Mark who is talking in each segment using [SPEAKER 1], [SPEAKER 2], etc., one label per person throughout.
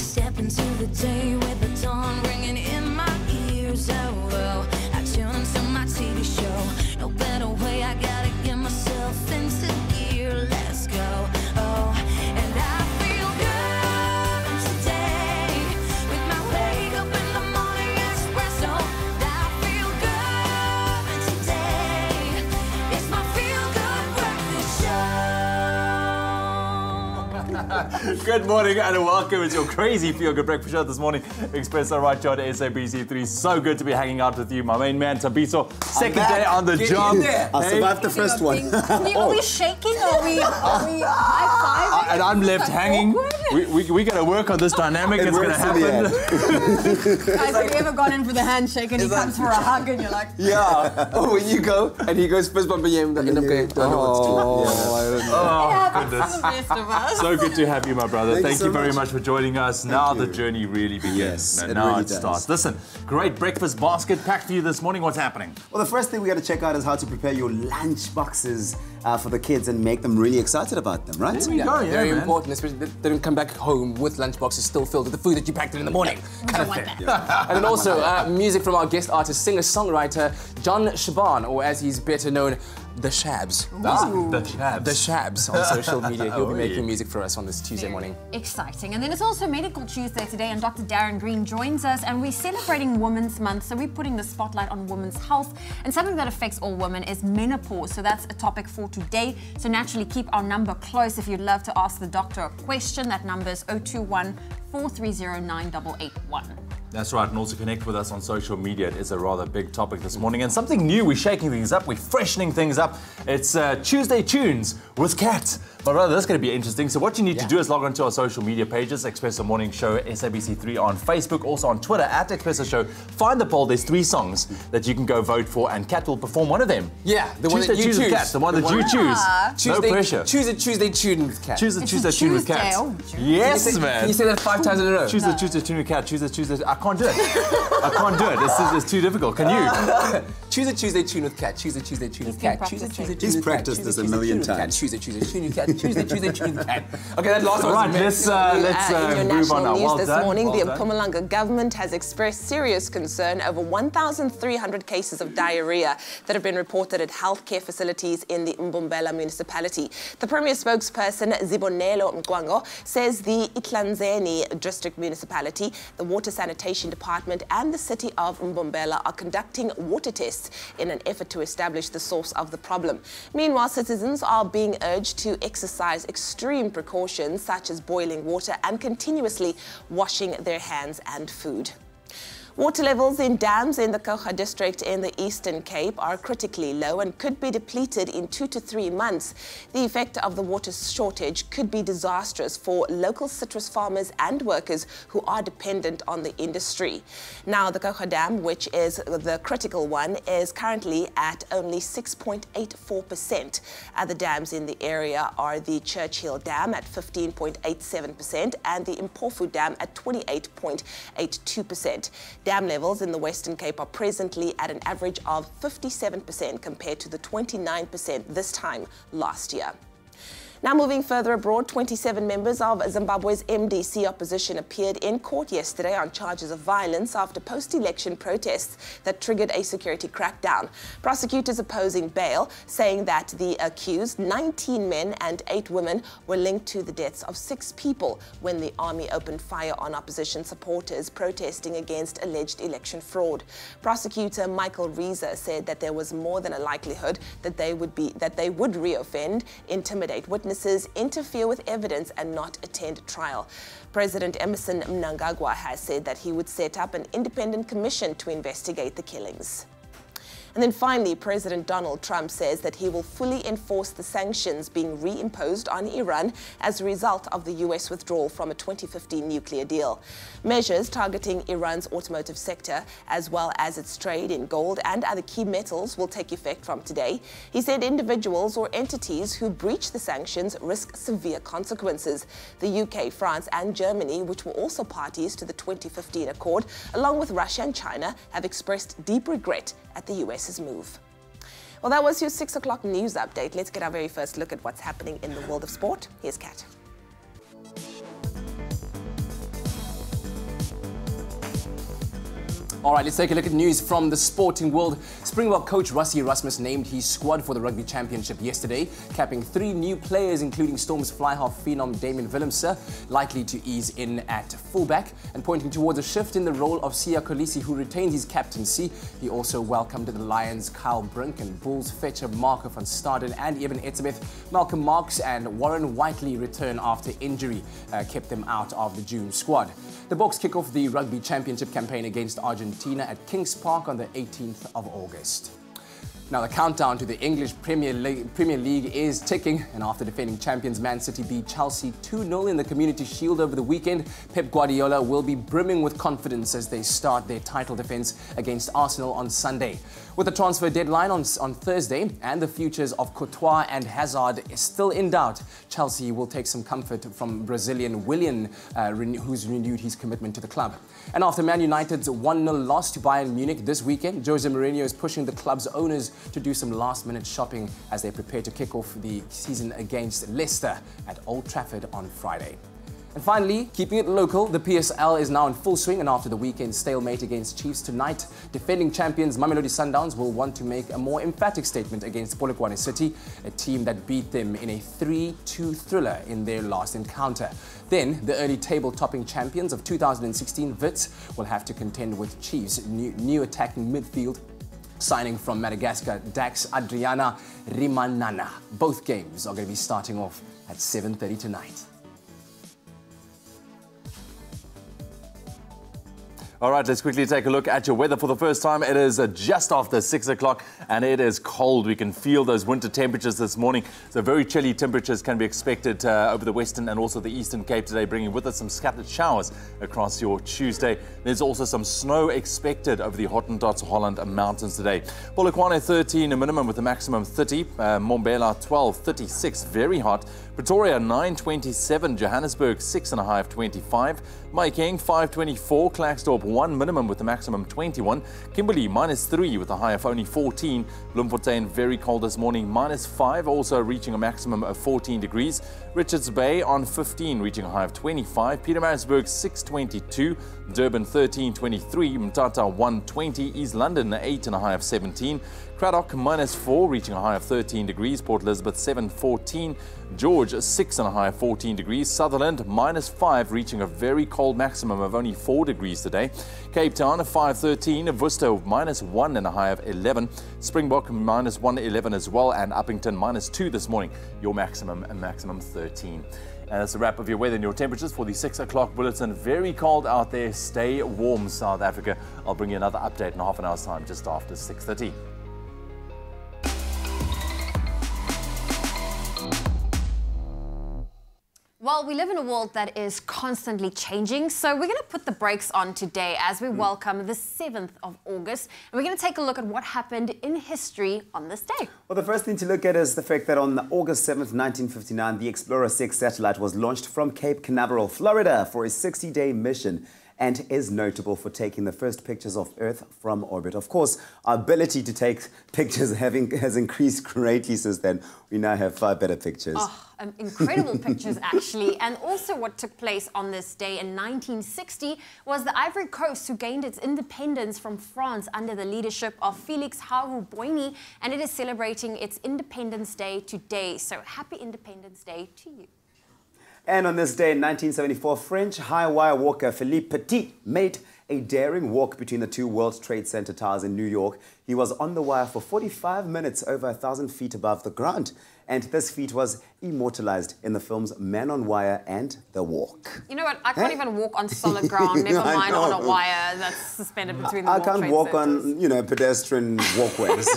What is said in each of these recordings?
[SPEAKER 1] step into the day with the dawn ringing in my ears. Oh, I tune into my TV show. No better way, I gotta get myself into gear. Let's go. Oh, and I feel good today with my wake up in the morning espresso. I feel good today. It's my feel good breakfast show.
[SPEAKER 2] Good morning and welcome. It's your crazy feel good breakfast show this morning. Expresso right here on SABC3. So good to be hanging out with you, my main man Tabiso. Second day on the job.
[SPEAKER 3] I survived the first one.
[SPEAKER 4] Are we shaking? Are we high-fiving?
[SPEAKER 2] And I'm left hanging. We got to work on this dynamic. It's going to happen.
[SPEAKER 4] Guys, have you ever gone in for the handshake and he comes for a hug and you're like...
[SPEAKER 3] Yeah. Oh, when you go and he goes fist bumping you, end up going,
[SPEAKER 2] Oh, goodness.
[SPEAKER 4] The best of us.
[SPEAKER 2] So good to have you, my brother. Thank
[SPEAKER 3] so
[SPEAKER 2] you very
[SPEAKER 3] much.
[SPEAKER 2] much for joining us. Now the journey really begins.
[SPEAKER 3] Yes,
[SPEAKER 2] man.
[SPEAKER 3] it
[SPEAKER 2] Now
[SPEAKER 3] really
[SPEAKER 2] it
[SPEAKER 3] does.
[SPEAKER 2] starts. Listen, great breakfast basket packed for you this morning. What's happening?
[SPEAKER 3] Well, the first thing we got to check out is how to prepare your lunch boxes for the kids and make them really excited about them, right?
[SPEAKER 2] There we go, yeah,
[SPEAKER 5] Very
[SPEAKER 2] man.
[SPEAKER 5] important, especially that they don't come back home with lunchboxes still filled with the food that you packed in the morning. Kind of
[SPEAKER 4] want
[SPEAKER 5] thing.
[SPEAKER 4] that.
[SPEAKER 5] And then also music from our guest artist, singer-songwriter Jon Shaban, or as he's better known, The Shabs.
[SPEAKER 2] The Shabs.
[SPEAKER 5] The Shabs on social media. He'll be making music for us on this Tuesday morning.
[SPEAKER 4] Exciting. And then it's also Medical Tuesday today, and Dr. Darren Green joins us, and we're celebrating Women's Month, so we're putting the spotlight on women's health. And something that affects all women is menopause, so that's a topic for today. So naturally, keep our number close if you'd love to ask the doctor a question. That number is 021 430 9881.
[SPEAKER 2] That's right, and also connect with us on social media. It is a rather big topic this morning, and something new. We're shaking things up, we're freshening things up. It's Tuesday Tunes with Kat. My brother, this is going to be interesting. So what you need to do is log on to our social media pages, Expresso Morning Show, SABC3 on Facebook, also on Twitter, @Expresso Show. Find the poll. There's 3 songs that you can go vote for, and Kat will perform one of them.
[SPEAKER 5] Yeah, the one that you
[SPEAKER 2] Tunes with
[SPEAKER 5] choose.
[SPEAKER 2] Kat, the one that you choose. No pressure.
[SPEAKER 5] Choose a Tuesday tune with Kat.
[SPEAKER 2] Choose a
[SPEAKER 4] It's
[SPEAKER 2] Tuesday
[SPEAKER 4] a
[SPEAKER 2] tune with
[SPEAKER 4] Tuesday,
[SPEAKER 2] Kat.
[SPEAKER 4] oh,
[SPEAKER 2] Yes,
[SPEAKER 5] Can
[SPEAKER 2] man.
[SPEAKER 5] you say that 5 times in a row?
[SPEAKER 2] Choose the Tuesday tune with Kat. Choose the Tuesday. I can't do it. I can't do it. It's too difficult. Can you?
[SPEAKER 5] Choose a Tuesday tune with Kat. Choose a Tuesday tune with Kat. Choose a Tuesday tune with Kat.
[SPEAKER 3] He's practiced this a million times.
[SPEAKER 5] Choose a Tuesday tune with Kat. Choose a Tuesday tune with Kat. Okay, that last one.
[SPEAKER 2] Right, let's
[SPEAKER 6] In your
[SPEAKER 2] move on
[SPEAKER 6] national
[SPEAKER 2] now.
[SPEAKER 6] news
[SPEAKER 2] Well
[SPEAKER 6] this
[SPEAKER 2] done.
[SPEAKER 6] morning,
[SPEAKER 2] Well
[SPEAKER 6] the
[SPEAKER 2] done.
[SPEAKER 6] Mpumalanga government has expressed serious concern over 1,300 cases of diarrhea that have been reported at healthcare facilities in the Mbombela municipality. The Premier spokesperson, Zibonelo Mkwango, says the Itlanzeni district municipality, the Water Sanitation Department and the city of Mbombela are conducting water tests in an effort to establish the source of the problem. Meanwhile, citizens are being urged to exercise extreme precautions such as boiling water and continuously washing their hands and food. Water levels in dams in the Choc district in the Eastern Cape are critically low and could be depleted in 2 to 3 months. The effect of the water shortage could be disastrous for local citrus farmers and workers who are dependent on the industry. Now, the Choc Dam, which is the critical one, is currently at only 6.84%. Other dams in the area are the Churchill Dam at 15.87% and the Mpofu Dam at 28.82%. Dam levels in the Western Cape are presently at an average of 57% compared to the 29% this time last year. Now moving further abroad, 27 members of Zimbabwe's MDC opposition appeared in court yesterday on charges of violence after post-election protests that triggered a security crackdown. Prosecutors opposing bail, saying that the accused, 19 men and 8 women, were linked to the deaths of 6 people when the army opened fire on opposition supporters protesting against alleged election fraud. Prosecutor Michael Reeser said that there was more than a likelihood that they would reoffend, intimidate witnesses, interfere with evidence and not attend trial. President Emmerson Mnangagwa has said that he would set up an independent commission to investigate the killings. And then finally, President Donald Trump says that he will fully enforce the sanctions being reimposed on Iran as a result of the US withdrawal from a 2015 nuclear deal. Measures targeting Iran's automotive sector, as well as its trade in gold and other key metals, will take effect from today. He said individuals or entities who breach the sanctions risk severe consequences. The UK, France and Germany, which were also parties to the 2015 accord, along with Russia and China, have expressed deep regret at the US's move. Well, that was your 6 o'clock news update. Let's get our very first look at what's happening in the world of sport. Here's Kat.
[SPEAKER 5] All right, let's take a look at news from the sporting world. Springbok coach Rassie Erasmus named his squad for the Rugby Championship yesterday, capping 3 new players, including Storm's fly-half phenom Damian Willemse, likely to ease in at fullback, and pointing towards a shift in the role of Siya Kolisi, who retains his captaincy. He also welcomed the Lions' Kyle Brink and Bulls fetcher Marco van Staden and Eben Etzebeth. Malcolm Marx and Warren Whiteley return after injury, kept them out of the June squad. The Boks kick off the Rugby Championship campaign against Argentina at Kings Park on the 18th of August. Now the countdown to the English Premier League is ticking, and after defending champions Man City beat Chelsea 2-0 in the Community Shield over the weekend, Pep Guardiola will be brimming with confidence as they start their title defence against Arsenal on Sunday. With the transfer deadline on Thursday and the futures of Courtois and Hazard still in doubt, Chelsea will take some comfort from Brazilian Willian, who's renewed his commitment to the club. And after Man United's 1-0 loss to Bayern Munich this weekend, Jose Mourinho is pushing the club's owners to do some last-minute shopping as they prepare to kick off the season against Leicester at Old Trafford on Friday. And finally, keeping it local, the PSL is now in full swing, and after the weekend stalemate against Chiefs tonight, defending champions Mamelodi Sundowns will want to make a more emphatic statement against Polokwane City, a team that beat them in a 3-2 thriller in their last encounter. Then, the early table-topping champions of 2016, Wits, will have to contend with Chiefs' new attacking midfield signing from Madagascar, Dax Adriana Rimanana. Both games are going to be starting off at 7:30 tonight.
[SPEAKER 2] All right, let's quickly take a look at your weather for the first time. It is just after 6 o'clock and it is cold. We can feel those winter temperatures this morning. So very chilly temperatures can be expected over the Western and also the Eastern Cape today, bringing with us some scattered showers across your Tuesday. There's also some snow expected over the Hottentots Holland Mountains today. Polokwane 13, a minimum with a maximum 30. Mbombela 12, 36, very hot. Pretoria 9:27, Johannesburg 6.5, 25. Mahikeng 5:24, Klerksdorp 1 minimum with a maximum 21. Kimberley -3 with a high of only 14. Bloemfontein very cold this morning, -5, also reaching a maximum of 14 degrees. Richards Bay on 15, reaching a high of 25. Pietermaritzburg 6:22, Durban 13:23, Mthatha 1:20, East London 8 and a high of 17. Cradock -4, reaching a high of 13 degrees. Port Elizabeth 7:14, George 6 and a high of 14 degrees. Sutherland -5, reaching a very cold maximum of only 4 degrees today. Cape Town 5:13, Worcester -1 and a high of 11. Springbok -1:11 as well, and Uppington -2 this morning. Your maximum and maximum 13. And that's a wrap of your weather and your temperatures for the 6 o'clock bulletin. Very cold out there. Stay warm, South Africa. I'll bring you another update in half an hour's time, just after 6:30.
[SPEAKER 4] Well, we live in a world that is constantly changing, so we're going to put the brakes on today as we welcome the 7th of August, and we're going to take a look at what happened in history on this day.
[SPEAKER 3] Well, the first thing to look at is the fact that on August 7th, 1959, the Explorer 6 satellite was launched from Cape Canaveral, Florida, for a 60-day mission, and is notable for taking the first pictures of Earth from orbit. Of course, our ability to take pictures has increased greatly since then. We now have far better pictures.
[SPEAKER 4] Incredible pictures, actually. And also what took place on this day in 1960 was the Ivory Coast, who gained its independence from France under the leadership of Felix Houphouët-Boigny, and it is celebrating its Independence Day today. So happy Independence Day to you.
[SPEAKER 3] And on this day in 1974, French high-wire walker Philippe Petit made a daring walk between the two World Trade Center towers in New York. He was on the wire for 45 minutes over 1,000 feet above the ground. And this feat was immortalized in the films Man on Wire and The Walk.
[SPEAKER 4] You know what? I can't even walk on solid ground, never mind on a wire that's suspended between the World Trade
[SPEAKER 3] Centers. I can't walk on, pedestrian walkways.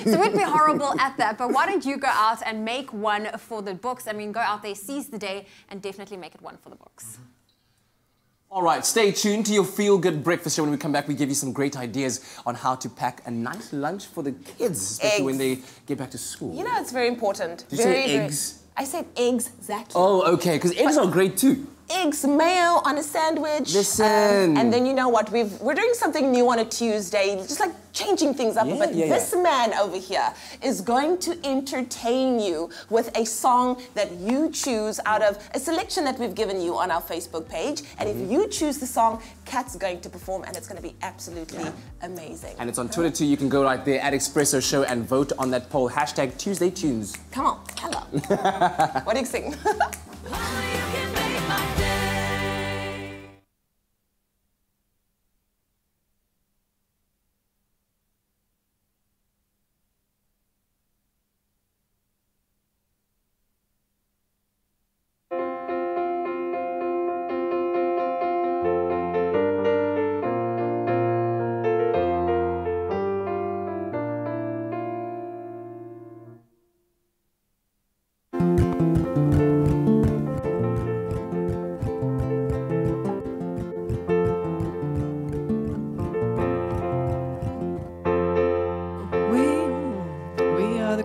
[SPEAKER 4] So we'd be horrible at that, but why don't you go out and make one for the books? I mean, go out there, seize the day, and definitely make it one for the books.
[SPEAKER 5] All right, stay tuned to your feel-good breakfast show. When we come back, we give you some great ideas on how to pack a nice lunch for the kids, especially when they get back to school.
[SPEAKER 6] You know, it's very important.
[SPEAKER 5] Did you say eggs?
[SPEAKER 6] I said eggs, exactly.
[SPEAKER 5] Oh, okay, because eggs are great too.
[SPEAKER 6] eggs, mayo on a sandwich.
[SPEAKER 5] Listen.
[SPEAKER 6] And then you know what? We're doing something new on a Tuesday, just like changing things up a bit. This man over here is going to entertain you with a song that you choose out of a selection that we've given you on our Facebook page. And if you choose the song, Kat's going to perform, and it's going to be absolutely amazing.
[SPEAKER 5] And it's on Twitter too. You can go right there at Expresso Show and vote on that poll. Hashtag Tuesday Tunes.
[SPEAKER 6] Come on, hello. What do you sing?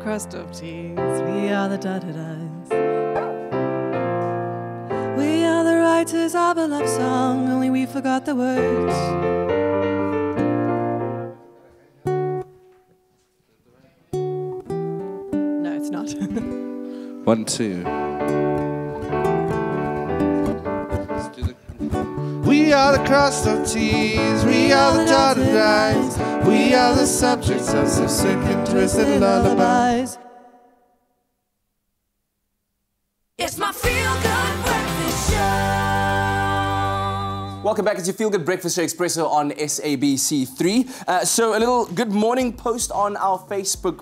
[SPEAKER 7] Crust of cheese, we are the da-da-das. We are the writers of a love song, only we forgot the words. No, it's not.
[SPEAKER 8] 1, 2. We are the crust of cheese, we are the da-da-das. We are the subjects of some sick and twisted lullabies.
[SPEAKER 1] It's my feel-good breakfast show.
[SPEAKER 5] Welcome back. It's your Feel Good Breakfast Show Expresso on SABC3. So a little good morning post on our Facebook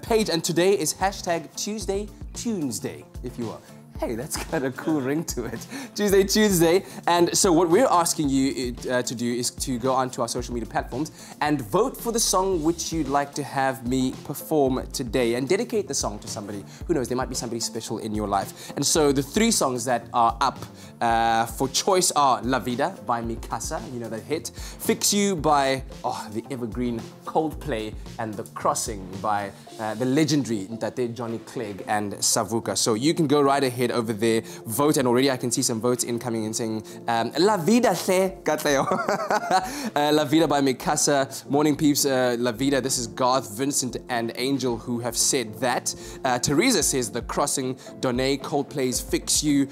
[SPEAKER 5] page, and today is hashtag Tuesday Tuesday, if you will. Hey, that's got a cool ring to it. Tuesday. And so what we're asking you to do is to go onto our social media platforms and vote for the song which you'd like to have me perform today, and dedicate the song to somebody. Who knows, there might be somebody special in your life. And so the 3 songs that are up for choice are La Vida by Mikasa, you know that hit, Fix You by the evergreen Coldplay, and The Crossing by the legendary Ntate Johnny Clegg and Savuka. So you can go right ahead over there, vote, and already I can see some votes incoming and saying La Vida se Katleo. La Vida by Mikasa. Morning peeps, La Vida. This is Garth, Vincent and Angel who have said that. Teresa says The Crossing. Donay, Coldplay's Fix You.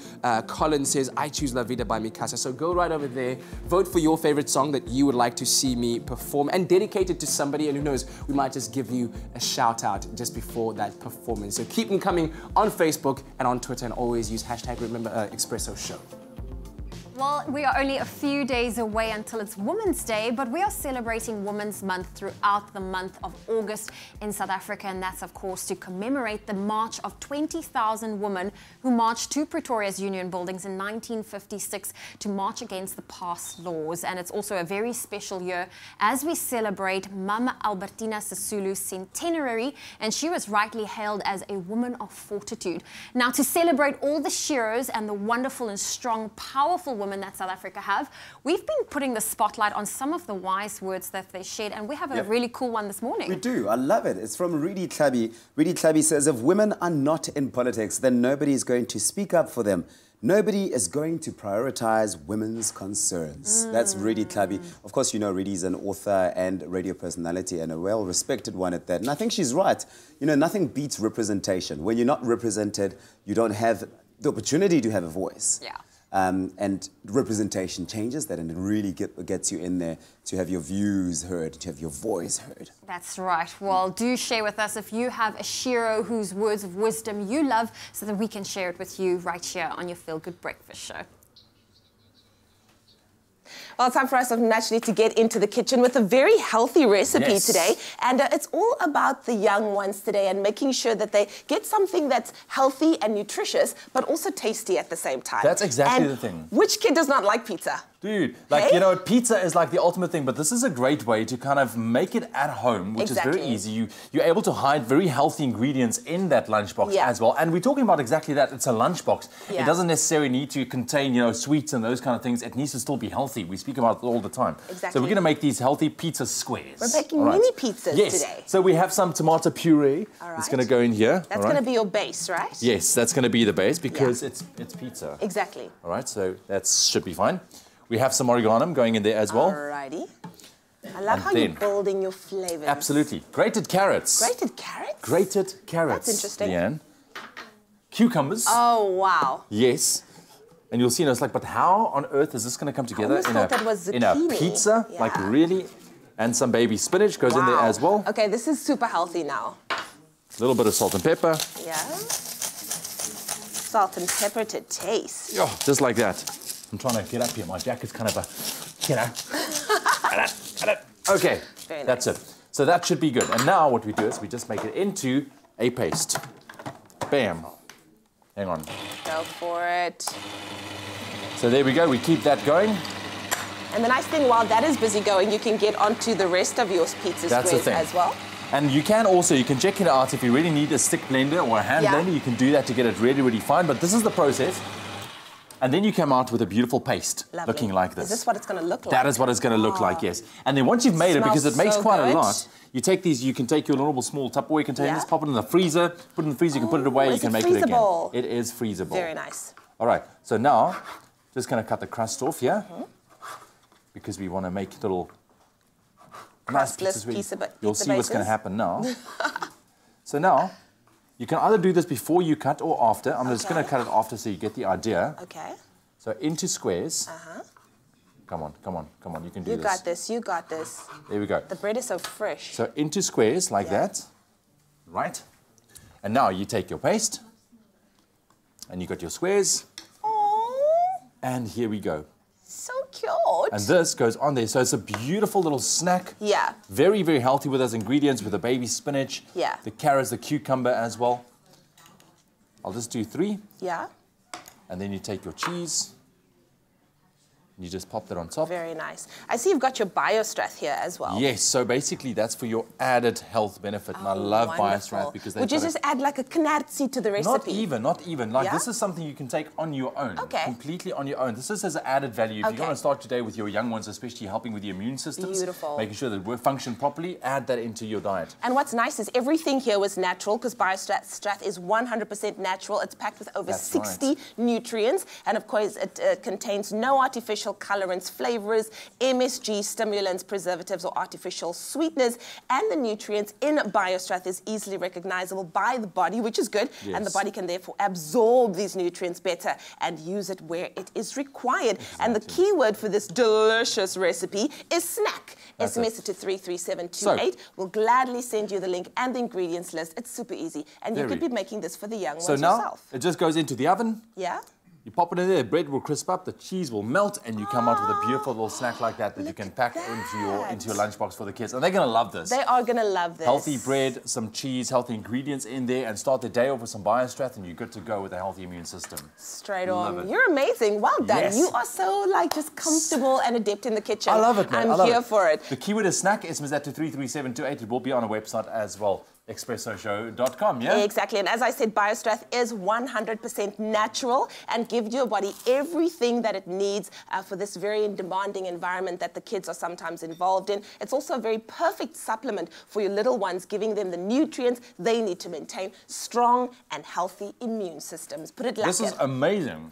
[SPEAKER 5] Colin says I choose La Vida by Mikasa. So go right over there, vote for your favorite song that you would like to see me perform, and dedicate it to somebody, and who knows, we might just give you a shout out just before that performance. So keep them coming on Facebook and on Twitter, and always use hashtag Expresso Show.
[SPEAKER 4] Well, we are only a few days away until it's Women's Day, but we are celebrating Women's Month throughout the month of August in South Africa, and that's of course to commemorate the march of 20,000 women who marched to Pretoria's Union buildings in 1956 to march against the past laws. And it's also a very special year as we celebrate Mama Albertina Sisulu's centenary, and she was rightly hailed as a woman of fortitude. Now, to celebrate all the heroes and the wonderful and strong, powerful women that South Africa have, we've been putting the spotlight on some of the wise words that they shared, and we have a really cool one this morning.
[SPEAKER 3] We do. I love it. It's from Rudy Tlhabi. Rudy Tlhabi says, if women are not in politics, then nobody is going to speak up for them. Nobody is going to prioritize women's concerns. That's Rudy Tlhabi. Of course, you know, Rudy's an author and radio personality, and a well-respected one at that. And I think she's right. You know, nothing beats representation. When you're not represented, you don't have the opportunity to have a voice.
[SPEAKER 4] Yeah.
[SPEAKER 3] And representation changes that, and it really gets you in there to have your views heard, to have your voice heard.
[SPEAKER 4] That's right. Well, do share with us if you have a hero whose words of wisdom you love, so that we can share it with you right here on your Feel Good Breakfast Show.
[SPEAKER 6] Well, it's time for us naturally to get into the kitchen with a very healthy recipe today. And it's all about the young ones today and making sure that they get something that's healthy and nutritious, but also tasty at the same time.
[SPEAKER 2] That's exactly the thing.
[SPEAKER 6] Which kid does not like pizza?
[SPEAKER 2] Dude, like, you know, pizza is like the ultimate thing, but this is a great way to kind of make it at home, which is very easy. You're able to hide very healthy ingredients in that lunchbox as well. And we're talking about exactly that. It's a lunchbox. It doesn't necessarily need to contain, you know, sweets and those kind of things. It needs to still be healthy. We speak about it all the time. So we're going to make these healthy pizza squares.
[SPEAKER 6] We're making mini pizzas today.
[SPEAKER 2] So we have some tomato puree. It's going to go in here.
[SPEAKER 6] That's going to be your base, right?
[SPEAKER 2] Yes, that's going to be the base because it's pizza.
[SPEAKER 6] Exactly.
[SPEAKER 2] All right, so that should be fine. We have some oregano going in there as well.
[SPEAKER 6] Alrighty. I love how you're building your flavors.
[SPEAKER 2] Absolutely. Grated carrots.
[SPEAKER 6] Grated carrots?
[SPEAKER 2] Grated carrots.
[SPEAKER 6] That's interesting.
[SPEAKER 2] Leanne. Cucumbers.
[SPEAKER 6] Oh, wow.
[SPEAKER 2] Yes. And you'll see, and it's like, but how on earth is this going to come together in a pizza? Like, really? And some baby spinach goes in there as well.
[SPEAKER 6] Okay, this is super healthy now.
[SPEAKER 2] A little bit of salt and pepper.
[SPEAKER 6] Yeah. Salt and pepper to taste.
[SPEAKER 2] Oh, just like that. I'm trying to get up here. My jacket's kind of a, you know. Okay, that's it. So that should be good. And now what we do is we just make it into a paste. Bam. Hang on.
[SPEAKER 6] Go for it.
[SPEAKER 2] So there we go. We keep that going.
[SPEAKER 6] And the nice thing, while that is busy going, you can get onto the rest of your pizza squares as well.
[SPEAKER 2] And you can also, you can check it out if you really need a stick blender or a hand blender. You can do that to get it really, really fine. But this is the process. And then you come out with a beautiful paste looking like this.
[SPEAKER 6] Is this what it's going to look like?
[SPEAKER 2] That is what it's going to look like, yes. And then once you've made it, because it makes quite a lot, you take these, you can take your normal small Tupperware containers, pop it in the freezer, put it in the freezer, you can put it away, you can make it again. It is freezable.
[SPEAKER 6] Very nice.
[SPEAKER 2] All right, so now, just going to cut the crust off here, because we want to make little nice pieces. You'll see what's going to happen now. So now, you can either do this before you cut or after. I'm just going to cut it after so you get the idea.
[SPEAKER 6] Okay.
[SPEAKER 2] So into squares. Come on, come on, come on. You can do this.
[SPEAKER 6] You got this, you got this.
[SPEAKER 2] There we go.
[SPEAKER 6] The bread is so fresh.
[SPEAKER 2] So into squares like that. Right? And now you take your paste. And you got your squares. And here we go.
[SPEAKER 6] So cute.
[SPEAKER 2] And this goes on there. So it's a beautiful little snack.
[SPEAKER 6] Yeah.
[SPEAKER 2] Very, very healthy with those ingredients, with the baby spinach.
[SPEAKER 6] Yeah.
[SPEAKER 2] The carrots, the cucumber as well. I'll just do 3.
[SPEAKER 6] Yeah.
[SPEAKER 2] And then you take your cheese. And you just pop that on top.
[SPEAKER 6] Very nice. I see you've got your BioStrath here as well.
[SPEAKER 2] Yes, so basically that's for your added health benefit. And I love BioStrath because they
[SPEAKER 6] would you just add like a knartsie to the recipe?
[SPEAKER 2] Not even. Like this is something you can take on your own.
[SPEAKER 6] Okay.
[SPEAKER 2] Completely on your own. This is as an added value. If you want to start your day with your young ones, especially helping with your immune systems, making sure that we function properly, add that into your diet.
[SPEAKER 6] And what's nice is everything here was natural because BioStrath is 100% natural. It's packed with over 60 nutrients. And of course, it contains no artificial colorants, flavorers, MSG, stimulants, preservatives, or artificial sweeteners. And the nutrients in BioStrath is easily recognizable by the body, which is good. Yes. And the body can therefore absorb these nutrients better and use it where it is required. Exactly. And the key word for this delicious recipe is snack. SMS it to 33728. We'll gladly send you the link and the ingredients list. It's super easy. And you could be making this for the young ones yourself.
[SPEAKER 2] So now, it just goes into the oven.
[SPEAKER 6] Yeah.
[SPEAKER 2] You pop it in there, the bread will crisp up, the cheese will melt, and you come out with a beautiful little snack like that you can pack into your lunchbox for the kids. And they're going to love this.
[SPEAKER 6] They are going to love this.
[SPEAKER 2] Healthy bread, some cheese, healthy ingredients in there, and start the day off with some BioStrath, and you're good to go with a healthy immune system.
[SPEAKER 6] Straight on. You're amazing. Well done. Yes. You are so, like, just comfortable and adept in the kitchen.
[SPEAKER 2] I love it, man.
[SPEAKER 6] I'm here for it.
[SPEAKER 2] The keyword is snack. SMS that to 33728. It will be on our website as well. ExpressoShow.com, yeah?
[SPEAKER 6] Exactly, and as I said, BioStrath is 100% natural and gives your body everything that it needs for this very demanding environment that the kids are sometimes involved in. It's also a very perfect supplement for your little ones, giving them the nutrients they need to maintain strong and healthy immune systems. Put it like
[SPEAKER 2] this is amazing.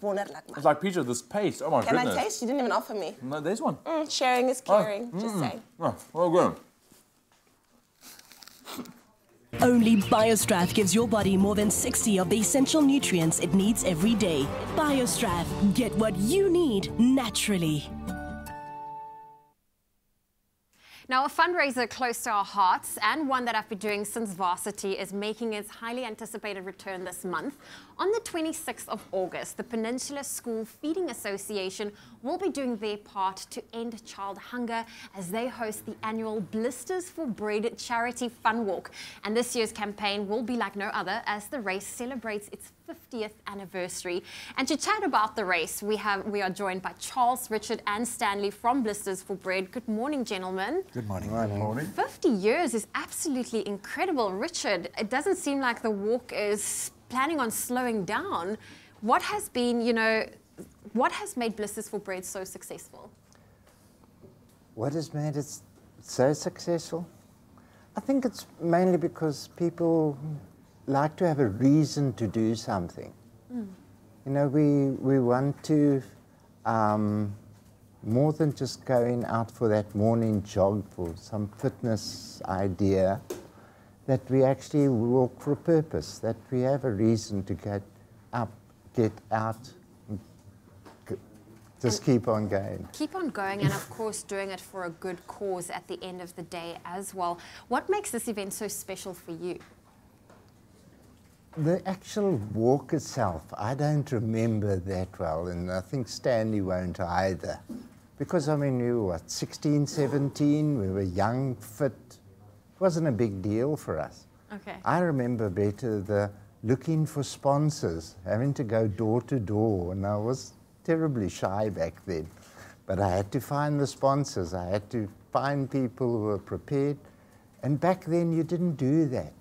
[SPEAKER 2] It's like Peter, this paste. Oh my goodness.
[SPEAKER 6] Can I taste? You didn't even offer me.
[SPEAKER 2] No, there's one.
[SPEAKER 6] Sharing is caring, just saying.
[SPEAKER 2] Oh, well good.
[SPEAKER 9] Only BioStrath gives your body more than 60 of the essential nutrients it needs every day. BioStrath, get what you need naturally.
[SPEAKER 4] Now, a fundraiser close to our hearts and one that I've been doing since varsity is making its highly anticipated return this month. On the 26th of August, the Peninsula School Feeding Association will be doing their part to end child hunger as they host the annual Blisters For Bread charity fun walk. And this year's campaign will be like no other as the race celebrates its 50th anniversary. And to chat about the race, we are joined by Charles, Richard and Stanley from Blisters For Bread. Good morning, gentlemen.
[SPEAKER 10] Good morning.
[SPEAKER 2] Good morning.
[SPEAKER 4] 50 years is absolutely incredible. Richard, it doesn't seem like the walk is planning on slowing down. What has been, what has made Blisters For Bread so successful?
[SPEAKER 10] What has made it so successful? I think it's mainly because people like to have a reason to do something. We want to, more than just going out for that morning jog for some fitness idea, that we actually walk for a purpose, that we have a reason to get up, get out, just keep on going.
[SPEAKER 4] Keep on going, and of course doing it for a good cause at the end of the day as well. What makes this event so special for you?
[SPEAKER 10] The actual walk itself, I don't remember that well, and I think Stanley won't either. Because, I mean, we were, 16, 17, we were young, fit. It wasn't a big deal for us.
[SPEAKER 4] Okay.
[SPEAKER 10] I remember better the looking for sponsors, having to go door to door, and I was terribly shy back then. But I had to find the sponsors. I had to find people who were prepared. And back then, you didn't do that.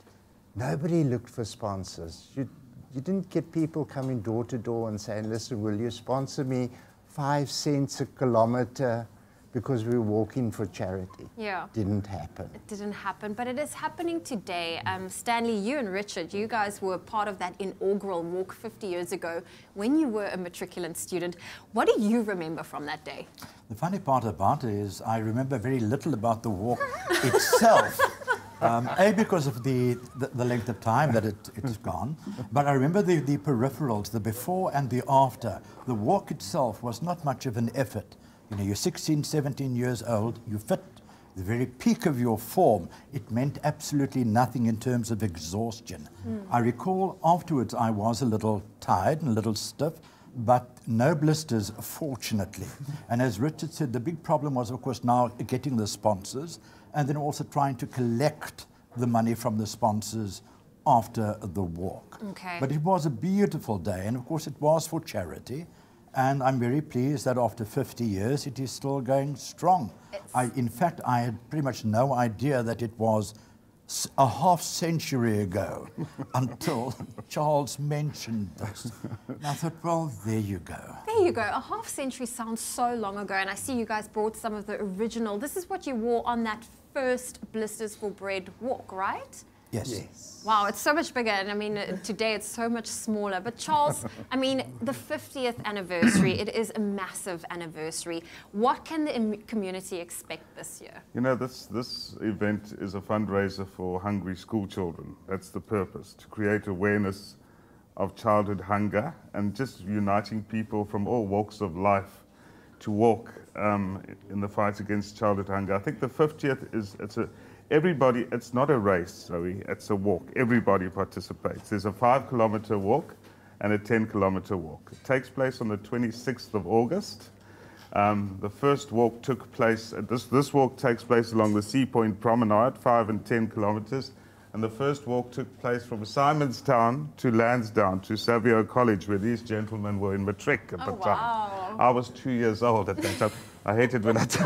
[SPEAKER 10] Nobody looked for sponsors. You didn't get people coming door to door and saying, listen, will you sponsor me 5 cents a kilometer because we're walking for charity?
[SPEAKER 4] Yeah.
[SPEAKER 10] Didn't happen.
[SPEAKER 4] It didn't happen, but it is happening today. Stanley, you and Richard, you guys were part of that inaugural walk 50 years ago when you were a matriculant student. What do you remember from that day?
[SPEAKER 11] The funny part about it is I remember very little about the walk itself. A, because of the length of time that it's gone, but I remember the peripherals, the before and the after. The walk itself was not much of an effort. You're 16, 17 years old, you're fit, the very peak of your form. It meant absolutely nothing in terms of exhaustion. I recall afterwards I was a little tired and a little stiff, but no blisters, fortunately. And as Richard said, the big problem was, of course, now getting the sponsors and then also trying to collect the money from the sponsors after the walk.
[SPEAKER 4] Okay.
[SPEAKER 11] But it was a beautiful day, and of course it was for charity. And I'm very pleased that after 50 years, it is still going strong. In fact, I had pretty much no idea that it was a half-century ago until Charles mentioned this. And I thought, well, there you go.
[SPEAKER 4] There you go. A half-century sounds so long ago, and I see you guys brought some of the original. This is what you wore on that first Blisters For Bread walk, right?
[SPEAKER 11] Yes.
[SPEAKER 4] Wow, it's so much bigger, and I mean, today it's so much smaller. But Charles, I mean, the 50th anniversary, it is a massive anniversary. What can the community expect this year?
[SPEAKER 8] This event is a fundraiser for hungry school children. That's the purpose, to create awareness of childhood hunger and just uniting people from all walks of life to walk in the fight against childhood hunger. I think the 50th it's not a race, Zoe, it's a walk. Everybody participates. There's a 5-kilometer walk and a 10-kilometer walk. It takes place on the 26th of August. The first walk took place, this walk takes place along the Sea Point Promenade, 5 and 10 kilometers. And the first walk took place from Simonstown to Lansdowne to Savio College, where these gentlemen were in matric at the time.
[SPEAKER 4] Wow.
[SPEAKER 8] I was 2 years old at that time. I hated when I did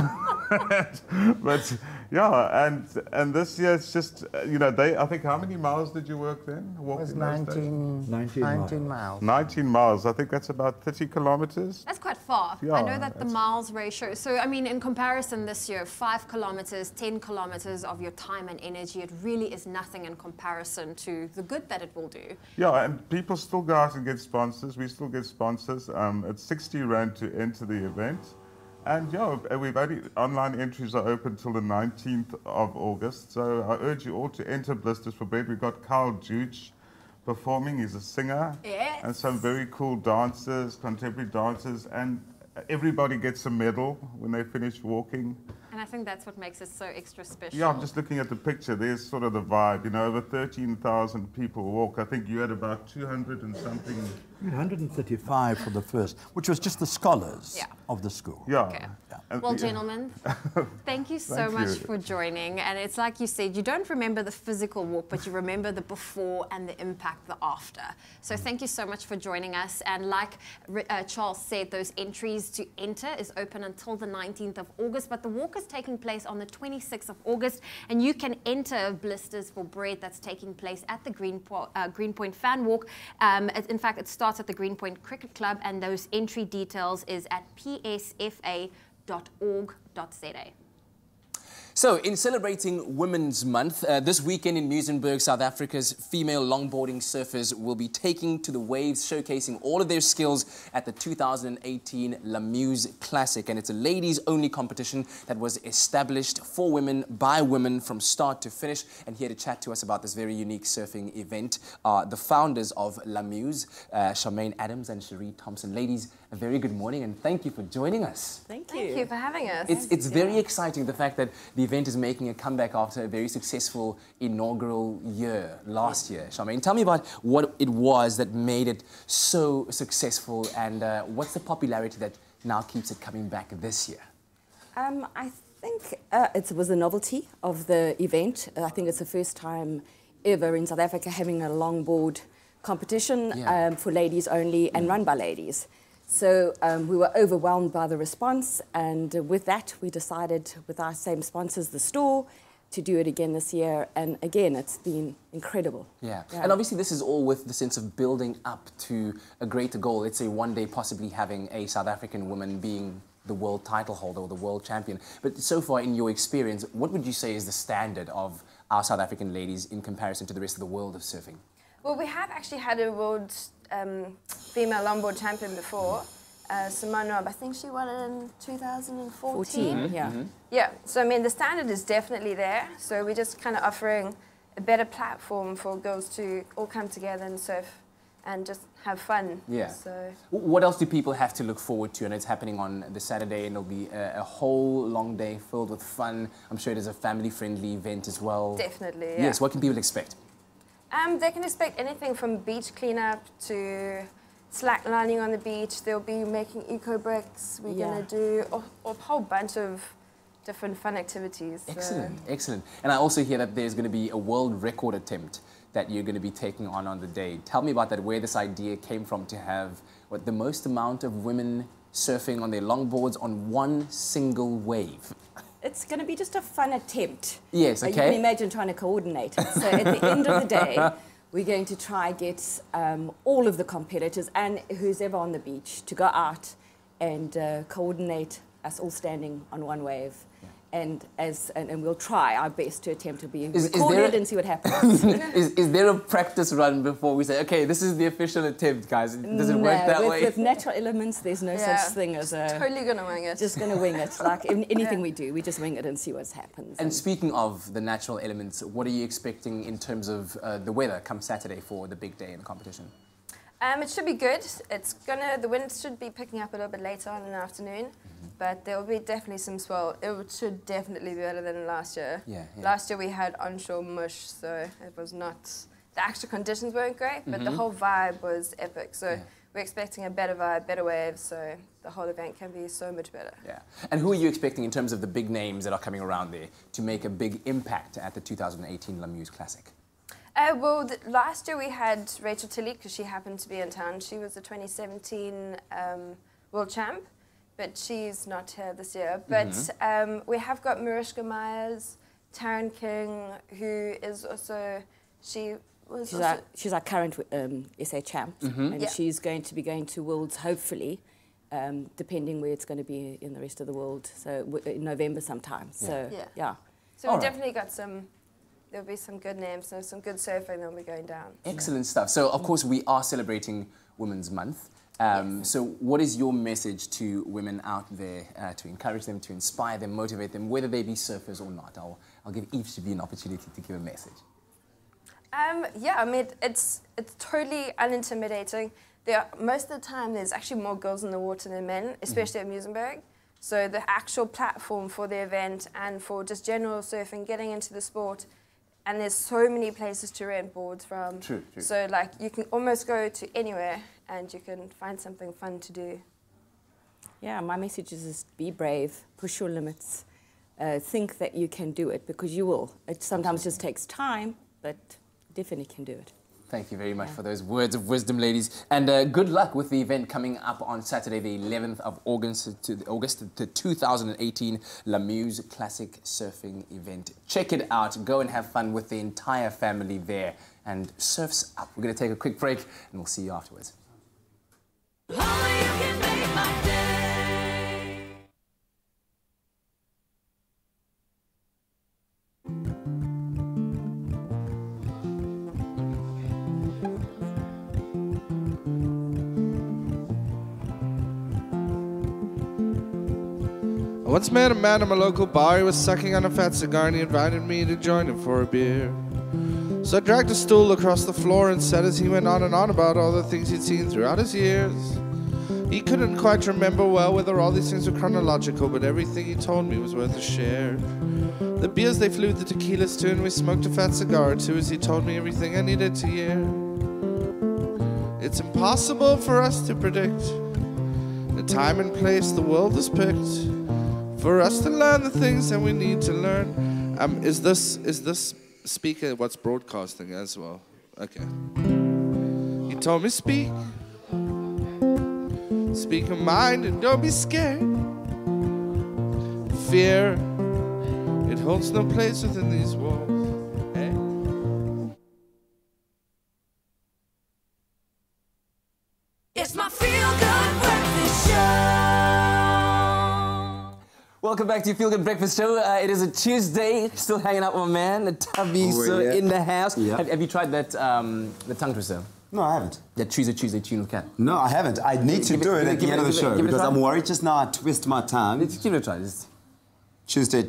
[SPEAKER 8] that. But yeah, and this year it's just, I think, how many miles did you work then?
[SPEAKER 10] It was 19 miles.
[SPEAKER 8] 19 miles. I think that's about 30 kilometers.
[SPEAKER 4] That's quite far.
[SPEAKER 8] Yeah,
[SPEAKER 4] I know that the miles ratio. So, I mean, in comparison this year, 5 kilometers, 10 kilometers of your time and energy, it really is nothing in comparison to the good that it will do.
[SPEAKER 8] Yeah, and people still go out and get sponsors. We still get sponsors. It's 60 Rand to enter the event. And yeah, online entries are open till the 19th of August. So I urge you all to enter Blisters For Bread. We've got Carl Juge performing. He's a singer.
[SPEAKER 4] Yes.
[SPEAKER 8] And some very cool dancers, contemporary dancers. And everybody gets a medal when they finish walking.
[SPEAKER 4] And I think that's what makes it so extra special.
[SPEAKER 8] Yeah, I'm just looking at the picture. There's sort of the vibe. Over 13,000 people walk. I think you had about 200 and something.
[SPEAKER 11] 135 for the first, which was just the scholars of the school.
[SPEAKER 8] Yeah.
[SPEAKER 4] Okay.
[SPEAKER 11] Yeah.
[SPEAKER 4] Well, gentlemen, thank you so much for joining. And it's like you said, you don't remember the physical walk, but you remember the before and the impact, the after. So thank you so much for joining us. And like Charles said, those entries to enter is open until the 19th of August, but the walk is taking place on the 26th of August, and you can enter Blisters for Bread that's taking place at the Greenpoint Fan Walk. In fact, it starts at the Greenpoint Cricket Club, and those entry details is at psfa.org.za.
[SPEAKER 5] So, in celebrating Women's Month, this weekend in Muizenberg, South Africa's female longboarding surfers will be taking to the waves, showcasing all of their skills at the 2018 Muse Classic. And it's a ladies-only competition that was established for women, by women, from start to finish. And here to chat to us about this very unique surfing event are the founders of Muse, Charmaine Adams and Cherie Thompson. Ladies, a very good morning and thank you for joining us.
[SPEAKER 7] Thank you.
[SPEAKER 4] Thank you for having us.
[SPEAKER 5] It's very exciting, the fact that the event is making a comeback after a very successful inaugural year last year. Charmaine, tell me about what it was that made it so successful, and what's the popularity that now keeps it coming back this year?
[SPEAKER 12] I think it was the novelty of the event. I think it's the first time ever in South Africa having a longboard competition for ladies only and run by ladies. So we were overwhelmed by the response, and with that we decided, with our same sponsors, the store, to do it again this year, and again it's been incredible.
[SPEAKER 5] Yeah, and obviously this is all with the sense of building up to a greater goal. Let's say one day possibly having a South African woman being the world title holder or the world champion. But so far in your experience, what would you say is the standard of our South African ladies in comparison to the rest of the world of surfing?
[SPEAKER 13] Well, we have actually had a world female longboard champion before, Simone Robb. I think she won it in 2014. Yeah, so I mean the standard is definitely there, so we're just kind of offering a better platform for girls to all come together and surf and just have fun.
[SPEAKER 5] Yeah.
[SPEAKER 13] So
[SPEAKER 5] what else do people have to look forward to? And it's happening on the Saturday, and it'll be a whole long day filled with fun. I'm sure it is a family-friendly event as well.
[SPEAKER 13] Definitely, yeah.
[SPEAKER 5] Yes, what can people expect?
[SPEAKER 13] They can expect anything from beach cleanup to slacklining on the beach. They'll be making eco bricks. We're going to do a whole bunch of different fun activities.
[SPEAKER 5] Excellent, excellent. And I also hear that there's going to be a world record attempt that you're going to be taking on the day. Tell me about that, where this idea came from to have the most amount of women surfing on their longboards on one single wave.
[SPEAKER 12] It's going to be just a fun attempt.
[SPEAKER 5] Yes, okay.
[SPEAKER 12] You can imagine trying to coordinate it. So at the end of the day, we're going to try get all of the competitors and who's ever on the beach to go out and coordinate us all standing on one wave. And we'll try our best to attempt to be recorded and see what happens.
[SPEAKER 5] is there a practice run before we say, okay, this is the official attempt, guys? Does it work that way?
[SPEAKER 12] With natural elements, there's no such thing as a...
[SPEAKER 13] Totally gonna wing it.
[SPEAKER 12] Just gonna wing it. Like anything we do, we just wing it and see what happens.
[SPEAKER 5] And speaking of the natural elements, what are you expecting in terms of the weather come Saturday for the big day in the competition?
[SPEAKER 13] It should be good. The wind should be picking up a little bit later on in the afternoon, but there will be definitely some swell. It should definitely be better than last year. Last year we had onshore mush, so it was not... The actual conditions weren't great, but the whole vibe was epic. So we're expecting a better vibe, better waves, so the whole event can be so much better.
[SPEAKER 5] Yeah. And who are you expecting in terms of the big names that are coming around there to make a big impact at the 2018 Muse Classic?
[SPEAKER 13] Well, last year we had Rachel Tilley, because she happened to be in town. She was the 2017 world champ, but she's not here this year. But we have got Mariska Myers, Taryn King, who is also...
[SPEAKER 12] She's our current SA champ, and she's going to be going to Worlds, hopefully, depending where it's going to be in the rest of the world, so in November sometime. So,
[SPEAKER 13] So we've definitely got some... There'll be some good names, so some good surfing that'll be going down.
[SPEAKER 5] Excellent stuff. So, of course, we are celebrating Women's Month. So what is your message to women out there to encourage them, to inspire them, motivate them, whether they be surfers or not? I'll give each of you an opportunity to give a message.
[SPEAKER 13] Yeah, I mean, it's totally unintimidating. Most of the time, there's actually more girls in the water than men, especially at Muizenberg. So the actual platform for the event and for just general surfing, getting into the sport, and there's so many places to rent boards from.
[SPEAKER 5] True.
[SPEAKER 13] So like you can almost go to anywhere and you can find something fun to do.
[SPEAKER 12] Yeah, my message is just be brave, push your limits, think that you can do it, because you will. It sometimes just takes time, but definitely can do it.
[SPEAKER 5] Thank you very much for those words of wisdom, ladies. And good luck with the event coming up on Saturday, the 11th of August, the 2018 Muse Classic surfing event. Check it out. Go and have fun with the entire family there. And surf's up. We're going to take a quick break, and we'll see you afterwards.
[SPEAKER 14] I once met a man at my local bar. He was sucking on a fat cigar and he invited me to join him for a beer. So I dragged a stool across the floor and said as he went on and on about all the things he'd seen throughout his years. He couldn't quite remember well whether all these things were chronological, but everything he told me was worth a share. The beers they flew, the tequilas too, and we smoked a fat cigar or two as he told me everything I needed to hear. It's impossible for us to predict the time and place the world has picked for us to learn the things that we need to learn. Is this speaker what's broadcasting as well? Okay. He told me speak your mind and don't be scared. Fear, it holds no place within these walls. Hey?
[SPEAKER 1] It's my feel-good breakfast show.
[SPEAKER 5] Welcome back to Feel Good Breakfast Show. It is a Tuesday. Still hanging out with my man, the Tubby, in the house.
[SPEAKER 3] Yeah.
[SPEAKER 5] Have you tried that, the tongue twister?
[SPEAKER 3] No, I haven't.
[SPEAKER 5] That Tuesday tune with Cat?
[SPEAKER 3] No, I haven't. I need to do it at the end of the show because I'm worried just now I twist my tongue.
[SPEAKER 5] Give it a try.
[SPEAKER 3] Tuesday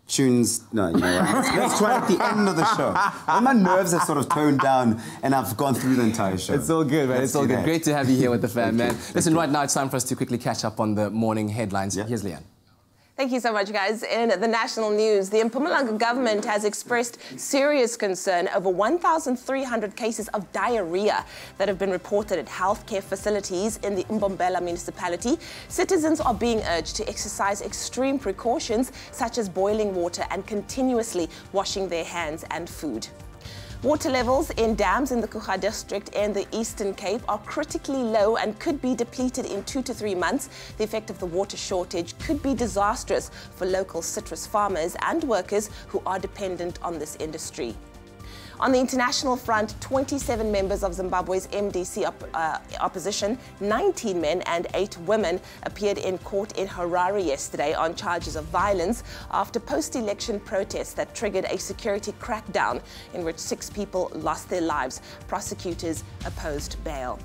[SPEAKER 3] tunes. No, you know what? Let's try it at the end of the show. All my nerves have sort of toned down and I've gone through the entire show.
[SPEAKER 5] It's all good, man. It's all good. Great to have you here with the fam, man. Listen, right now it's time for us to quickly catch up on the morning headlines. Here's Leanne.
[SPEAKER 6] Thank you so much, guys. In the national news, the Mpumalanga government has expressed serious concern over 1,300 cases of diarrhea that have been reported at healthcare facilities in the Mbombela municipality. Citizens are being urged to exercise extreme precautions, such as boiling water and continuously washing their hands and food. Water levels in dams in the Choc district and the Eastern Cape are critically low and could be depleted in 2 to 3 months. The effect of the water shortage could be disastrous for local citrus farmers and workers who are dependent on this industry. On the international front, 27 members of Zimbabwe's MDC opposition, 19 men and 8 women, appeared in court in Harare yesterday on charges of violence after post-election protests that triggered a security crackdown in which 6 people lost their lives. Prosecutors opposed bail.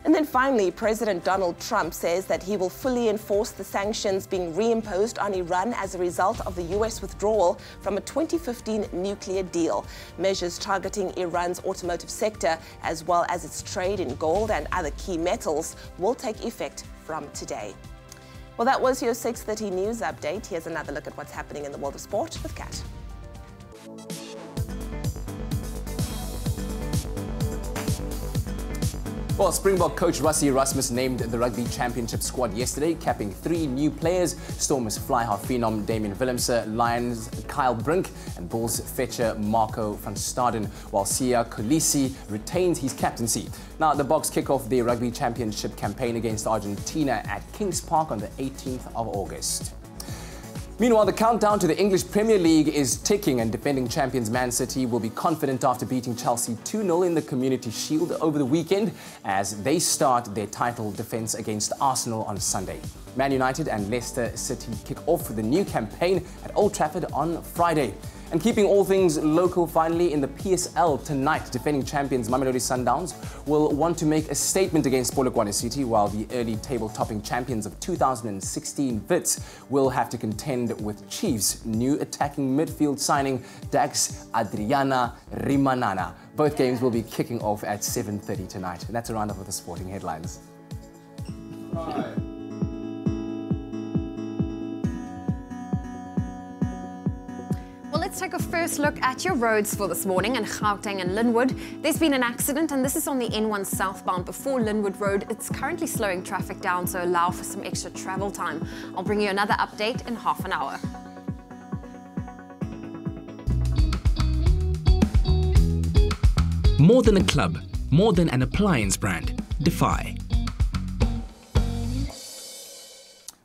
[SPEAKER 6] And then finally, President Donald Trump says that he will fully enforce the sanctions being reimposed on Iran as a result of the U.S. withdrawal from a 2015 nuclear deal. Measures targeting Iran's automotive sector, as well as its trade in gold and other key metals, will take effect from today. Well, that was your 6:30 news update. Here's another look at what's happening in the world of sport with Kat.
[SPEAKER 5] Well, Springbok coach Rassie Erasmus named the Rugby Championship squad yesterday, capping 3 new players: Stormers fly-half phenom Damian Willemse, Lions Kyle Brink, and Bulls fetcher Marco van Staden, while Siya Kolisi retains his captaincy. Now, the Boks kick off their Rugby Championship campaign against Argentina at Kings Park on the 18th of August. Meanwhile, the countdown to the English Premier League is ticking, and defending champions Man City will be confident after beating Chelsea 2-0 in the Community Shield over the weekend as they start their title defence against Arsenal on Sunday. Man United and Leicester City kick off the new campaign at Old Trafford on Friday. And keeping all things local, finally, in the PSL tonight, defending champions Mamelodi Sundowns will want to make a statement against Polokwane City, while the early table-topping champions of 2016 Wits will have to contend with Chiefs' new attacking midfield signing Dax Adriana Rimanana. Both games will be kicking off at 7:30 tonight. And that's a roundup of the sporting headlines.
[SPEAKER 4] Well, let's take a first look at your roads for this morning in Gauteng and Linwood. There's been an accident, and this is on the N1 southbound before Linwood Road. It's currently slowing traffic down, so allow for some extra travel time. I'll bring you another update in half an hour.
[SPEAKER 15] More than a club, more than an appliance brand. Defy.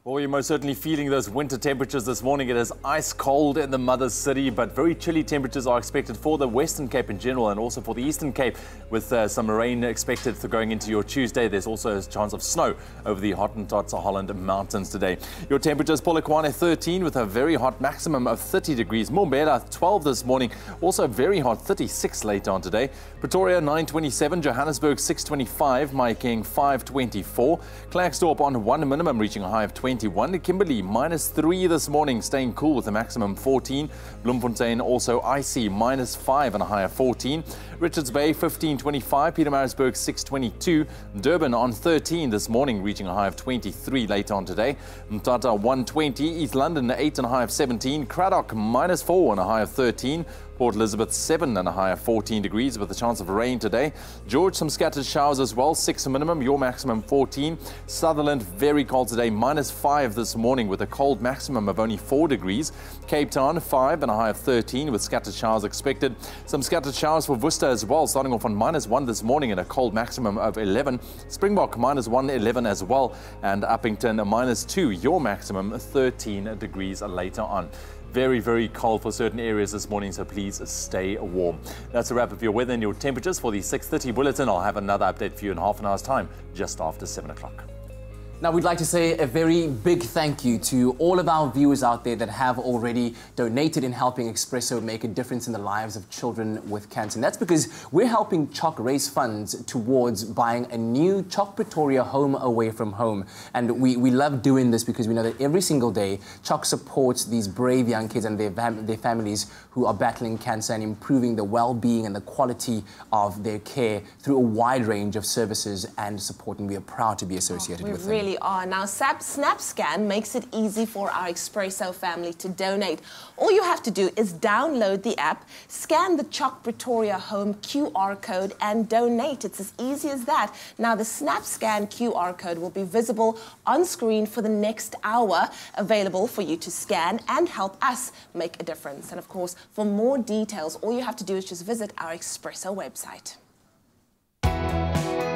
[SPEAKER 2] Well, you're most certainly feeling those winter temperatures this morning. It is ice cold in the mother city, but very chilly temperatures are expected for the Western Cape in general and also for the Eastern Cape, with some rain expected for going into your Tuesday. There's also a chance of snow over the Hottentots Holland Mountains today. Your temperatures, Polokwane 13 with a very hot maximum of 30 degrees. Mbombela 12 this morning, also very hot, 36 later on today. Pretoria 927, Johannesburg 625, Mahikeng 524, Klerksdorp on 1 minimum reaching a high of 21. Kimberley -3 this morning, staying cool with a maximum 14. Bloemfontein also icy, -5 and a high of 14. Richards Bay 1525, Pietermaritzburg 622, Durban on 13 this morning reaching a high of 23 later on today. Mthatha 120, East London 8 and a high of 17, Cradock -4 and a high of 13. Port Elizabeth 7 and a high of 14 degrees with a chance of rain today. George, some scattered showers as well, 6 minimum, your maximum 14. Sutherland, very cold today, -5 this morning with a cold maximum of only 4 degrees. Cape Town 5 and a high of 13 with scattered showers expected. Some scattered showers for Worcester as well, starting off on -1 this morning and a cold maximum of 11. Springbok -1, 11 as well, and Uppington -2, your maximum 13 degrees later on. Very, very cold for certain areas this morning, so please stay warm. That's a wrap of your weather and your temperatures for the 6:30 bulletin. I'll have another update for you in half an hour's time, just after 7 o'clock.
[SPEAKER 5] Now, we'd like to say a very big thank you to all of our viewers out there that have already donated in helping Expresso make a difference in the lives of children with cancer. And that's because we're helping Choc raise funds towards buying a new Choc Pretoria home away from home. And we love doing this because we know that every single day, Choc supports these brave young kids and their families who are battling cancer and improving the well-being and the quality of their care through a wide range of services and support. And we are proud to be associated with them.
[SPEAKER 6] Really are. Now, SnapScan makes it easy for our Expresso family to donate. All you have to do is download the app, scan the Choc Pretoria Home QR code and donate. It's as easy as that. Now, the SnapScan QR code will be visible on screen for the next hour, available for you to scan and help us make a difference. And of course, for more details, all you have to do is just visit our Expresso website.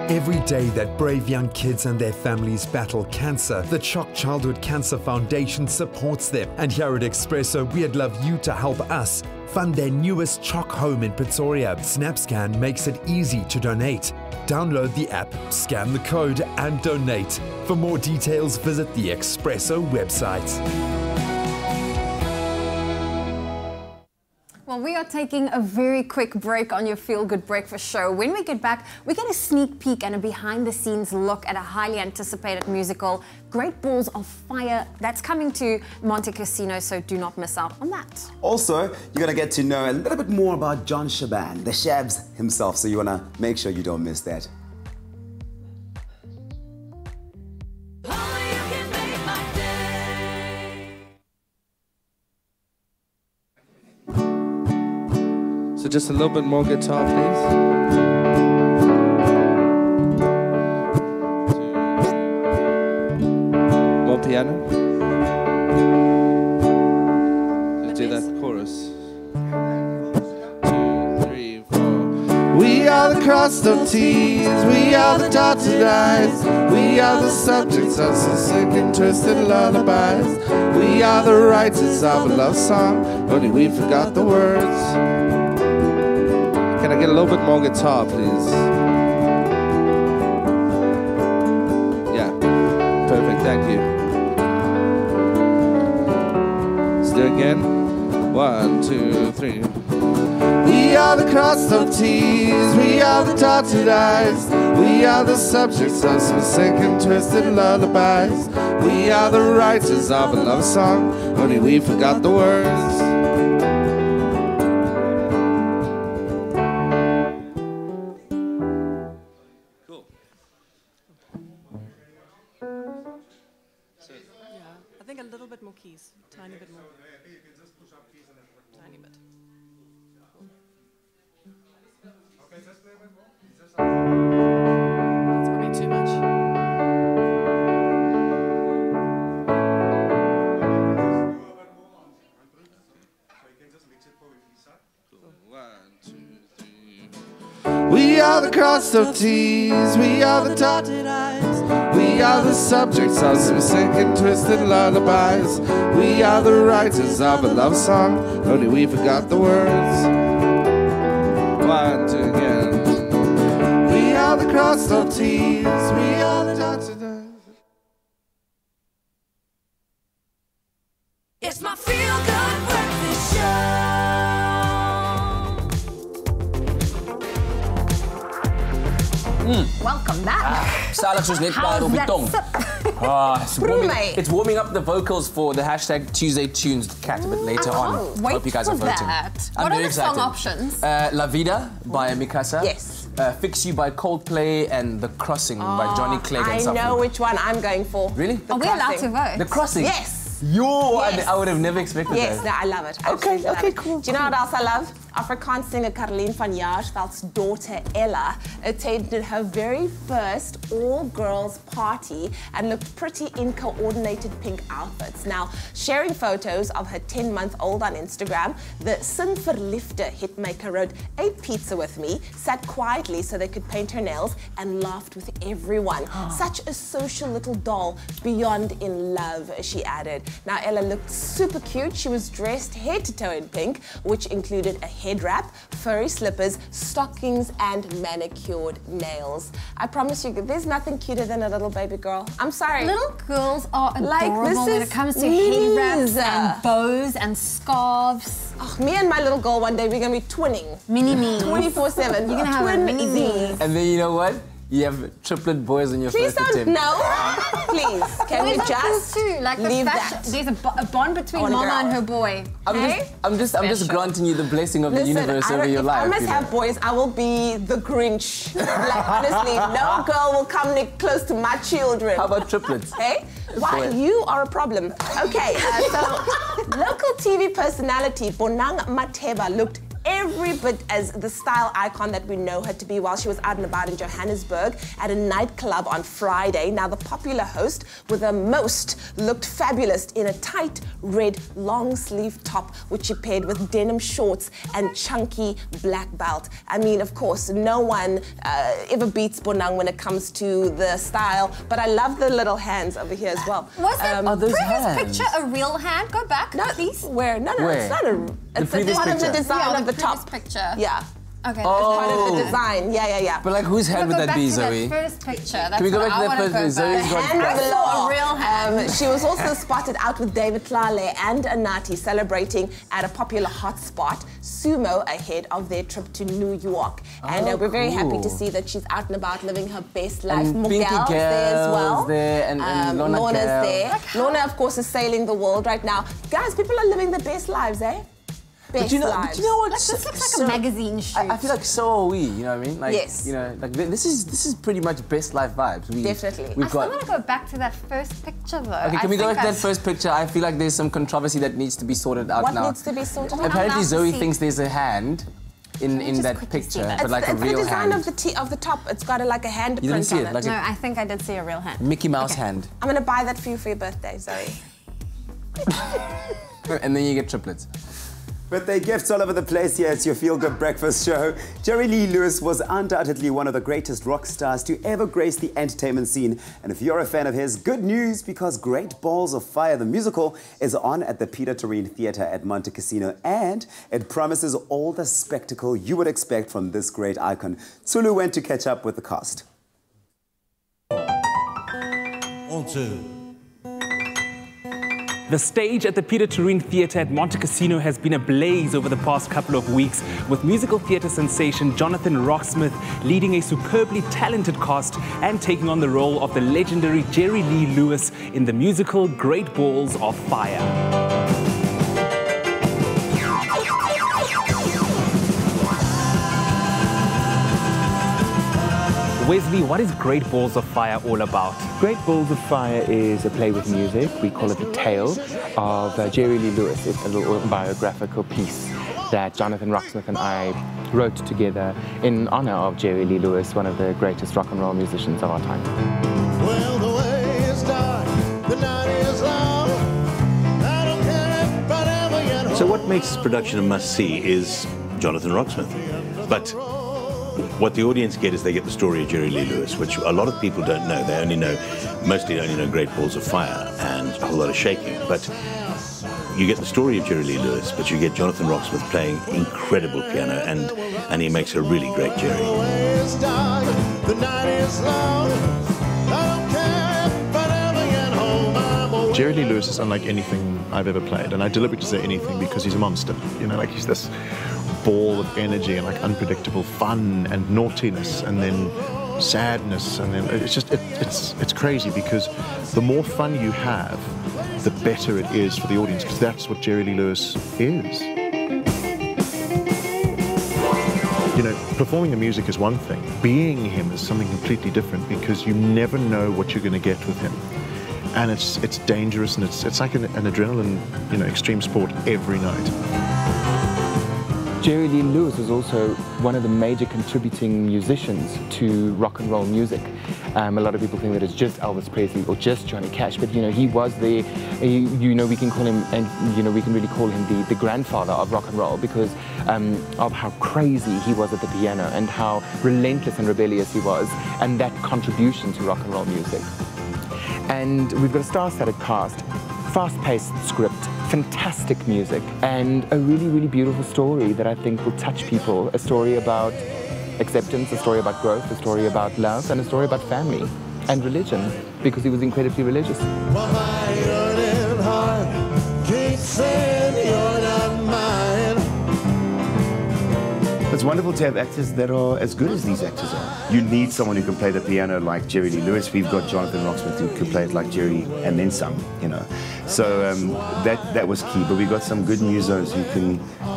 [SPEAKER 16] Every day that brave young kids and their families battle cancer, the Choc Childhood Cancer Foundation supports them. And here at Expresso, we'd love you to help us fund their newest Choc home in Pretoria. SnapScan makes it easy to donate. Download the app, scan the code and donate. For more details, visit the Expresso website.
[SPEAKER 4] Well, we are taking a very quick break on your Feel Good Breakfast show. When we get back, we get a sneak peek and a behind-the-scenes look at a highly anticipated musical, Great Balls of Fire, that's coming to Monte Casino, so do not miss out on that.
[SPEAKER 3] Also, you're going to get to know a little bit more about Jon Shaban, the Shabs himself, so you want to make sure you don't miss that.
[SPEAKER 14] So just a little bit more guitar, please. More piano. Let's do that chorus. 2, 3, 4. We are the crossed up T's, we are the dotted I's, we are the subjects of some sick and twisted lullabies. We are the writers of a love song, only we forgot the words. Can I get a little bit more guitar, please? Yeah, perfect, thank you. Let's do it again. 1, 2, 3. We are the crossed up T's, we are the dotted I's, we are the subjects of some sick and twisted lullabies. We are the writers of a love song, only we forgot the words.
[SPEAKER 7] keys. Tiny bit more. Tiny bit. That's probably too much.
[SPEAKER 14] We are the crossed up T's, we are the dotted I's, we are the subjects of some sick and twisted lullabies. We are the writers of a love song, only we forgot the words. One, two, again. We are the crossed up T's, we are the dotted I's.
[SPEAKER 1] It's my feel-good breakfast show.
[SPEAKER 4] Welcome back.
[SPEAKER 5] Alex was net klaar op die tong. It's warming up the vocals for the hashtag Tuesday Tunes Cat a bit later on. Hope you guys are voting.
[SPEAKER 4] What are the song options?
[SPEAKER 5] La Vida by Mikasa.
[SPEAKER 6] Yes.
[SPEAKER 5] Fix You by Coldplay and The Crossing by Johnny Clegg and Safi.
[SPEAKER 6] I know which one I'm going for.
[SPEAKER 5] Really?
[SPEAKER 4] Are we allowed to vote?
[SPEAKER 5] The Crossing?
[SPEAKER 6] Yes.
[SPEAKER 5] Yes. I would have never expected that.
[SPEAKER 6] Yes, no, I love it. Okay, cool. Do you know what else I love? Afrikaans singer Caroline van Jaarsveld's daughter Ella attended her very first all-girls party and looked pretty in coordinated pink outfits. Now, sharing photos of her 10-month-old on Instagram, the Sin Verliefde hitmaker wrote, "Ate pizza with me, sat quietly so they could paint her nails, and laughed with everyone. Such a social little doll, beyond in love," she added. Now, Ella looked super cute. She was dressed head to toe in pink, which included a head wrap, furry slippers, stockings, and manicured nails. I promise you, there's nothing cuter than a little baby girl. I'm sorry.
[SPEAKER 4] Little girls are adorable when it comes to head wraps and bows and scarves.
[SPEAKER 6] Oh, me and my little girl one day, we're going to be twinning.
[SPEAKER 4] Mini-me.
[SPEAKER 6] 24/7.
[SPEAKER 4] You're going to have a mini-me.
[SPEAKER 5] And then you know what? You have triplet boys in your
[SPEAKER 6] Please
[SPEAKER 5] first attempt.
[SPEAKER 6] No. Please, can we just
[SPEAKER 4] like
[SPEAKER 6] leave
[SPEAKER 4] that? There's a bond between
[SPEAKER 6] I want a
[SPEAKER 4] mama
[SPEAKER 6] girl.
[SPEAKER 4] and her boy.
[SPEAKER 5] I'm just granting you the blessing of the universe over your life.
[SPEAKER 6] If I must have boys, I will be the Grinch. Like, honestly, no girl will come close to my children.
[SPEAKER 5] How about triplets?
[SPEAKER 6] Hey, why? You are a problem. Okay, so local TV personality Bonang Mateba looked every bit as the style icon that we know her to be while she was out and about in Johannesburg at a nightclub on Friday. Now, the popular host with the most looked fabulous in a tight red long sleeve top, which she paired with denim shorts and chunky black belt. I mean, of course, no one ever beats Bonang when it comes to the style, but I love the little hands over here as well.
[SPEAKER 4] Was the previous picture a real hand? Go back, please.
[SPEAKER 6] Where? No, it's not a... It's a part of the design of the top
[SPEAKER 4] picture.
[SPEAKER 6] Yeah.
[SPEAKER 4] Okay.
[SPEAKER 6] It's part of the design. Yeah.
[SPEAKER 5] But like, whose hand would that be, Zoe?
[SPEAKER 4] That first picture. That's
[SPEAKER 5] Can we go back to
[SPEAKER 4] I
[SPEAKER 5] that first picture? Zoe's got
[SPEAKER 6] hand below.
[SPEAKER 4] A real hand.
[SPEAKER 6] She was also spotted out with David Tlale and Anati celebrating at a popular hotspot, Sumo, ahead of their trip to New York. And we're very happy to see that she's out and about living her best life. Miguel's there as well.
[SPEAKER 5] There and
[SPEAKER 6] Lorna's there. Lorna, of course, is sailing the world right now. Guys, people are living their best lives, eh?
[SPEAKER 5] But you know what?
[SPEAKER 4] Like, this looks like a magazine shoot.
[SPEAKER 5] I feel like so are we. You know what I mean? Like,
[SPEAKER 6] yes.
[SPEAKER 5] You know, like this is pretty much best life vibes.
[SPEAKER 6] Definitely.
[SPEAKER 4] I still want to go back to that first picture though.
[SPEAKER 5] Okay, can we go back to that first picture? I feel like there's some controversy that needs to be sorted out now.
[SPEAKER 6] What needs to be sorted out?
[SPEAKER 5] Apparently, Zoe thinks there's a hand in that picture, but like a real hand.
[SPEAKER 6] It's the design of the top. It's got like a hand
[SPEAKER 5] You
[SPEAKER 6] print
[SPEAKER 5] didn't see
[SPEAKER 6] on
[SPEAKER 5] it? Like
[SPEAKER 4] No, I think I did see a real hand.
[SPEAKER 5] Mickey Mouse hand.
[SPEAKER 6] I'm gonna buy that for you for your birthday, Zoe.
[SPEAKER 5] And then you get triplets.
[SPEAKER 3] Birthday gifts all over the place here. It's your feel-good breakfast show. Jerry Lee Lewis was undoubtedly one of the greatest rock stars to ever grace the entertainment scene. And if you're a fan of his, good news, because Great Balls of Fire, the musical, is on at the Peter Turine Theatre at Monte Casino. And it promises all the spectacle you would expect from this great icon. Tsulu went to catch up with the cast.
[SPEAKER 17] On two.
[SPEAKER 18] The stage at the Peter Turine Theatre at Monte Casino has been ablaze over the past couple of weeks, with musical theatre sensation Jonathan Rocksmith leading a superbly talented cast and taking on the role of the legendary Jerry Lee Lewis in the musical Great Balls of Fire. Wesley, what is Great Balls of Fire all about?
[SPEAKER 19] Great Balls of Fire is a play with music. We call it The Tale of Jerry Lee Lewis. It's a little biographical piece that Jonathan Rocksmith and I wrote together in honor of Jerry Lee Lewis, one of the greatest rock and roll musicians of our time.
[SPEAKER 1] Well, the way is dark, the night is long. I don't care if I never get home.
[SPEAKER 17] So what makes this production a must-see is Jonathan Rocksmith. But what the audience get is they get the story of Jerry Lee Lewis, which a lot of people don't know. They mostly only know Great Balls of Fire and a whole lot of shaking. But you get the story of Jerry Lee Lewis, but you get Jonathan Rocksmith playing incredible piano, and he makes a really great Jerry.
[SPEAKER 1] The way is dark, the night is long. I don't care if I never get home. I'm away.
[SPEAKER 20] Jerry Lee Lewis is unlike anything I've ever played, and I deliberately say anything because he's a monster. You know, like he's this ball of energy and like unpredictable fun and naughtiness and then sadness, and then it's just it's crazy because the more fun you have, the better it is for the audience, because that's what Jerry Lee Lewis is. You know, performing the music is one thing. Being him is something completely different, because you never know what you're going to get with him. And it's dangerous, and it's like an adrenaline, you know, extreme sport every night.
[SPEAKER 19] Jerry Lee Lewis was also one of the major contributing musicians to rock and roll music. A lot of people think that it's just Elvis Presley or just Johnny Cash, but you know, he was the, you know, we can call him, and you know, we can really call him the grandfather of rock and roll, because of how crazy he was at the piano and how relentless and rebellious he was, and that contribution to rock and roll music. And we've got a star-studded cast, fast-paced script, fantastic music, and a really, really beautiful story that I think will touch people. A story about acceptance, a story about growth, a story about love, and a story about family and religion, because he was incredibly religious.
[SPEAKER 1] Well, my yearning heart keeps saying you're not mine.
[SPEAKER 21] It's wonderful to have actors that are as good as these actors are. You need someone who can play the piano like Jerry Lee Lewis. We've got Jonathan Rocksmith who can play it like Jerry and then some, you know. So that was key. But we got some good musos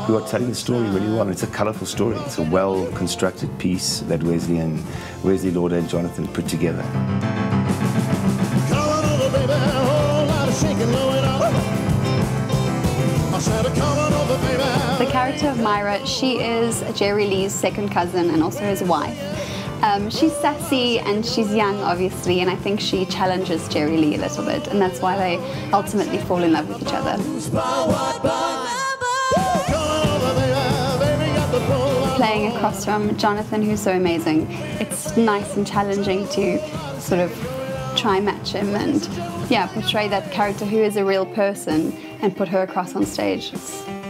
[SPEAKER 21] who are telling the story really well. And it's a colourful story. It's a well-constructed piece that Wesley Lauder and Jonathan put together.
[SPEAKER 1] Come on over, baby, a whole lot of shaking going on. I said, come on over, baby.
[SPEAKER 22] The character of Myra, she is Jerry Lee's second cousin and also his wife. She's sassy and she's young, obviously, and I think she challenges Jerry Lee a little bit, and that's why they ultimately fall in love with each other. Playing across from Jonathan, who's so amazing, it's nice and challenging to sort of try and match him and, yeah, portray that character who is a real person and put her across on stage.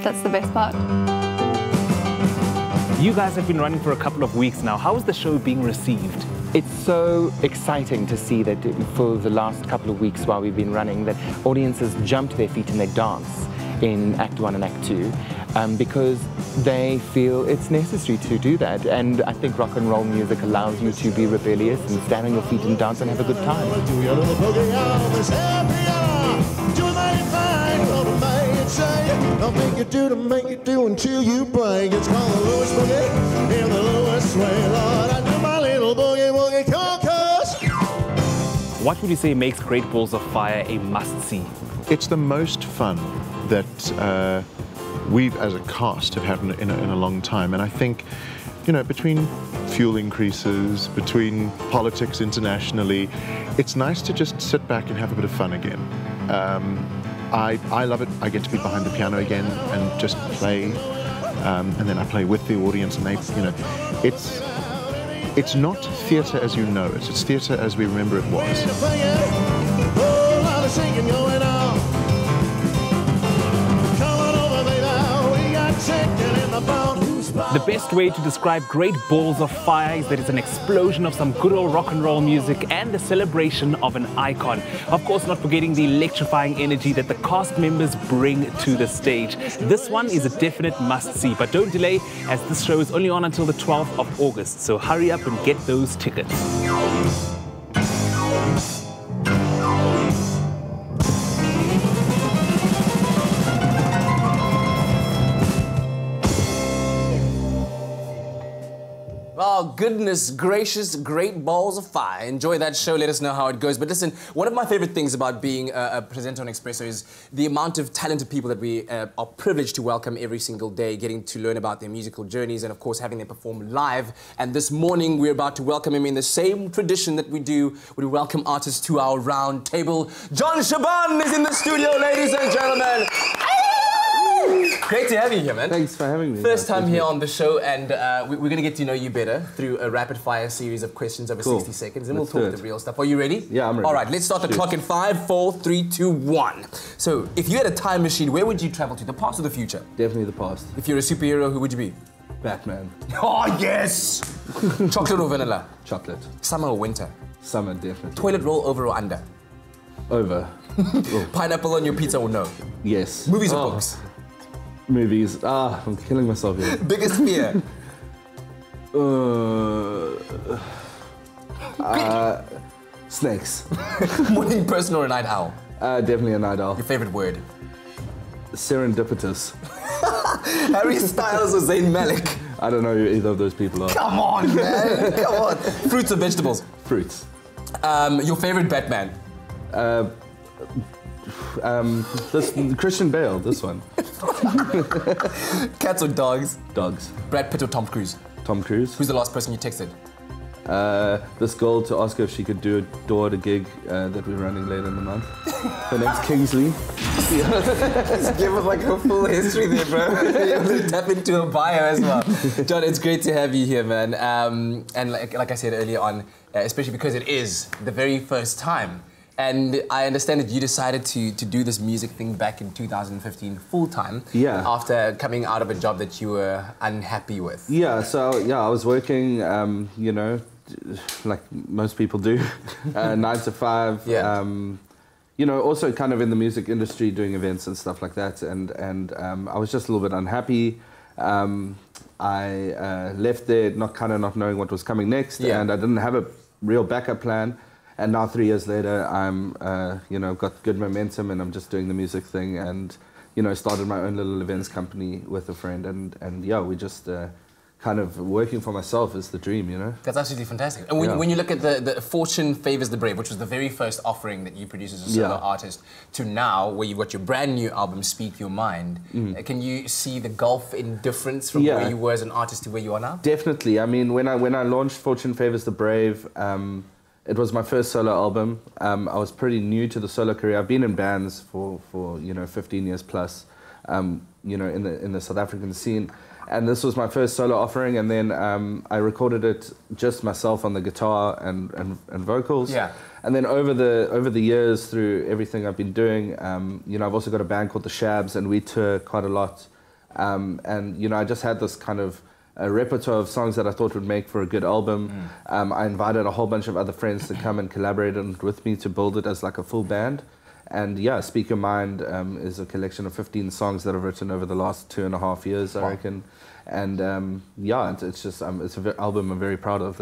[SPEAKER 22] That's the best part.
[SPEAKER 18] You guys have been running for a couple of weeks now. How is the show being received?
[SPEAKER 19] It's so exciting to see that for the last couple of weeks while we've been running, that audiences jump to their feet and they dance in Act 1 and Act 2 because they feel it's necessary to do that. And I think rock and roll music allows you to be rebellious and stand on your feet and dance and have a good time.
[SPEAKER 1] I'll make you do until you break. It's called the Lewis Boogie in the Lewis way. Lord, I do my little boogie woogie concourse.
[SPEAKER 18] What would you say makes Great Balls of Fire a must-see?
[SPEAKER 20] It's the most fun that we've, as a cast, have had in a long time. And I think, you know, between fuel increases, between politics internationally, it's nice to just sit back and have a bit of fun again. I love it. I get to be behind the piano again and just play, and then I play with the audience, and they, you know, it's not theatre as you know it. It's theatre as we remember it was.
[SPEAKER 18] The best way to describe Great Balls of Fire is that it's an explosion of some good old rock and roll music and the celebration of an icon. Of course, not forgetting the electrifying energy that the cast members bring to the stage. This one is a definite must-see, but don't delay, as this show is only on until the 12th of August, so hurry up and get those tickets.
[SPEAKER 5] Well, goodness gracious, great balls of fire. Enjoy that show. Let us know how it goes. But listen, one of my favorite things about being a presenter on Expresso is the amount of talented people that we are privileged to welcome every single day, getting to learn about their musical journeys and, of course, having them perform live. And this morning, we're about to welcome him in the same tradition that we do. We welcome artists to our round table. Jon Shaban is in the studio, ladies and gentlemen. Great to have you here, man.
[SPEAKER 9] Thanks for having me.
[SPEAKER 5] First time here on the show, and we're going to get to know you better through a rapid-fire series of questions over 60 seconds, and we'll talk the real stuff. Are you ready?
[SPEAKER 9] Yeah, I'm ready.
[SPEAKER 5] All right, let's start the clock in 5, 4, 3, 2, 1. So, if you had a time machine, where would you travel to? The past or the future?
[SPEAKER 9] Definitely the past.
[SPEAKER 5] If you're a superhero, who would you be?
[SPEAKER 9] Batman.
[SPEAKER 5] Oh, yes! Chocolate or vanilla?
[SPEAKER 9] Chocolate.
[SPEAKER 5] Summer or winter?
[SPEAKER 9] Summer, definitely.
[SPEAKER 5] Toilet roll over or under?
[SPEAKER 9] Over.
[SPEAKER 5] Pineapple on your pizza or no?
[SPEAKER 9] Yes.
[SPEAKER 5] Movies or books?
[SPEAKER 9] Movies. I'm killing myself here.
[SPEAKER 5] Biggest fear?
[SPEAKER 9] Snakes.
[SPEAKER 5] Morning person or a night owl?
[SPEAKER 9] Definitely a night owl.
[SPEAKER 5] Your favorite word?
[SPEAKER 9] Serendipitous.
[SPEAKER 5] Harry Styles or Zayn Malik?
[SPEAKER 9] I don't know who either of those people are.
[SPEAKER 5] Come on, man. Come on. Fruits or vegetables?
[SPEAKER 9] Fruits.
[SPEAKER 5] Your favorite Batman?
[SPEAKER 9] This Christian Bale, this one.
[SPEAKER 5] Cats or dogs?
[SPEAKER 9] Dogs.
[SPEAKER 5] Brad Pitt or Tom Cruise?
[SPEAKER 9] Tom Cruise.
[SPEAKER 5] Who's the last person you texted?
[SPEAKER 9] This girl to ask her if she could do a door at a gig that we're running later in the month. Her name's Kingsley.
[SPEAKER 5] Just give us like a full history there, bro. You have to tap into a bio as well. Jon, it's great to have you here, man. And like I said earlier on, especially because it is the very first time. And I understand that you decided to do this music thing back in 2015 full-time.
[SPEAKER 9] Yeah.
[SPEAKER 5] After coming out of a job that you were unhappy with.
[SPEAKER 9] Yeah, so I was working, you know, like most people do, 9 to 5.
[SPEAKER 5] Yeah.
[SPEAKER 9] You know, also kind of in the music industry doing events and stuff like that. And I was just a little bit unhappy. I left there not knowing what was coming next.
[SPEAKER 5] Yeah.
[SPEAKER 9] And I didn't have a real backup plan. And now 3 years later, I'm, you know, got good momentum and I'm just doing the music thing and, you know, started my own little events company with a friend and yeah, we just kind of working for myself is the dream, you know?
[SPEAKER 5] That's absolutely fantastic. And when you look at the Fortune Favors the Brave, which was the very first offering that you produced as a solo artist, to now, where you've got your brand new album, Speak Your Mind, can you see the gulf in difference from where you were as an artist to where you are now?
[SPEAKER 9] Definitely. I mean, when I launched Fortune Favors the Brave, it was my first solo album. I was pretty new to the solo career. I've been in bands for you know 15 years plus, you know, in the South African scene, and this was my first solo offering. And then I recorded it just myself on the guitar and vocals.
[SPEAKER 5] Yeah.
[SPEAKER 9] And then over the years, through everything I've been doing, you know, I've also got a band called the Shabs, and we tour quite a lot. And you know, I just had this kind of a repertoire of songs that I thought would make for a good album. I invited a whole bunch of other friends to come and collaborate on it with me to build it as like a full band. And yeah, Speak Your Mind is a collection of 15 songs that I've written over the last 2.5 years, I reckon. And yeah, it's just it's an album I'm very proud of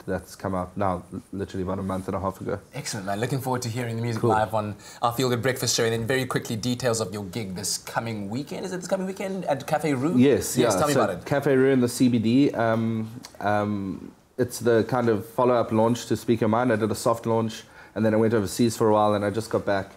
[SPEAKER 9] that's come out now, literally about a month and a half ago.
[SPEAKER 5] Excellent, man. Looking forward to hearing the music live on our Feel Good Breakfast show. And then very quickly, details of your gig this coming weekend. Is it this coming weekend at Cafe Roo?
[SPEAKER 9] Yes, yeah.
[SPEAKER 5] Tell me about it.
[SPEAKER 9] Cafe Roo in the CBD. It's the kind of follow-up launch to Speak Your Mind. I did a soft launch, and then I went overseas for a while, and I just got back.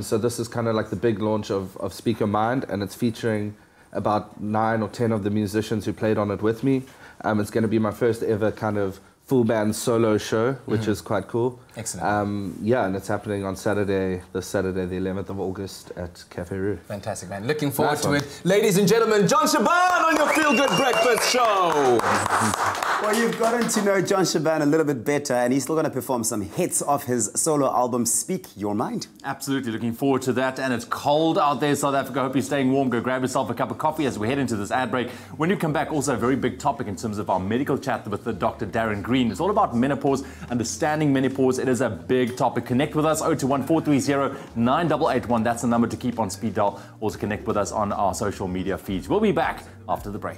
[SPEAKER 9] So this is kind of like the big launch of Speak Your Mind, and it's featuring about 9 or 10 of the musicians who played on it with me. It's going to be my first ever kind of full band solo show, which is quite cool.
[SPEAKER 5] Excellent.
[SPEAKER 9] Yeah, and it's happening on this Saturday, the 11th of August at Cafe Roo.
[SPEAKER 5] Fantastic, man. Looking forward to it. Ladies and gentlemen, Jon Shaban on your Feel Good Breakfast show.
[SPEAKER 3] Well, you've gotten to know Jon Shaban a little bit better, and he's still going to perform some hits off his solo album, Speak Your Mind.
[SPEAKER 2] Absolutely, looking forward to that. And it's cold out there in South Africa. Hope you're staying warm. Go grab yourself a cup of coffee as we head into this ad break. When you come back, also a very big topic in terms of our medical chat with the Dr. Darren Green. It's all about menopause, understanding menopause. It is a big topic. Connect with us, 021-430-9881. That's the number to keep on speed dial. Also connect with us on our social media feeds. We'll be back after the break.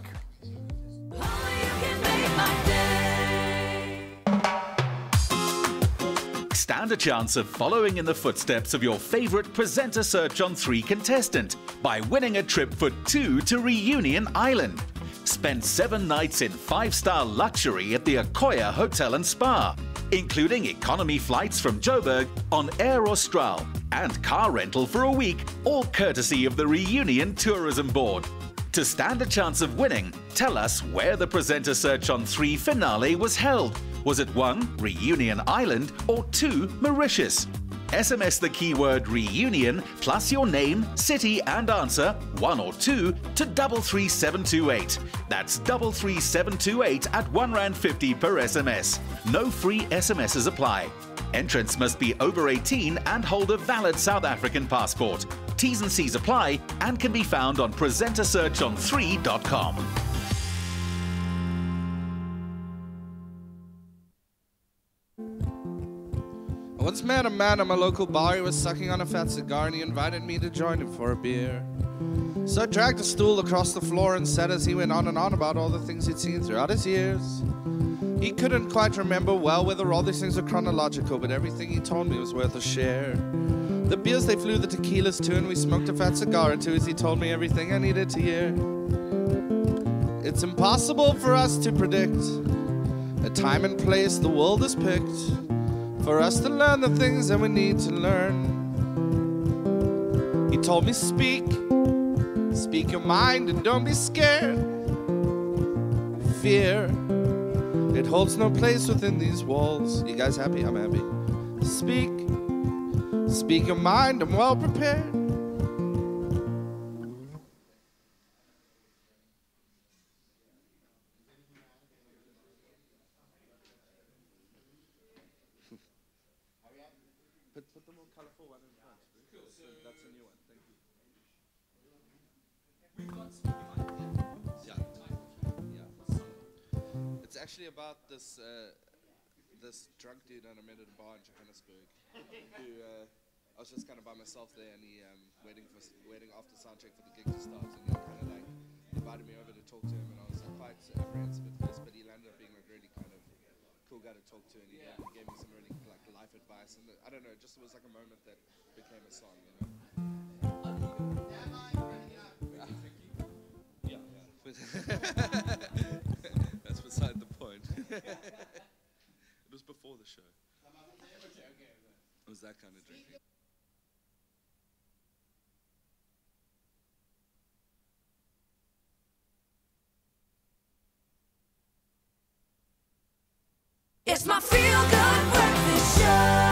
[SPEAKER 10] Stand a chance of following in the footsteps of your favorite presenter Search on 3 contestant by winning a trip for 2 to Reunion Island. Spend 7 nights in 5-star luxury at the Akoya Hotel and Spa, including economy flights from Joburg on Air Austral and car rental for a week, all courtesy of the Reunion Tourism Board. To stand a chance of winning, tell us where the Presenter Search on 3 finale was held. Was it 1, Reunion Island, or 2, Mauritius? SMS the keyword reunion plus your name, city and answer, 1 or 2, to 33728. That's 33728 at R1.50 per SMS. No free SMSs apply. Entrants must be over 18 and hold a valid South African passport. T's and C's apply and can be found on presentersearchon3.com.
[SPEAKER 14] I once met a man at my local bar. He was sucking on a fat cigar and he invited me to join him for a beer. So I dragged a stool across the floor and said as he went on and on about all the things he'd seen throughout his years. He couldn't quite remember well whether all these things were chronological, but everything he told me was worth a share. The beers they flew, the tequilas too, and we smoked a fat cigar or two as he told me everything I needed to hear. It's impossible for us to predict a time and place the world has picked for us to learn the things that we need to learn. He told me speak your mind and don't be scared. Fear, it holds no place within these walls. You guys happy? I'm happy. Speak your mind, I'm well prepared. Put the more colorful one in front. That's a new one, thank you. Yeah. It's actually about this this drunk dude I met at a bar in Johannesburg who I was just kind of by myself there, and he waiting after sound check for the gig to start, and he kind of like invited me over to talk to him, and I was quite apprehensive at first, but he landed up being a really kind of cool guy to talk to, and he gave me some really like life advice, and I don't know, it just was like a moment that became a song, you know. Yeah. That's beside the point. It was before the show. It was that kind of drinking.
[SPEAKER 1] It's my feel-good breakfast show.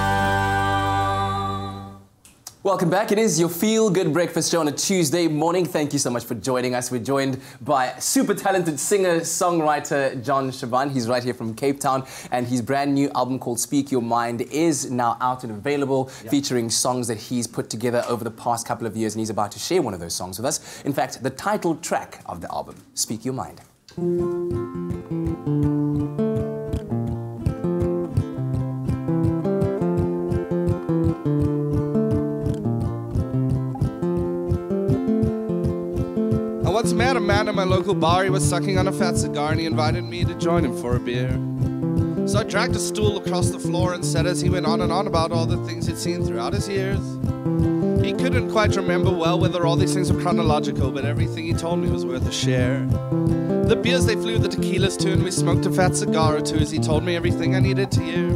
[SPEAKER 5] Welcome back. It is your Feel Good Breakfast Show on a Tuesday morning. Thank you so much for joining us. We're joined by super talented singer-songwriter Jon Shaban. He's right here from Cape Town, and his brand new album called Speak Your Mind is now out and available, featuring songs that he's put together over the past couple of years, and he's about to share one of those songs with us. In fact, the title track of the album, Speak Your Mind.
[SPEAKER 14] I once met a man at my local bar. He was sucking on a fat cigar and he invited me to join him for a beer. So I dragged a stool across the floor and said as he went on and on about all the things he'd seen throughout his years. He couldn't quite remember well whether all these things were chronological, but everything he told me was worth a share. The beers they flew, the tequilas too, and we smoked a fat cigar or two as he told me everything I needed to hear.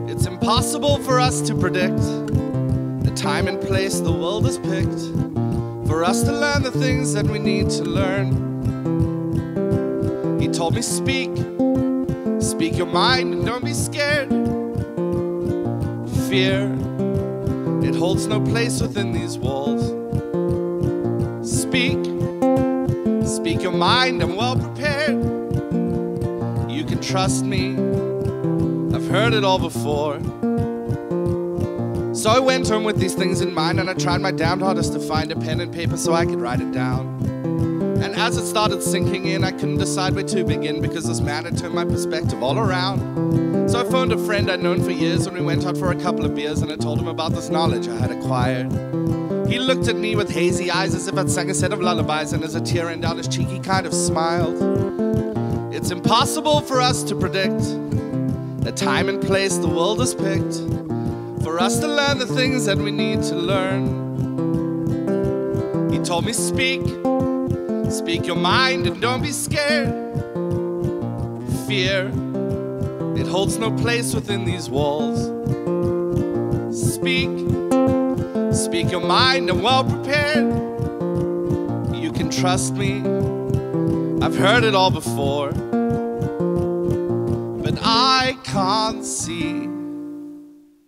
[SPEAKER 14] It's impossible for us to predict the time and place the world has picked for us to learn the things that we need to learn. He told me speak your mind and don't be scared. Fear, it holds no place within these walls. Speak your mind, I'm well prepared. You can trust me, I've heard it all before. So I went home with these things in mind, and I tried my damned hardest to find a pen and paper so I could write it down. And as it started sinking in, I couldn't decide where to begin, because this man had turned my perspective all around. So I phoned a friend I'd known for years, and we went out for a couple of beers, and I told him about this knowledge I had acquired. He looked at me with hazy eyes as if I'd sang a set of lullabies, and as a tear ran down his cheek, he kind of smiled. It's impossible for us to predict the time and place the world has picked for us to learn the things that we need to learn. He told me speak Speak your mind and don't be scared. Fear, it holds no place within these walls. Speak your mind, I'm well prepared. You can trust me, I've heard it all before. But I can't see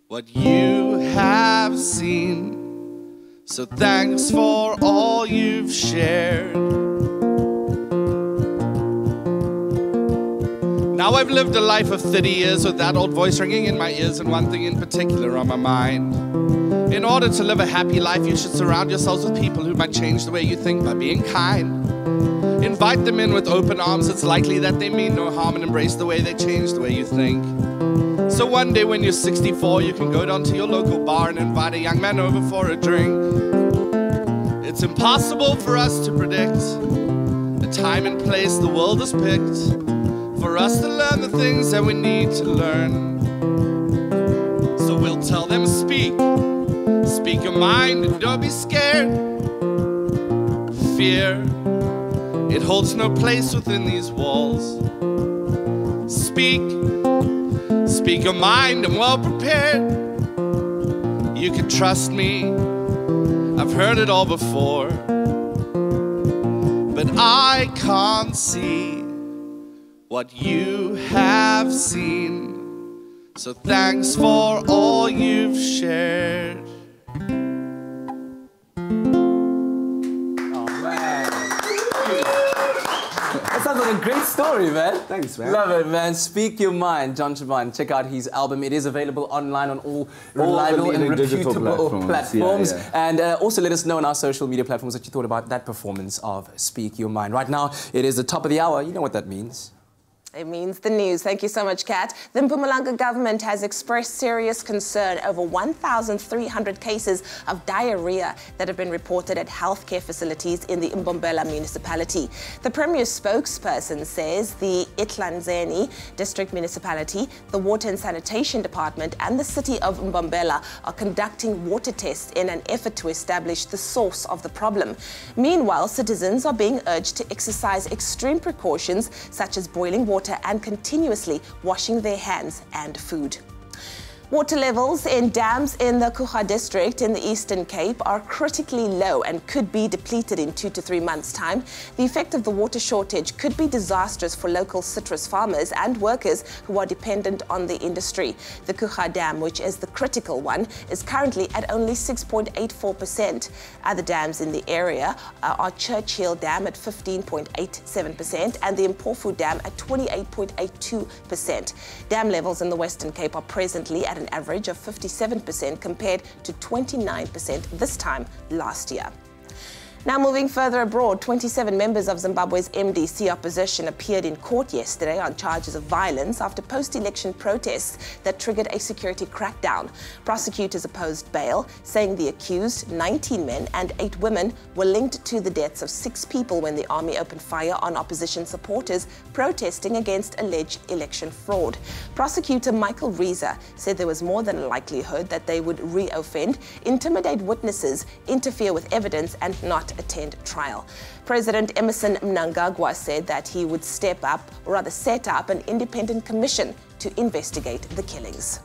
[SPEAKER 14] what you have seen. So thanks for all you've shared. Now I've lived a life of 30 years with that old voice ringing in my ears and one thing in particular on my mind. In order to live a happy life, you should surround yourselves with people who might change the way you think by being kind. Invite them in with open arms, it's likely that they mean no harm, and embrace the way they change the way you think. So one day when you're 64, you can go down to your local bar and invite a young man over for a drink. It's impossible for us to predict the time and place the world has picked for us to learn the things that we need to learn. So we'll tell them, speak your mind and don't be scared. Fear, it holds no place within these walls. Speak your mind, I'm well prepared. You can trust me, I've heard it all before. But I can't see what you have seen. So thanks for all you've shared.
[SPEAKER 5] That sounds like a great story, man.
[SPEAKER 3] Thanks, man.
[SPEAKER 5] Love it, man. Speak your mind, Jon Shaban. Check out his album. It is available online on all reliable and reputable platforms.
[SPEAKER 9] Yeah.
[SPEAKER 5] And also let us know on our social media platforms what you thought about that performance of Speak Your Mind. Right now, it is the top of the hour. You know what that means.
[SPEAKER 6] It means the news. Thank you so much, Kat. The Mpumalanga government has expressed serious concern over 1,300 cases of diarrhea that have been reported at healthcare facilities in the Mbombela municipality. The Premier's spokesperson says the Itlanzeni district municipality, the Water and Sanitation Department and the city of Mbombela are conducting water tests in an effort to establish the source of the problem. Meanwhile, citizens are being urged to exercise extreme precautions such as boiling water and continuously washing their hands and food. Water levels in dams in the Choc district in the Eastern Cape are critically low and could be depleted in 2 to 3 months' time. The effect of the water shortage could be disastrous for local citrus farmers and workers who are dependent on the industry. The Choc Dam, which is the critical one, is currently at only 6.84%. Other dams in the area are Churchill Dam at 15.87% and the Mpofu Dam at 28.82%. Dam levels in the Western Cape are presently at an average of 57% compared to 29% this time last year. Now moving further abroad, 27 members of Zimbabwe's MDC opposition appeared in court yesterday on charges of violence after post-election protests that triggered a security crackdown. Prosecutors opposed bail, saying the accused, 19 men and 8 women, were linked to the deaths of 6 people when the army opened fire on opposition supporters protesting against alleged election fraud. Prosecutor Michael Reza said there was more than a likelihood that they would re-offend, intimidate witnesses, interfere with evidence and not attend trial. President Emmerson Mnangagwa said that he would set up an independent commission to investigate the killings.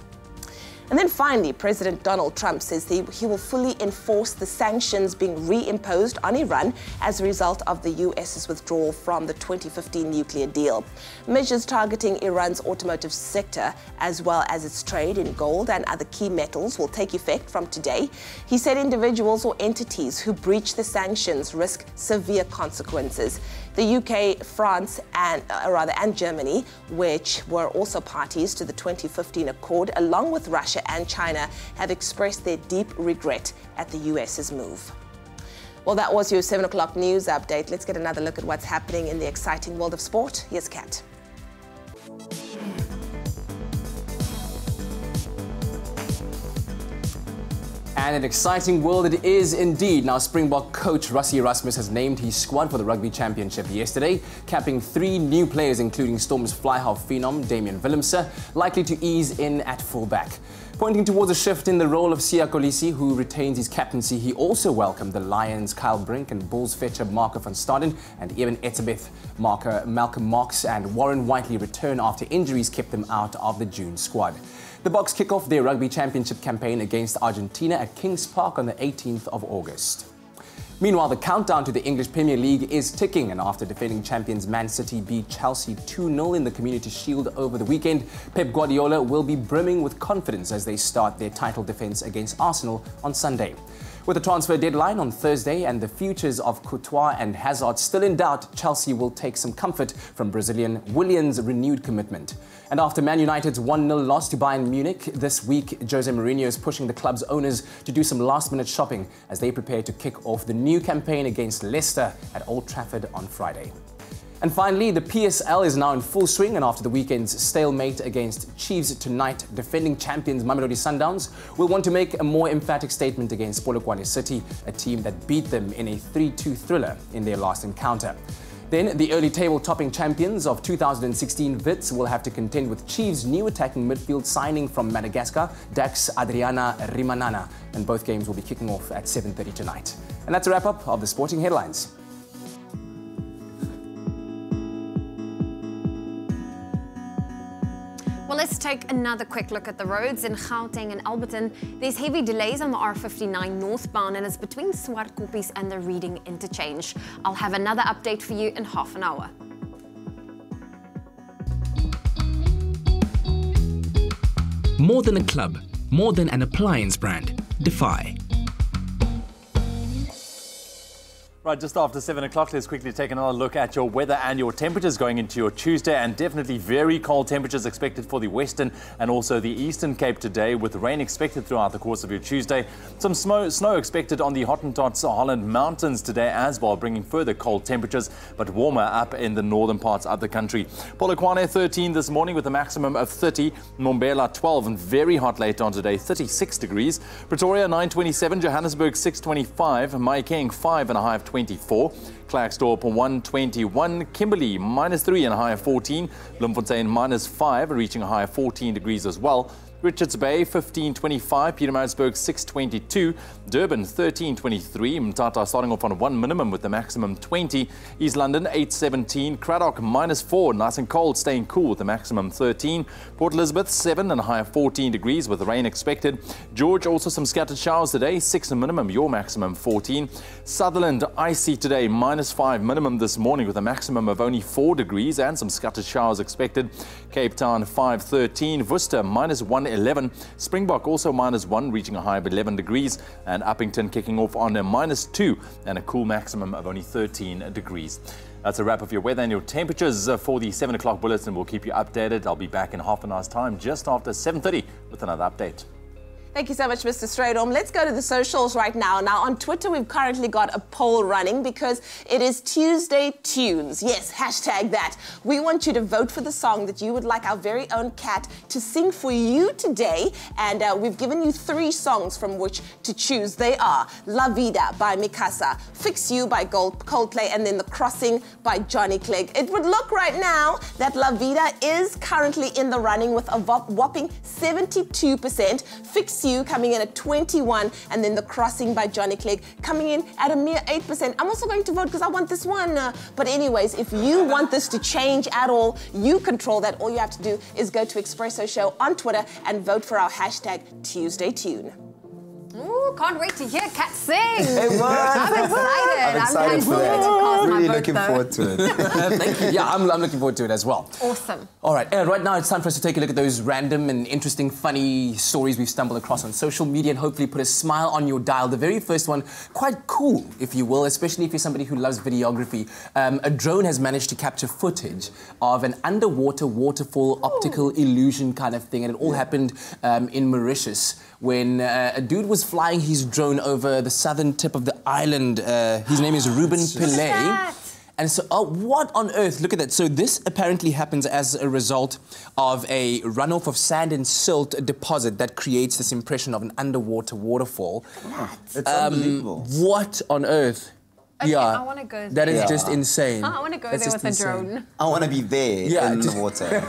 [SPEAKER 6] And then finally, President Donald Trump says he will fully enforce the sanctions being reimposed on Iran as a result of the US's withdrawal from the 2015 nuclear deal. Measures targeting Iran's automotive sector, as well as its trade in gold and other key metals, will take effect from today. He said individuals or entities who breach the sanctions risk severe consequences. The UK, France, and Germany, which were also parties to the 2015 accord, along with Russia and China, have expressed their deep regret at the US's move. Well, that was your 7 o'clock news update. Let's get another look at what's happening in the exciting world of sport. Here's Kat.
[SPEAKER 5] And an exciting world it is indeed. Now, Springbok coach Rassie Erasmus has named his squad for the Rugby Championship yesterday, capping 3 new players, including Storm's fly-half phenom Damian Willemse, likely to ease in at fullback. Pointing towards a shift in the role of Siya Kolisi, who retains his captaincy, he also welcomed the Lions' Kyle Brink and Bulls fetcher Marco van Staden and even Etzebeth marker Malcolm Marx and Warren Whiteley return after injuries kept them out of the June squad. The Boks kick off their rugby championship campaign against Argentina at Kings Park on the 18th of August. Meanwhile, the countdown to the English Premier League is ticking, and after defending champions Man City beat Chelsea 2-0 in the Community Shield over the weekend, Pep Guardiola will be brimming with confidence as they start their title defence against Arsenal on Sunday. With the transfer deadline on Thursday and the futures of Courtois and Hazard still in doubt, Chelsea will take some comfort from Brazilian Willian's renewed commitment. And after Man United's 1-0 loss to Bayern Munich this week, Jose Mourinho is pushing the club's owners to do some last-minute shopping as they prepare to kick off the new campaign against Leicester at Old Trafford on Friday. And finally, the PSL is now in full swing, and after the weekend's stalemate against Chiefs tonight, defending champions Mamelodi Sundowns will want to make a more emphatic statement against Polokwane City, a team that beat them in a 3-2 thriller in their last encounter. Then, the early table-topping champions of 2016 Wits will have to contend with Chiefs' new attacking midfield signing from Madagascar, Dax Adriana Rimanana, and both games will be kicking off at 7:30 tonight. And that's a wrap-up of the sporting headlines.
[SPEAKER 4] Well, let's take another quick look at the roads. In Gauteng and Alberton, there's heavy delays on the R59 northbound, and it's between Swartkoppies and the Reading interchange. I'll have another update for you in half an hour.
[SPEAKER 15] More than a club, more than an appliance brand. Defy.
[SPEAKER 2] Right, just after 7 o'clock, let's quickly take another look at your weather and your temperatures going into your Tuesday, and definitely very cold temperatures expected for the Western and also the Eastern Cape today, with rain expected throughout the course of your Tuesday. Some snow expected on the Hottentots Holland Mountains today as well, bringing further cold temperatures, but warmer up in the northern parts of the country. Polokwane 13 this morning with a maximum of 30, Mbombela 12 and very hot later on today, 36 degrees. Pretoria 927, Johannesburg 625, Mahikeng 5 and a high of 24, Klerksdorp 121, Kimberley -3 and a high of 14, Bloemfontein -5 reaching a high of 14 degrees as well. Richards Bay 1525, Pietermaritzburg 622, Durban 1323, Mthatha starting off on 1 minimum with the maximum 20, East London 817, Cradock -4, nice and cold, staying cool with the maximum 13, Port Elizabeth 7 and a high of 14 degrees with rain expected. George also some scattered showers today, 6 minimum, your maximum 14. Sutherland icy today, -5 minimum this morning with a maximum of only 4 degrees and some scattered showers expected. Cape Town 513, Worcester -111, Springbok also -1 reaching a high of 11 degrees, and Uppington kicking off on a -2 and a cool maximum of only 13 degrees. That's a wrap of your weather and your temperatures for the 7 o'clock bulletin. We'll keep you updated. I'll be back in half an hour's time just after 7:30 with another update.
[SPEAKER 6] Thank you so much, Mr. Strydom. Let's go to the socials right now. Now, on Twitter, we've currently got a poll running because it is Tuesday Tunes. Yes, hashtag that. We want you to vote for the song that you would like our very own Kat to sing for you today. And we've given you 3 songs from which to choose. They are La Vida by Mikasa, Fix You by Coldplay, and then The Crossing by Johnny Clegg. It would look right now that La Vida is currently in the running with a whopping 72%. Fix You coming in at 21%, and then The Crossing by Johnny Clegg coming in at a mere 8%. I'm also going to vote because I want this one. But anyways, if you want this to change at all, you control that. All you have to do is go to Expresso Show on Twitter and vote for our hashtag Tuesday Tune.
[SPEAKER 4] Ooh, can't wait to hear Kat sing.
[SPEAKER 3] Hey, what?
[SPEAKER 4] I'm excited
[SPEAKER 3] for that. Really looking forward to it.
[SPEAKER 5] Thank you. Yeah, I'm looking forward to it as well.
[SPEAKER 4] Awesome.
[SPEAKER 5] All right, right now it's time for us to take a look at those random and interesting, funny stories we've stumbled across on social media and hopefully put a smile on your dial. The very first one, quite cool, if you will, especially if you're somebody who loves videography. A drone has managed to capture footage of an underwater waterfall optical illusion kind of thing, and it all happened in Mauritius when a dude was flying his drone over the southern tip of the island. His name is Ruben Pillay. And so, what on earth? Look at that. So this apparently happens as a result of a runoff of sand and silt deposit that creates this impression of an underwater waterfall.
[SPEAKER 3] It's unbelievable.
[SPEAKER 5] What on earth?
[SPEAKER 4] Okay,
[SPEAKER 5] Yeah,
[SPEAKER 4] I want to go there.
[SPEAKER 5] that is just insane.
[SPEAKER 4] I want to go
[SPEAKER 5] That's
[SPEAKER 4] there
[SPEAKER 5] just
[SPEAKER 4] with a
[SPEAKER 5] insane.
[SPEAKER 4] drone.
[SPEAKER 3] I want to be there in the water.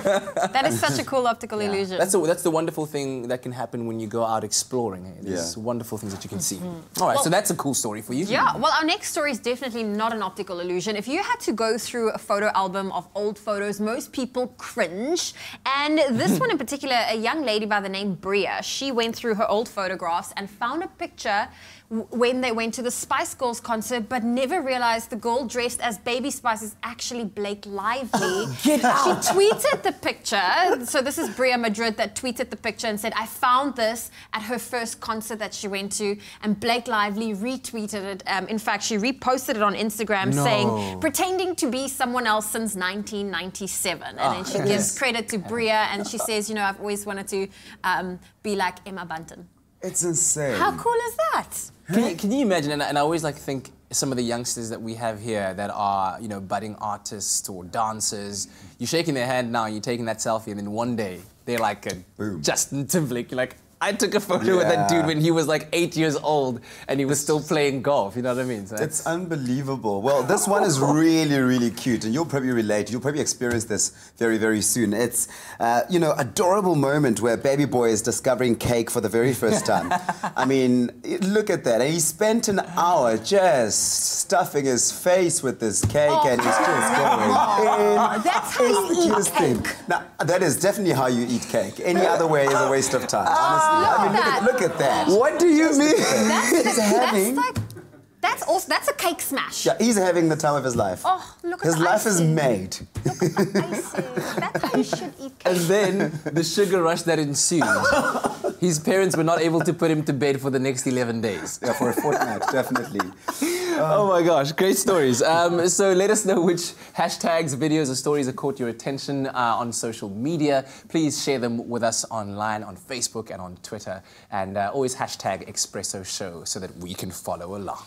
[SPEAKER 4] That is such a cool optical illusion.
[SPEAKER 5] That's the wonderful thing that can happen when you go out exploring. There's wonderful things that you can see. All right, so that's a cool story for you.
[SPEAKER 4] Yeah, well, our next story is definitely not an optical illusion. If you had to go through a photo album of old photos, most people cringe. And this one in particular, a young lady by the name Bria, she went through her old photographs and found a picture when they went to the Spice Girls concert, but never realized the girl dressed as Baby Spice is actually Blake Lively.
[SPEAKER 5] Get out!
[SPEAKER 4] She tweeted the picture. So this is Bria Madrid that tweeted the picture and said, I found this at her first concert that she went to, and Blake Lively retweeted it. In fact, she reposted it on Instagram saying, pretending to be someone else since 1997. And then she gives credit to Bria, and she says, you know, I've always wanted to be like Emma Bunton.
[SPEAKER 3] It's insane.
[SPEAKER 4] How cool is that?
[SPEAKER 5] Can you imagine, and I always like think some of the youngsters that we have here that are, you know, budding artists or dancers, you're shaking their hand now, you're taking that selfie, and then one day they're like a Justin Timberlake. You're like, I took a photo with that dude when he was like 8 years old and he was still playing golf, you know what I mean? So
[SPEAKER 3] it's unbelievable. Well, this one is really, really cute, and you'll probably relate. You'll probably experience this very, very soon. It's, you know, adorable moment where baby boy is discovering cake for the very first time. I mean, look at that. And he spent an hour just stuffing his face with this cake, and he's just going in.
[SPEAKER 4] That's how you eat cake.
[SPEAKER 3] Now, that is definitely how you eat cake. Any other way is a waste of time, honestly. I mean, look at that.
[SPEAKER 5] What do you mean?
[SPEAKER 4] That's a cake smash.
[SPEAKER 3] Yeah, he's having the time of his life.
[SPEAKER 4] Oh, look at
[SPEAKER 3] his
[SPEAKER 4] the
[SPEAKER 3] life is made.
[SPEAKER 4] That's how you should eat cake.
[SPEAKER 5] And then the sugar rush that ensued. His parents were not able to put him to bed for the next 11 days.
[SPEAKER 3] Yeah, for a fortnight, definitely.
[SPEAKER 5] Oh my gosh, great stories. So let us know which hashtags, videos, or stories that caught your attention on social media. Please share them with us online on Facebook and on Twitter. And always hashtag Expresso Show so that we can follow along.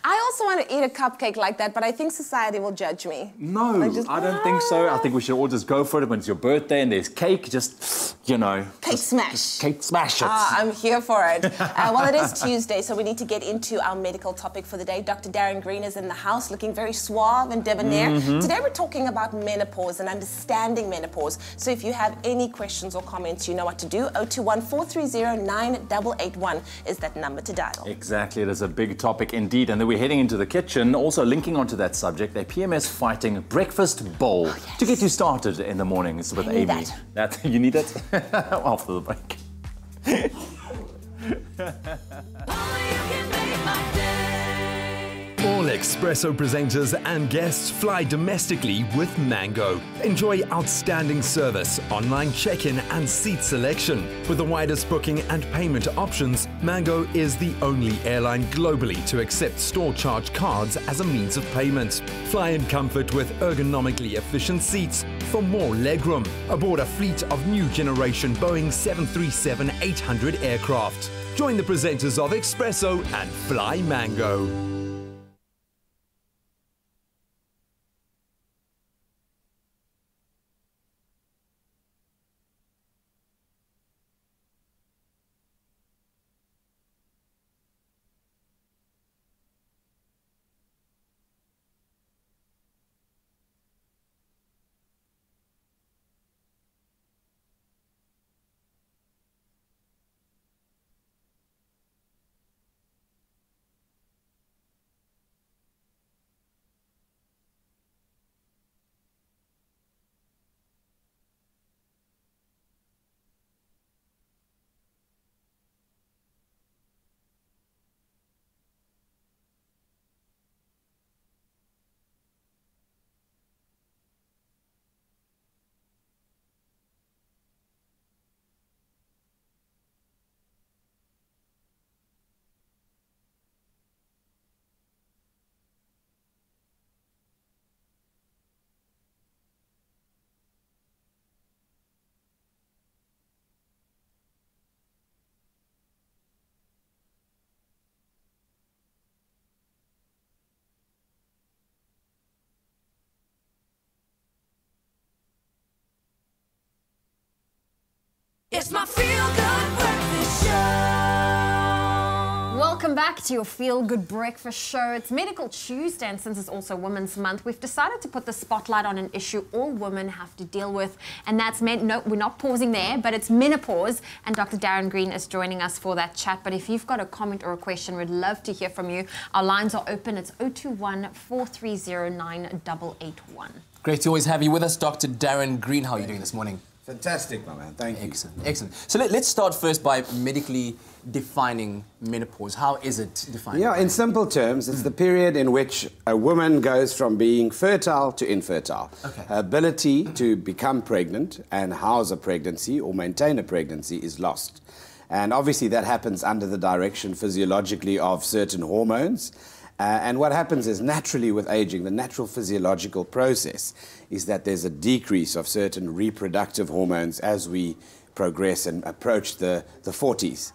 [SPEAKER 6] I also want to eat a cupcake like that, but I think society will judge me.
[SPEAKER 2] No, I don't think so. I think we should all just go for it when it's your birthday and there's cake. Just, you know.
[SPEAKER 6] Cake smash.
[SPEAKER 2] Cake smash it.
[SPEAKER 6] I'm here for it. Well, it is Tuesday, so we need to get into our medical topic for the day. Dr. Darren Green is in the house, looking very suave and debonair. Today we're talking about menopause and understanding menopause. So if you have any questions or comments, you know what to do. 021-430-9881 is that number to dial.
[SPEAKER 2] Exactly, it is a big topic indeed. And then we're heading into the kitchen, also linking onto that subject, a PMS fighting breakfast bowl to get you started in the mornings with Amy. That you need it? After the break.
[SPEAKER 16] All Expresso presenters and guests fly domestically with Mango. Enjoy outstanding service, online check-in and seat selection. With the widest booking and payment options, Mango is the only airline globally to accept store charge cards as a means of payment. Fly in comfort with ergonomically efficient seats for more legroom aboard a fleet of new generation Boeing 737-800 aircraft. Join the presenters of Expresso and fly Mango.
[SPEAKER 1] It's my feel-good breakfast show.
[SPEAKER 4] Welcome back to your Feel Good Breakfast show. It's Medical Tuesday, and since it's also Women's Month, we've decided to put the spotlight on an issue all women have to deal with, and that's no, we're not pausing there, but it's menopause, and Dr. Darren Green is joining us for that chat. But if you've got a comment or a question, we'd love to hear from you. Our lines are open. It's 021-430-9881.
[SPEAKER 5] Great to always have you with us, Dr. Darren Green. How are you doing this morning?
[SPEAKER 8] Fantastic, my man. Thank you.
[SPEAKER 5] Excellent, excellent. So let's start first by medically defining menopause. How is it defined?
[SPEAKER 8] Yeah, in simple terms, it's the period in which a woman goes from being fertile to infertile.
[SPEAKER 5] Okay.
[SPEAKER 8] Her ability to become pregnant and house a pregnancy or maintain a pregnancy is lost. And obviously that happens under the direction physiologically of certain hormones. And what happens is naturally with aging, the natural physiological process is that there's a decrease of certain reproductive hormones as we progress and approach the 40s.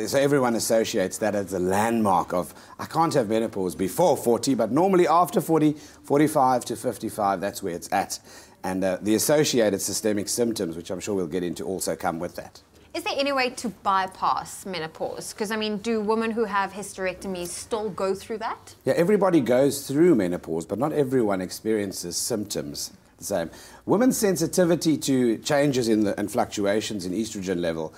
[SPEAKER 8] So everyone associates that as a landmark of, I can't have menopause before 40, but normally after 40, 45 to 55, that's where it's at. And the associated systemic symptoms, which I'm sure we'll get into, also come with that.
[SPEAKER 4] Is there any way to bypass menopause? Because, I mean, do women who have hysterectomies still go through that?
[SPEAKER 8] Yeah, everybody goes through menopause, but not everyone experiences symptoms the same. Women's sensitivity to changes and fluctuations in estrogen level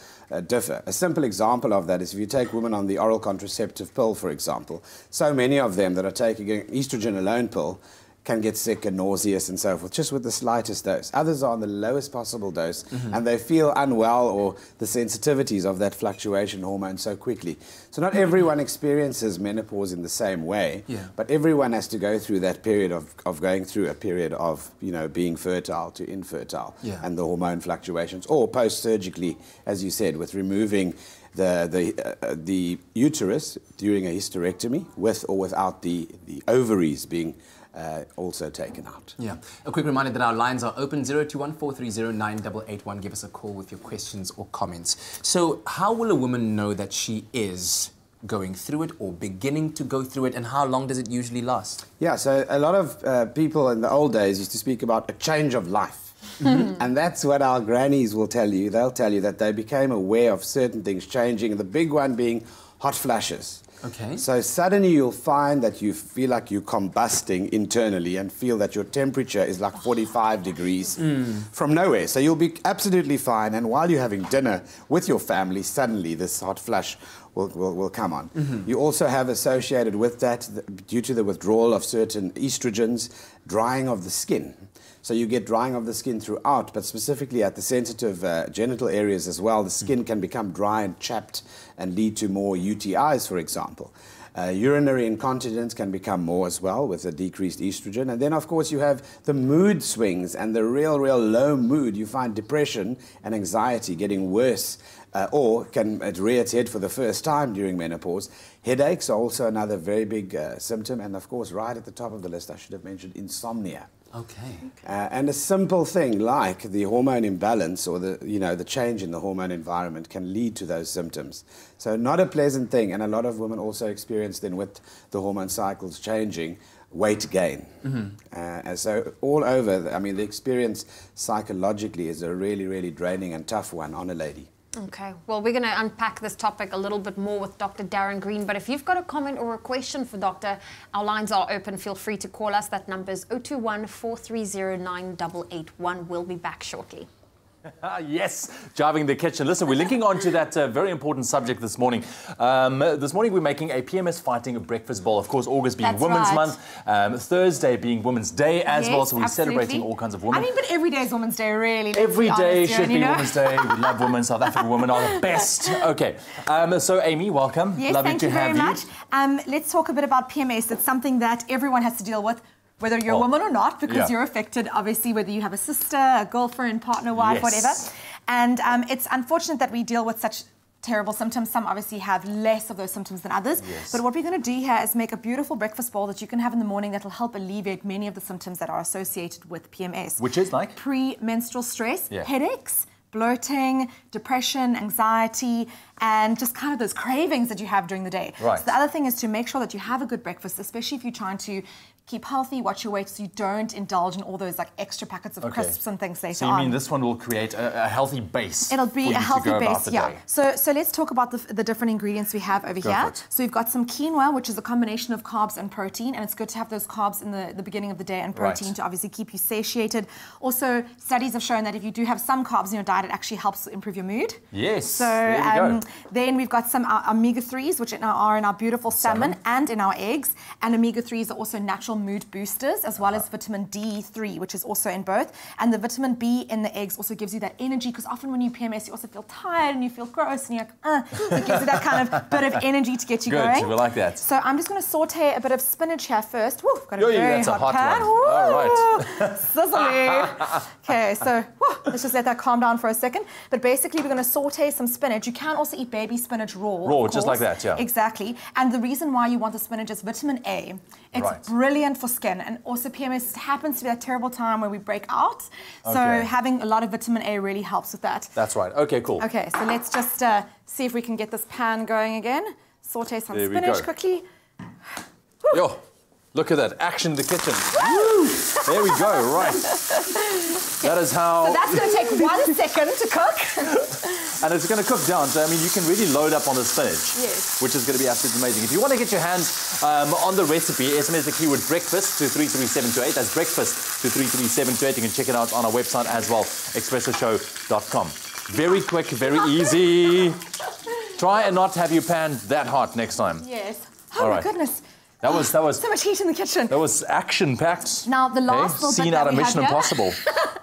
[SPEAKER 8] differ. A simple example of that is if you take women on the oral contraceptive pill, for example, so many of them that are taking an estrogen alone pill can get sick and nauseous and so forth, just with the slightest dose. Others are on the lowest possible dose, and they feel unwell or the sensitivities of that fluctuation hormone so quickly. So not everyone experiences menopause in the same way, but everyone has to go through that period of going through a period of, you know, being fertile to infertile and the hormone fluctuations, or post-surgically, as you said, with removing the uterus during a hysterectomy, with or without the ovaries being also taken out.
[SPEAKER 5] Yeah. A quick reminder that our lines are open, 021-430-9881. Give us a call with your questions or comments. So how will a woman know that she is going through it or beginning to go through it, and how long does it usually last?
[SPEAKER 8] Yeah, so a lot of people in the old days used to speak about a change of life. And that's what our grannies will tell you. They'll tell you that they became aware of certain things changing, the big one being hot flashes.
[SPEAKER 5] Okay.
[SPEAKER 8] So suddenly you'll find that you feel like you're combusting internally and feel that your temperature is like 45 degrees from nowhere. So you'll be absolutely fine, and while you're having dinner with your family, suddenly this hot flash will come on. You also have associated with that, due to the withdrawal of certain estrogens, drying of the skin. So you get drying of the skin throughout, but specifically at the sensitive genital areas as well, the skin can become dry and chapped and lead to more UTIs, for example. Urinary incontinence can become more as well with a decreased estrogen. And then, of course, you have the mood swings and the real low mood. You find depression and anxiety getting worse, or can rear its head for the first time during menopause. Headaches are also another very big symptom. And, of course, right at the top of the list, I should have mentioned insomnia.
[SPEAKER 5] Okay.
[SPEAKER 8] And a simple thing like the hormone imbalance or the change in the hormone environment can lead to those symptoms. So not a pleasant thing, and a lot of women also experience then with the hormone cycles changing, weight gain. And so all over, I mean, the experience psychologically is a really draining and tough one on a lady.
[SPEAKER 4] Okay, well, we're going to unpack this topic a little bit more with Dr. Darren Green, but if you've got a comment or a question for Doctor, our lines are open. Feel free to call us. That number is 021-430-9881. We'll be back shortly.
[SPEAKER 2] Yes, Jiving the Kitchen. Listen, we're linking on to that very important subject this morning. This morning we're making a PMS fighting breakfast bowl. Of course, August being Women's Month, Thursday being Women's Day as well, so we're celebrating all kinds of women.
[SPEAKER 11] I mean, but every day is Women's Day, really.
[SPEAKER 2] Every day should be Women's Day. We love women. South African women are the best. Okay, so Amy, welcome.
[SPEAKER 11] Yes,
[SPEAKER 2] Lovely
[SPEAKER 11] thank
[SPEAKER 2] to
[SPEAKER 11] you very
[SPEAKER 2] have
[SPEAKER 11] much. Let's talk a bit about PMS. It's something that everyone has to deal with, whether you're a woman or not, because you're affected, obviously, whether you have a sister, a girlfriend, partner, wife, whatever. And it's unfortunate that we deal with such terrible symptoms. Some obviously have less of those symptoms than others. But what we're going to do here is make a beautiful breakfast bowl that you can have in the morning that will help alleviate many of the symptoms that are associated with PMS.
[SPEAKER 2] Which is like?
[SPEAKER 11] Premenstrual stress, headaches, bloating, depression, anxiety, and just kind of those cravings that you have during the day.
[SPEAKER 2] Right.
[SPEAKER 11] So the other thing is to make sure that you have a good breakfast, especially if you're trying to keep healthy, watch your weight, so you don't indulge in all those like extra packets of crisps and things later
[SPEAKER 2] So you
[SPEAKER 11] on.
[SPEAKER 2] mean this one will create a healthy base?
[SPEAKER 11] It'll be
[SPEAKER 2] for you
[SPEAKER 11] a healthy
[SPEAKER 2] to go about
[SPEAKER 11] base,
[SPEAKER 2] the
[SPEAKER 11] yeah.
[SPEAKER 2] day.
[SPEAKER 11] So let's talk about the different ingredients we have over
[SPEAKER 2] Go
[SPEAKER 11] here.
[SPEAKER 2] for it.
[SPEAKER 11] So we've got some quinoa, which is a combination of carbs and protein, and it's good to have those carbs in the beginning of the day and protein
[SPEAKER 2] Right.
[SPEAKER 11] to obviously keep you satiated. Also, studies have shown that if you do have some carbs in your diet, it actually helps improve your mood.
[SPEAKER 2] Yes,
[SPEAKER 11] So
[SPEAKER 2] there we go.
[SPEAKER 11] then we've got some omega-3s, which are in our beautiful salmon and in our eggs. And omega-3s are also natural mood boosters, as well as vitamin D3, which is also in both. And the vitamin B in the eggs also gives you that energy, because often when you PMS, you also feel tired and you feel gross, and you're like, so it gives you that kind of bit of energy to get you
[SPEAKER 2] Good,
[SPEAKER 11] going.
[SPEAKER 2] we like that.
[SPEAKER 11] So I'm just going to saute a bit of spinach here first. Woo, got a very
[SPEAKER 2] That's a hot
[SPEAKER 11] pan.
[SPEAKER 2] one.
[SPEAKER 11] Woo,
[SPEAKER 2] All right.
[SPEAKER 11] sizzly. Okay, so let's just let that calm down for a second. But basically, we're going to saute some spinach. You can also eat baby spinach raw.
[SPEAKER 2] Raw,
[SPEAKER 11] of
[SPEAKER 2] just like
[SPEAKER 11] course.
[SPEAKER 2] that, yeah.
[SPEAKER 11] Exactly. And the reason why you want the spinach is vitamin A. It's
[SPEAKER 2] Right.
[SPEAKER 11] brilliant for skin, and also PMS happens to be that terrible time where we break out. So
[SPEAKER 2] Okay.
[SPEAKER 11] having a lot of vitamin A really helps with that.
[SPEAKER 2] That's right. Okay, cool.
[SPEAKER 11] Okay, so let's just see if we can get this pan going again. Saute some
[SPEAKER 2] There we
[SPEAKER 11] spinach
[SPEAKER 2] go.
[SPEAKER 11] quickly.
[SPEAKER 2] Yo, look at that. Action in the kitchen. Woo! There we go, right. That is how...
[SPEAKER 11] So that's going to take 1 second to cook.
[SPEAKER 2] And it's going to cook down, so I mean, you can really load up on the spinach,
[SPEAKER 11] Yes.
[SPEAKER 2] which is going to be absolutely amazing. If you want to get your hands on the recipe, SMS the keyword breakfast to 33728. That's breakfast to 33728. You can check it out on our website as well, expressoshow.com. Very quick, very easy. Try and not have your pan that hot next time.
[SPEAKER 11] Yes.
[SPEAKER 2] All
[SPEAKER 11] Oh my
[SPEAKER 2] right.
[SPEAKER 11] goodness.
[SPEAKER 2] That was
[SPEAKER 11] So much heat in the kitchen.
[SPEAKER 2] that was action-packed.
[SPEAKER 11] Now the last little bit
[SPEAKER 2] Scene
[SPEAKER 11] that
[SPEAKER 2] out of
[SPEAKER 11] we have
[SPEAKER 2] Mission
[SPEAKER 11] here.
[SPEAKER 2] Impossible.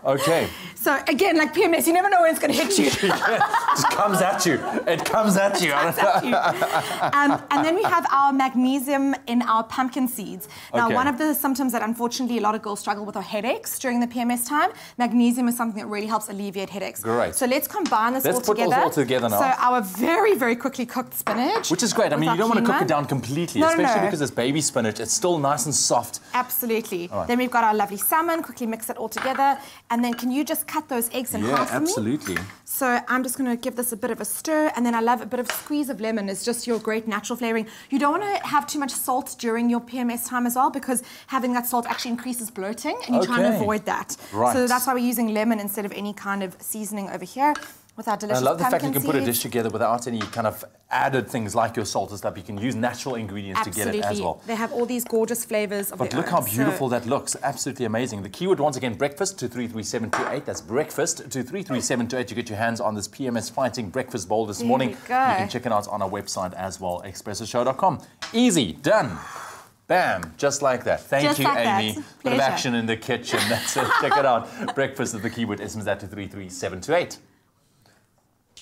[SPEAKER 2] Okay.
[SPEAKER 11] So again, like PMS, you never know when it's going to hit you.
[SPEAKER 2] It comes at you. It comes at you.
[SPEAKER 11] And then we have our magnesium in our pumpkin seeds. Now,
[SPEAKER 2] Okay.
[SPEAKER 11] one of the symptoms that unfortunately a lot of girls struggle with are headaches during the PMS time. Magnesium is something that really helps alleviate headaches.
[SPEAKER 2] Great.
[SPEAKER 11] So let's combine this
[SPEAKER 2] Let's
[SPEAKER 11] all
[SPEAKER 2] put
[SPEAKER 11] together.
[SPEAKER 2] this all together now.
[SPEAKER 11] So our very, very quickly cooked spinach.
[SPEAKER 2] Which is great. I mean,
[SPEAKER 11] with
[SPEAKER 2] you
[SPEAKER 11] our
[SPEAKER 2] don't want to cook
[SPEAKER 11] quinoa.
[SPEAKER 2] it down completely,
[SPEAKER 11] No,
[SPEAKER 2] especially
[SPEAKER 11] no.
[SPEAKER 2] because it's baby spinach. It's still nice and soft.
[SPEAKER 11] Absolutely.
[SPEAKER 2] All right.
[SPEAKER 11] Then we've got our lovely salmon. Quickly mix it all together. And then can you just cut those eggs in half for me?
[SPEAKER 2] absolutely.
[SPEAKER 11] So I'm just going to give this a bit of a stir, and then I love a bit of squeeze of lemon. It's just your great natural flavoring. You don't want to have too much salt during your PMS time as well, because having that salt actually increases bloating, and you're trying to
[SPEAKER 2] Okay.
[SPEAKER 11] avoid that.
[SPEAKER 2] Right.
[SPEAKER 11] So that's why we're using lemon instead of any kind of seasoning over here with our
[SPEAKER 2] And
[SPEAKER 11] delicious
[SPEAKER 2] I love the fact you
[SPEAKER 11] pumpkin
[SPEAKER 2] can put a dish
[SPEAKER 11] seeds.
[SPEAKER 2] together without any kind of added things like your salt and stuff. You can use natural ingredients to get it as well.
[SPEAKER 11] They have all these gorgeous flavors of
[SPEAKER 2] But
[SPEAKER 11] their
[SPEAKER 2] look
[SPEAKER 11] own.
[SPEAKER 2] how beautiful that looks. Absolutely amazing. The keyword, once again, breakfast to 33728. That's breakfast to 33728. You get your hands on this PMS Fighting Breakfast Bowl this
[SPEAKER 11] There
[SPEAKER 2] morning.
[SPEAKER 11] we
[SPEAKER 2] You
[SPEAKER 11] go.
[SPEAKER 2] can check it out on our website as well, expressoshow.com. Easy, done. Bam, just like that. Thank
[SPEAKER 11] Just
[SPEAKER 2] you,
[SPEAKER 11] like that.
[SPEAKER 2] Amy. Bit of
[SPEAKER 11] Pleasure.
[SPEAKER 2] action in the kitchen. That's it. Check it out. Breakfast at the keyword, SMS that to 33728.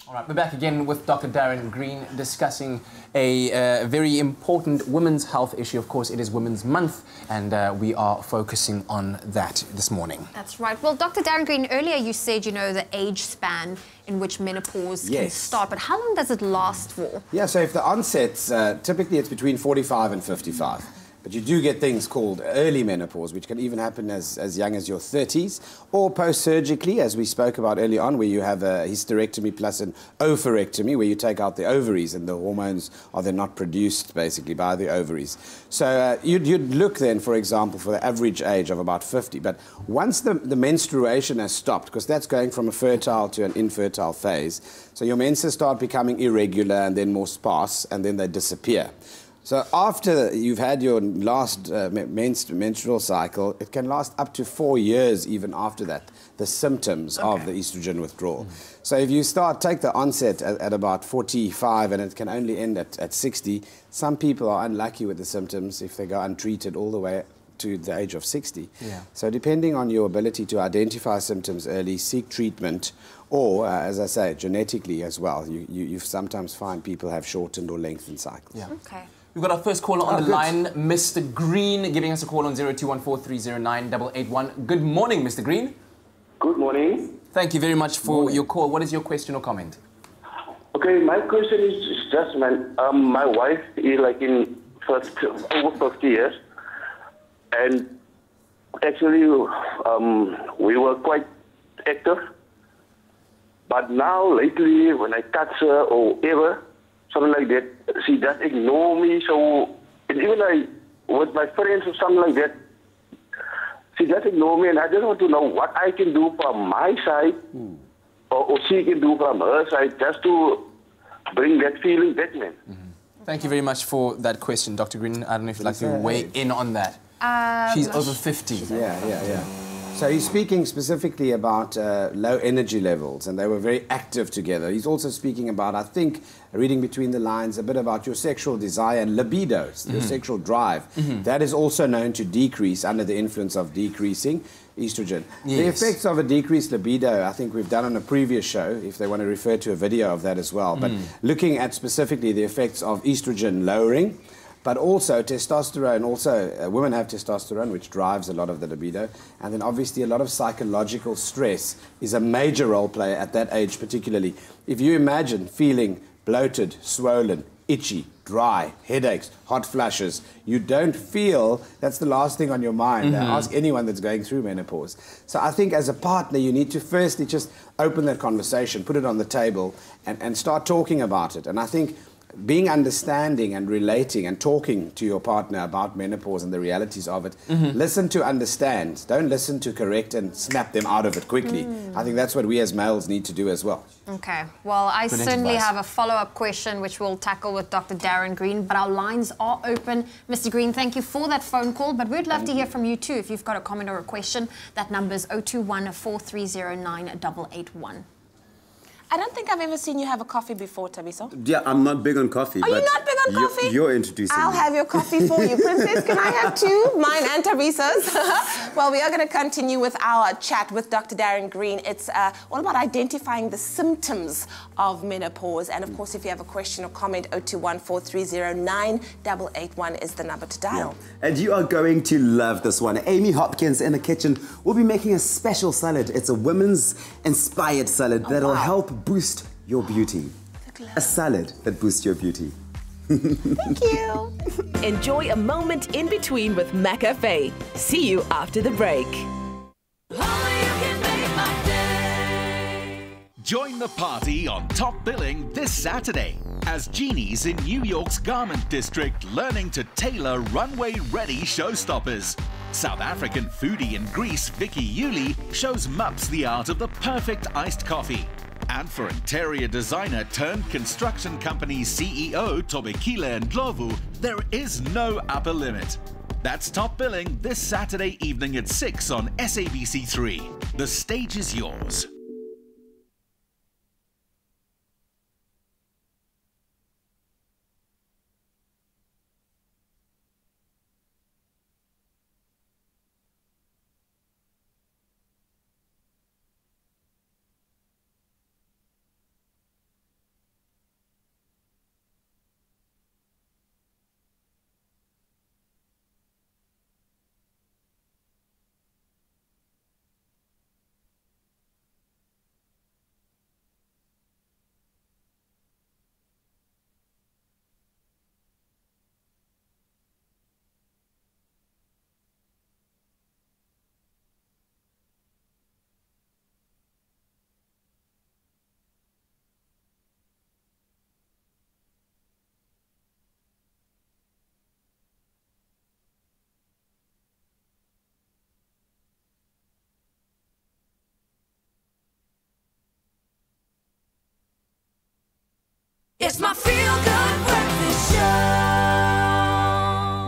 [SPEAKER 5] All right, we're back again with Dr. Darren Green discussing a very important women's health issue. Of course, it is Women's Month, and we are focusing on that this morning.
[SPEAKER 4] That's right. Well, Dr. Darren Green, earlier you said, you know, the age span in which menopause can
[SPEAKER 8] Yes.
[SPEAKER 4] start, but how long does it last for?
[SPEAKER 8] Yeah, so if the onset's, typically it's between 45 and 55. But you do get things called early menopause, which can even happen as young as your 30s, or post-surgically, as we spoke about early on, where you have a hysterectomy plus an oophorectomy, where you take out the ovaries and the hormones are then not produced, basically, by the ovaries. So you'd look then, for example, for the average age of about 50. But once the menstruation has stopped, because that's going from a fertile to an infertile phase, so your menses start becoming irregular and then more sparse, and then they disappear. So after you've had your last menstrual cycle, it can last up to 4 years even after that, the symptoms of the estrogen withdrawal. So if you take the onset at about 45 and it can only end at 60, some people are unlucky with the symptoms if they go untreated all the way to the age of 60.
[SPEAKER 5] Yeah.
[SPEAKER 8] So depending on your ability to identify symptoms early, seek treatment, or, as I say, genetically as well. You sometimes find people have shortened or lengthened cycles.
[SPEAKER 5] Yeah.
[SPEAKER 4] Okay.
[SPEAKER 5] We've got our first caller on the
[SPEAKER 8] good.
[SPEAKER 5] line, Mr. Green, giving us a call on 0214309881. Good morning, Mr. Green.
[SPEAKER 12] Good morning.
[SPEAKER 5] Thank you very much for your call. What is your question or comment?
[SPEAKER 12] Okay, my question is just, my wife is like in over 50 years, and actually we were quite active, but now lately when I touch her or whatever, something like that, she just ignore me. So, and even with my friends or something like that, she just ignore me, and I just want to know what I can do from my side, or she can do from her side, just to bring that feeling back, man.
[SPEAKER 5] Thank you very much for that question, Dr. Green. I don't know if you'd like to weigh in on that. She's over 50.
[SPEAKER 8] Yeah. So he's speaking specifically about low energy levels, and they were very active together. He's also speaking about, I think, reading between the lines, a bit about your sexual desire and libido, your sexual drive. That is also known to decrease under the influence of decreasing estrogen.
[SPEAKER 5] Yes.
[SPEAKER 8] The effects of a decreased libido, I think we've done on a previous show, if they want to refer to a video of that as well. But looking at specifically the effects of estrogen lowering, but also testosterone. Also, women have testosterone, which drives a lot of the libido. And then obviously a lot of psychological stress is a major role player at that age particularly. If you imagine feeling bloated, swollen, itchy, dry, headaches, hot flashes, you don't feel, that's the last thing on your mind. Ask anyone that's going through menopause. So I think as a partner, you need to firstly just open that conversation, put it on the table, and start talking about it. And I think being understanding and relating and talking to your partner about menopause and the realities of it, listen to understand. Don't listen to correct and snap them out of it quickly. I think that's what we as males need to do as well.
[SPEAKER 4] Okay, well, I certainly have a follow-up question which we'll tackle with Dr. Darren Green, but our lines are open. Mr. Green, thank you for that phone call, but we'd love to hear from you too. If you've got a comment or a question, that number is 021 430 9881.
[SPEAKER 6] I don't think I've ever seen you have a coffee before, Kagiso.
[SPEAKER 3] Yeah, I'm not big on coffee.
[SPEAKER 6] Are you not big on coffee?
[SPEAKER 3] You're introducing
[SPEAKER 6] I'll
[SPEAKER 3] me.
[SPEAKER 6] have your coffee for you. Princess, can I have two? Mine and Teresa's. Well, we are going to continue with our chat with Dr. Darren Green. It's all about identifying the symptoms of menopause. And, of course, if you have a question or comment, 021 430 9881 is the number to dial.
[SPEAKER 3] Yeah. And you are going to love this one. Amy Hopkins in the kitchen will be making a special salad. It's a women's inspired salad that'll help boost your beauty. A salad that boosts your beauty.
[SPEAKER 6] Thank you.
[SPEAKER 7] Enjoy a moment in between with McCafe. See you after the break.
[SPEAKER 10] Join the party on Top Billing this Saturday as genies in New York's Garment District learning to tailor runway-ready showstoppers. South African foodie in Greece, Vicky Yuli, shows Mups the art of the perfect iced coffee. And for interior designer turned construction company CEO Tobekile and Clover, there is no upper limit. That's Top Billing this Saturday evening at 6 on SABC3. The stage is yours.
[SPEAKER 1] It's my feel-good breakfast show.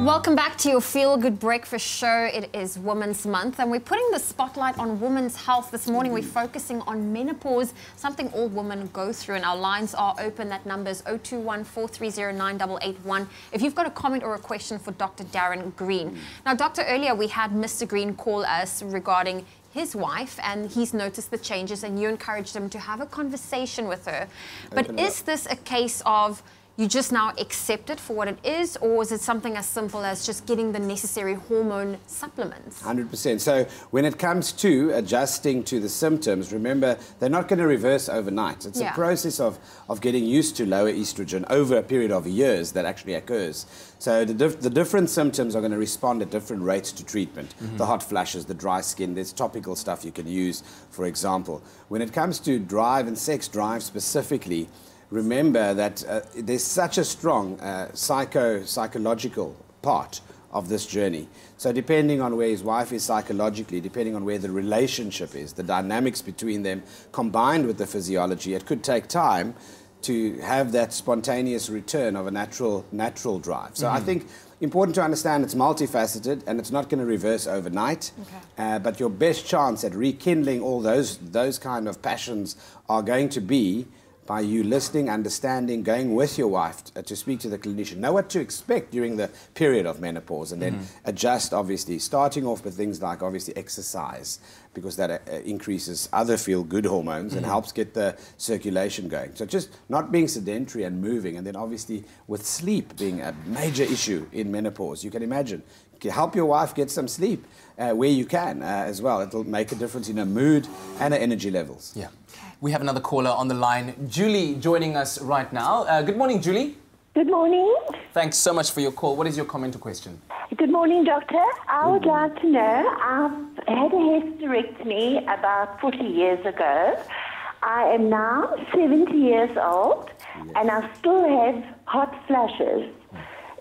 [SPEAKER 4] Welcome back to your feel-good breakfast show. It is Women's Month, and we're putting the spotlight on women's health. This morning, we're focusing on menopause, something all women go through, and our lines are open. That number is 021 430 9881. If you've got a comment or a question for Dr. Darren Green. Now, Doctor, earlier we had Mr. Green call us regarding his wife, and he's noticed the changes, and you encouraged him to have a conversation with her. But is this a case of you just now accept it for what it is, or is it something as simple as just getting the necessary hormone supplements?
[SPEAKER 8] 100%. So when it comes to adjusting to the symptoms, remember, they're not going to reverse overnight. It's a process of getting used to lower estrogen over a period of years that actually occurs. So the different symptoms are going to respond at different rates to treatment. The hot flashes, the dry skin, there's topical stuff you can use, for example. When it comes to drive and sex drive specifically, remember that there's such a strong psychological part of this journey. So depending on where his wife is psychologically, depending on where the relationship is, the dynamics between them, combined with the physiology, it could take time to have that spontaneous return of a natural drive. So I think important to understand it's multifaceted and it's not going to reverse overnight. But your best chance at rekindling all those kind of passions are going to be by you listening, understanding, going with your wife to speak to the clinician. Know what to expect during the period of menopause and then adjust, obviously, starting off with things like, obviously, exercise, because that increases other feel-good hormones and helps get the circulation going. So just not being sedentary and moving, and then obviously with sleep being a major issue in menopause. You can imagine. Help your wife get some sleep where you can as well. It'll make a difference in her mood and her energy levels.
[SPEAKER 5] Yeah. We have another caller on the line. Julie joining us right now. Good morning, Julie.
[SPEAKER 13] Good morning.
[SPEAKER 5] Thanks so much for your call. What is your comment or question?
[SPEAKER 13] Good morning, doctor. I would like to know, I've had a hysterectomy about 40 years ago. I am now 70 years old and I still have hot flashes.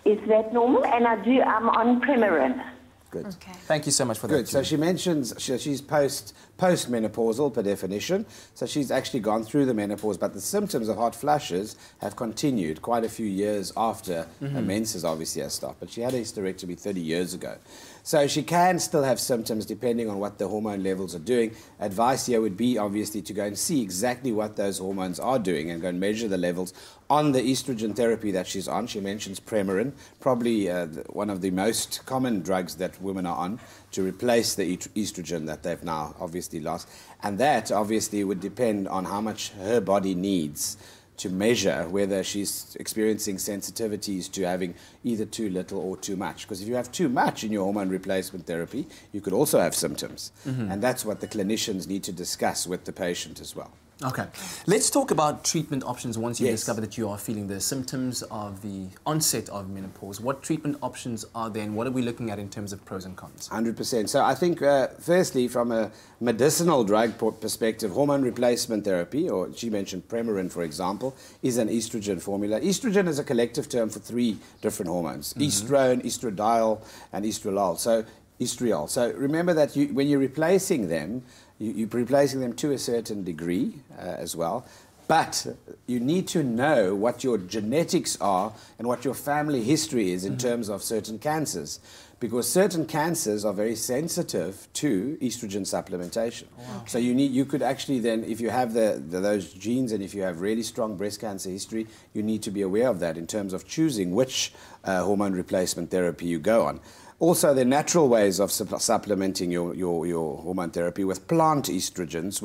[SPEAKER 13] Is that normal? And I'm on Premarin.
[SPEAKER 8] Good.
[SPEAKER 13] Okay.
[SPEAKER 5] Thank you so much for that.
[SPEAKER 8] Good. So she mentions she's postmenopausal per definition. So she's actually gone through the menopause, but the symptoms of hot flashes have continued quite a few years after her menses obviously has stopped. But she had a hysterectomy 30 years ago. So she can still have symptoms depending on what the hormone levels are doing. Advice here would be obviously to go and see exactly what those hormones are doing and go and measure the levels on the estrogen therapy that she's on. She mentions Premarin, probably one of the most common drugs that women are on to replace the estrogen that they've now obviously lost. And that obviously would depend on how much her body needs to measure whether she's experiencing sensitivities to having either too little or too much. Because if you have too much in your hormone replacement therapy, you could also have symptoms. And that's what the clinicians need to discuss with the patient as well.
[SPEAKER 5] Okay. Let's talk about treatment options once you discover that you are feeling the symptoms of the onset of menopause. What treatment options are there and what are we looking at in terms of pros and cons?
[SPEAKER 8] 100%. So I think, firstly, from a medicinal drug perspective, hormone replacement therapy, or she mentioned Premarin, for example, is an estrogen formula. Estrogen is a collective term for 3 different hormones, estrone, estradiol, and estrolol. So estriol. So remember that when you're replacing them, you're replacing them to a certain degree as well. But you need to know what your genetics are and what your family history is in terms of certain cancers. Because certain cancers are very sensitive to estrogen supplementation. Wow. So you could actually then, if you have those genes and if you have really strong breast cancer history, you need to be aware of that in terms of choosing which hormone replacement therapy you go on. Also, there are natural ways of supplementing your hormone therapy with plant estrogens,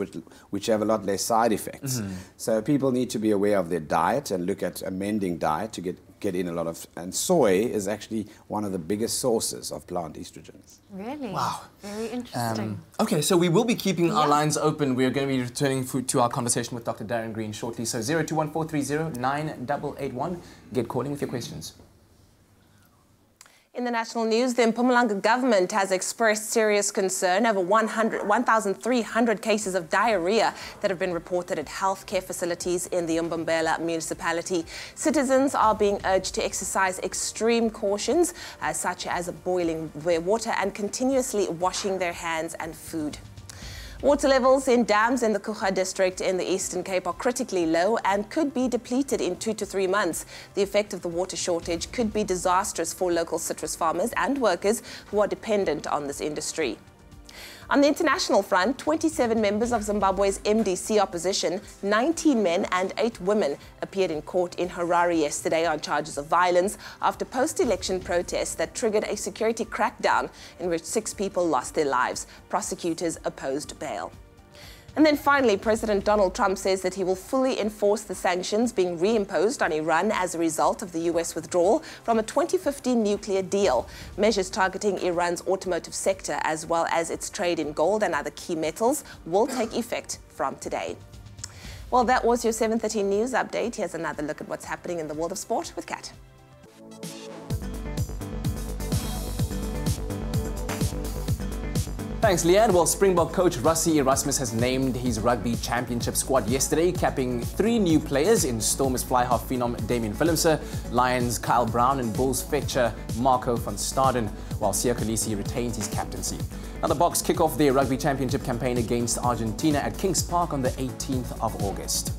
[SPEAKER 8] which have a lot less side effects. So people need to be aware of their diet and look at amending diet to get in a lot of... And soy is actually one of the biggest sources of plant estrogens.
[SPEAKER 4] Really?
[SPEAKER 5] Wow.
[SPEAKER 4] Very interesting.
[SPEAKER 5] Okay, so we will be keeping our lines open. We're going to be returning to our conversation with Dr. Darren Green shortly. So 0214309881. Get calling with your questions.
[SPEAKER 6] In the national news, the Mpumalanga government has expressed serious concern over 1,300 cases of diarrhea that have been reported at healthcare facilities in the Umbombela municipality. Citizens are being urged to exercise extreme cautions, such as boiling their water and continuously washing their hands and food. Water levels in dams in the Kucha district in the Eastern Cape are critically low and could be depleted in 2 to 3 months. The effect of the water shortage could be disastrous for local citrus farmers and workers who are dependent on this industry. On the international front, 27 members of Zimbabwe's MDC opposition, 19 men and 8 women, appeared in court in Harare yesterday on charges of violence after post-election protests that triggered a security crackdown in which 6 people lost their lives. Prosecutors opposed bail. And then finally, President Donald Trump says that he will fully enforce the sanctions being reimposed on Iran as a result of the U.S. withdrawal from a 2015 nuclear deal. Measures targeting Iran's automotive sector as well as its trade in gold and other key metals will take effect from today. Well, that was your 7:30 news update. Here's another look at what's happening in the world of sport with Kat.
[SPEAKER 5] Thanks, Leanne. Well, Springbok coach Rassie Erasmus has named his rugby championship squad yesterday, capping 3 new players in Stormers fly half phenom Damian Willemse, Lions Kyle Brown and Bulls fetcher Marco van Staden, while Siya Kolisi retains his captaincy. Now the Boks kick off their rugby championship campaign against Argentina at Kings Park on the 18th of August.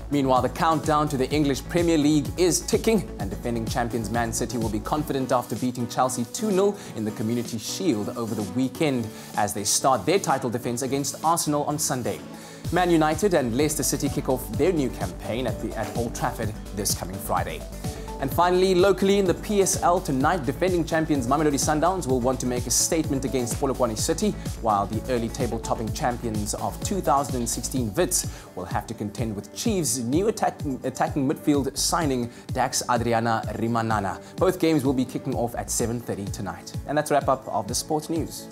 [SPEAKER 5] Meanwhile, the countdown to the English Premier League is ticking, and defending champions Man City will be confident after beating Chelsea 2-0 in the Community Shield over the weekend as they start their title defence against Arsenal on Sunday. Man United and Leicester City kick off their new campaign at Old Trafford this coming Friday. And finally, locally in the PSL tonight, defending champions Mamelodi Sundowns will want to make a statement against Polokwane City, while the early table-topping champions of 2016 Wits will have to contend with Chiefs' new attacking midfield signing Dax Adriana Rimanana. Both games will be kicking off at 7:30 tonight. And that's a wrap-up of the sports news.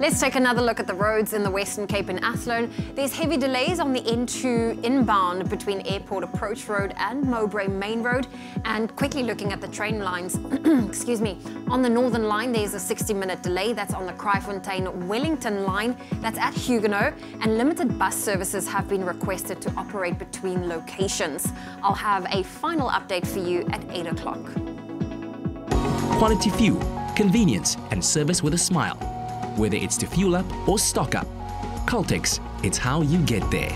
[SPEAKER 4] Let's take another look at the roads in the Western Cape in Athlone. There's heavy delays on the N2 inbound between Airport Approach Road and Mowbray Main Road. And quickly looking at the train lines, excuse me, on the Northern Line there's a 60-minute delay. That's on the Kraaifontein-Wellington line. That's at Huguenot. And limited bus services have been requested to operate between locations. I'll have a final update for you at 8 o'clock.
[SPEAKER 15] Quality fuel, convenience and service with a smile. Whether it's to fuel up or stock up, Caltex, it's how you get there.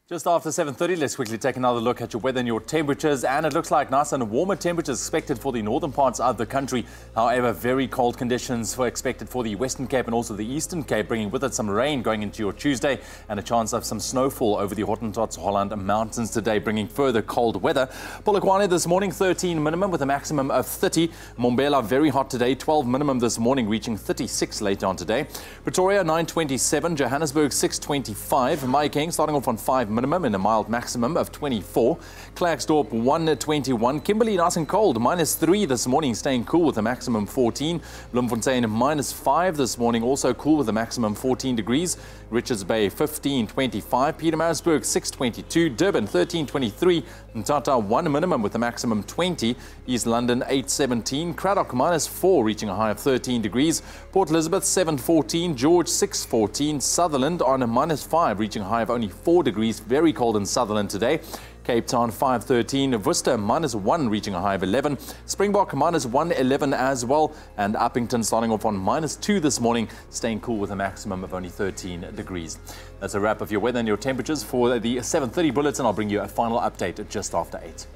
[SPEAKER 2] Just after 7:30, let's quickly take another look at your weather and your temperatures. And it looks like nice and warmer temperatures expected for the northern parts of the country. However, very cold conditions expected for the Western Cape and also the Eastern Cape, bringing with it some rain going into your Tuesday and a chance of some snowfall over the Hottentots Holland Mountains today, bringing further cold weather. Polokwane this morning, 13 minimum with a maximum of 30. Mbombela, very hot today, 12 minimum this morning, reaching 36 later on today. Pretoria, 9:27. Johannesburg, 6:25. Mahikeng starting off on 5 minimum and a mild maximum of 24. Klerksdorp 1:21. Kimberley nice and cold, -3 this morning, staying cool with a maximum 14. Bloemfontein -5 this morning, also cool with a maximum 14 degrees. Richards Bay 15:25. Pietermaritzburg 6:22. Durban 13:23. Mthatha 1 minimum with a maximum 20. East London 8:17. Cradock -4 reaching a high of 13 degrees. Port Elizabeth 7:14. George 6:14. Sutherland on a -5 reaching a high of only 4 degrees. Very cold in Sutherland today. Cape Town 5:13, Worcester -1 reaching a high of 11, Springbok -1:11 as well, and Uppington starting off on -2 this morning, staying cool with a maximum of only 13 degrees. That's a wrap of your weather and your temperatures for the 7:30 bulletin. I'll bring you a final update just after 8.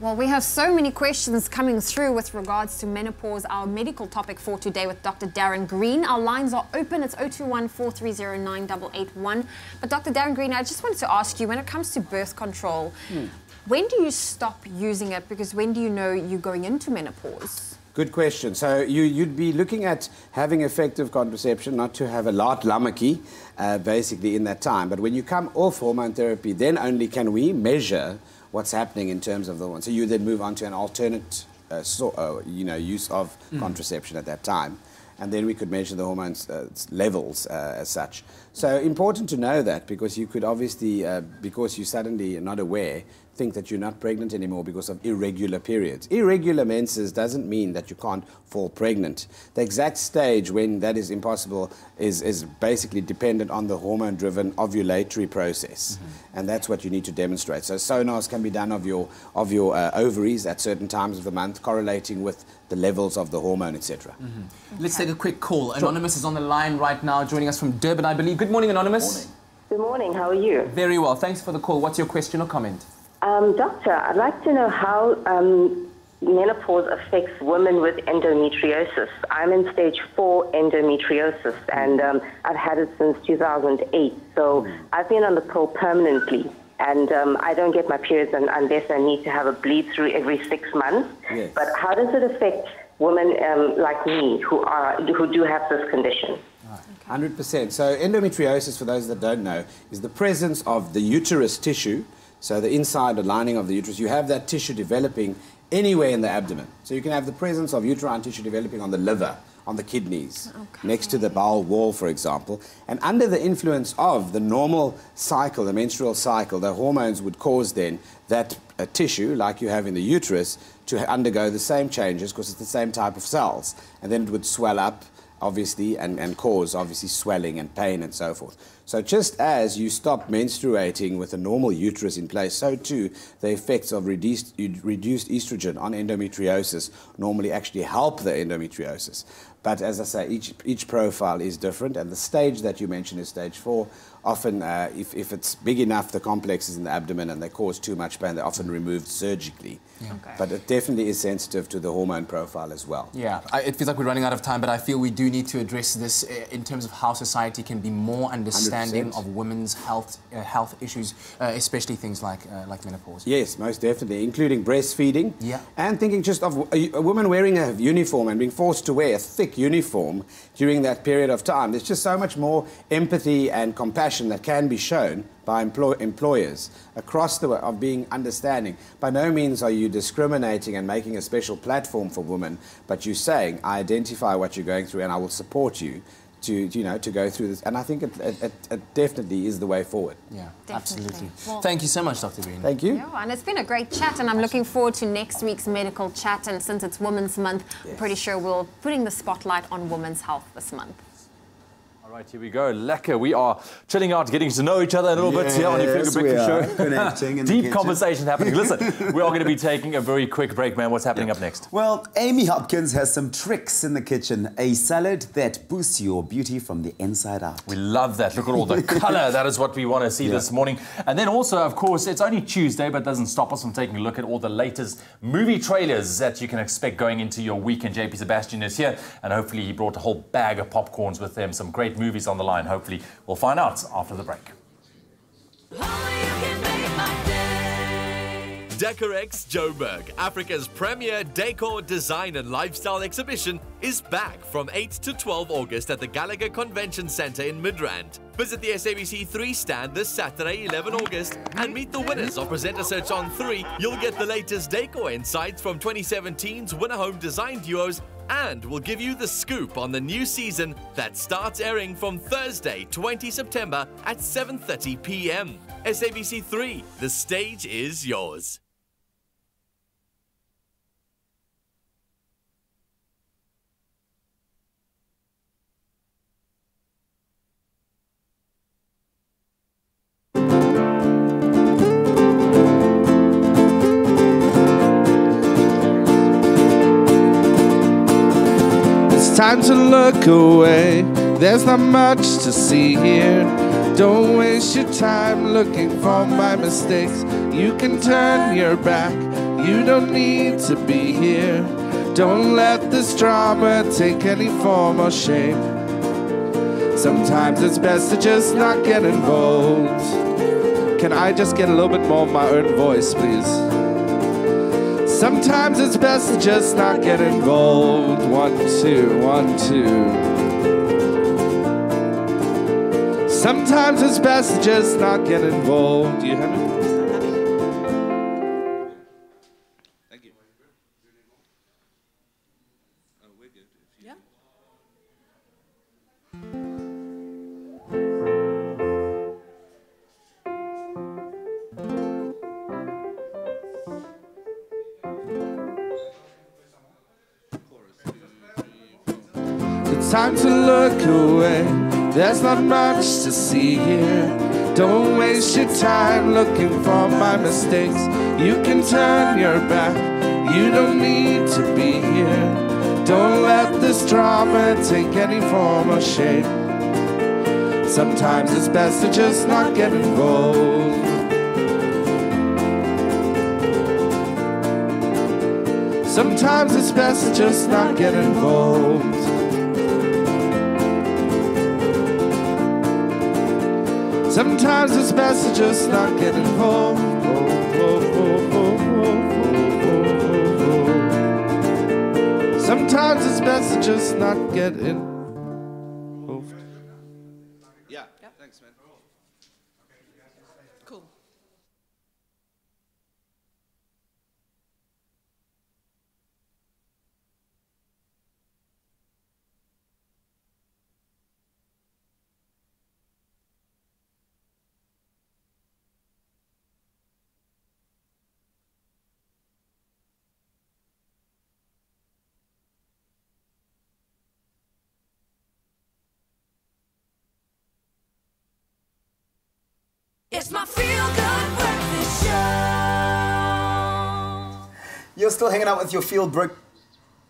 [SPEAKER 4] Well, we have so many questions coming through with regards to menopause, our medical topic for today with Dr. Darren Green. Our lines are open. It's 021-430-9881. But Dr. Darren Green, I just wanted to ask you, when it comes to birth control, when do you stop using it? Because when do you know you're going into menopause?
[SPEAKER 8] Good question. So you'd be looking at having effective contraception, not to have a lammetjie, basically in that time. But when you come off hormone therapy, then only can we measure what's happening in terms of the hormone. So you then move on to an alternate use of contraception at that time. And then we could measure the hormones levels as such. So important to know that, because you could obviously, because you suddenly are not aware, think that you're not pregnant anymore because of irregular periods. Irregular menses doesn't mean that you can't fall pregnant. The exact stage when that is impossible is basically dependent on the hormone-driven ovulatory process. And that's what you need to demonstrate. So sonars can be done of your ovaries at certain times of the month, correlating with the levels of the hormone, etc.
[SPEAKER 5] Let's take a quick call. Anonymous is on the line right now, joining us from Durban, I believe. Good morning, Anonymous.
[SPEAKER 17] Good morning. How are you?
[SPEAKER 5] Very well. Thanks for the call. What's your question or comment?
[SPEAKER 17] Doctor, I'd like to know how menopause affects women with endometriosis. I'm in stage 4 endometriosis, and I've had it since 2008. So I've been on the pill permanently, and I don't get my periods unless I need to have a bleed through every 6 months.
[SPEAKER 8] Yes.
[SPEAKER 17] But how does it affect women like me who do have this condition?
[SPEAKER 8] 100%. So endometriosis, for those that don't know, is the presence of the uterus tissue. So the inside, the lining of the uterus, you have that tissue developing anywhere in the abdomen. So you can have the presence of uterine tissue developing on the liver, on the kidneys, next to the bowel wall, for example. And under the influence of the normal cycle, the menstrual cycle, the hormones would cause then that tissue, like you have in the uterus, to undergo the same changes because it's the same type of cells. And then it would swell up, obviously, and cause, obviously, swelling and pain and so forth. So just as you stop menstruating with a normal uterus in place, so too the effects of reduced estrogen on endometriosis normally actually help the endometriosis. But as I say, each profile is different, and the stage that you mentioned is stage 4. Often, if it's big enough, the complexes in the abdomen and they cause too much pain, they're often removed surgically. But it definitely is sensitive to the hormone profile as well.
[SPEAKER 5] Yeah, it feels like we're running out of time, but I feel we do need to address this in terms of how society can be more understanding
[SPEAKER 8] 100%.
[SPEAKER 5] of women's health issues, especially things like menopause.
[SPEAKER 8] Yes, most definitely, including breastfeeding.
[SPEAKER 5] Yeah.
[SPEAKER 8] And thinking just of a woman wearing a uniform and being forced to wear a thick uniform during that period of time. There's just so much more empathy and compassion that can be shown by employers across the way of being understanding. By no means are you discriminating and making a special platform for women, but you're saying, I identify what you're going through and I will support you to go through this. And I think it definitely is the way forward.
[SPEAKER 5] Yeah,
[SPEAKER 4] Definitely.
[SPEAKER 5] absolutely.
[SPEAKER 4] Well,
[SPEAKER 5] Thank you so much, Dr. Green.
[SPEAKER 8] Thank you.
[SPEAKER 4] Yeah, and it's been a great chat, and I'm looking forward to next week's medical chat. And since it's Women's Month, I'm pretty sure we're putting the spotlight on women's health this month.
[SPEAKER 2] All right, here we go. Lekker. We are chilling out, getting to know each other a little bit here on the Breakfast Show.
[SPEAKER 3] Connecting in the
[SPEAKER 2] Deep
[SPEAKER 3] kitchen.
[SPEAKER 2] conversation happening. Listen, we are going to be taking a very quick break, man. What's happening up next?
[SPEAKER 3] Well, Amy Hopkins has some tricks in the kitchen. A salad that boosts your beauty from the inside out.
[SPEAKER 2] We love that. Look at all the colour. That is what we want to see this morning. And then also, of course, it's only Tuesday, but doesn't stop us from taking a look at all the latest movie trailers that you can expect going into your weekend. JP Sebastian is here, and hopefully he brought a whole bag of popcorns with him. Some great movies on the line. Hopefully, we'll find out after the break.
[SPEAKER 21] Decorex Joburg, Africa's premier decor, design and lifestyle exhibition, is back from 8 to 12 August at the Gallagher Convention Centre in Midrand. Visit the SABC 3 stand this Saturday, 11 August, and meet the winners of Presenter Search on 3. You'll get the latest decor insights from 2017's Winner Home Design Duos, and we'll give you the scoop on the new season that starts airing from Thursday, 20 September at 7:30 p.m. SABC 3, the stage is yours.
[SPEAKER 14] Time to look away, there's not much to see here. Don't waste your time looking for my mistakes. You can turn your back, you don't need to be here. Don't let this drama take any form or shape. Sometimes it's best to just not get involved. Can I just get a little bit more of my own voice, please? Sometimes it's best to just not get involved. 1, 2, 1, 2. Sometimes it's best to just not get involved. Do you have it? Thank you. Oh, we're good. Yeah. It's time to look away. There's not much to see here. Don't waste your time looking for my mistakes. You can turn your back. You don't need to be here. Don't let this drama take any form or shape. Sometimes it's best to just not get involved. Sometimes it's best to just not get involved. Sometimes it's best to just not get involved. Sometimes it's best to just not get involved. Yeah, thanks, man.
[SPEAKER 4] Cool.
[SPEAKER 3] You're still hanging out with your field brick.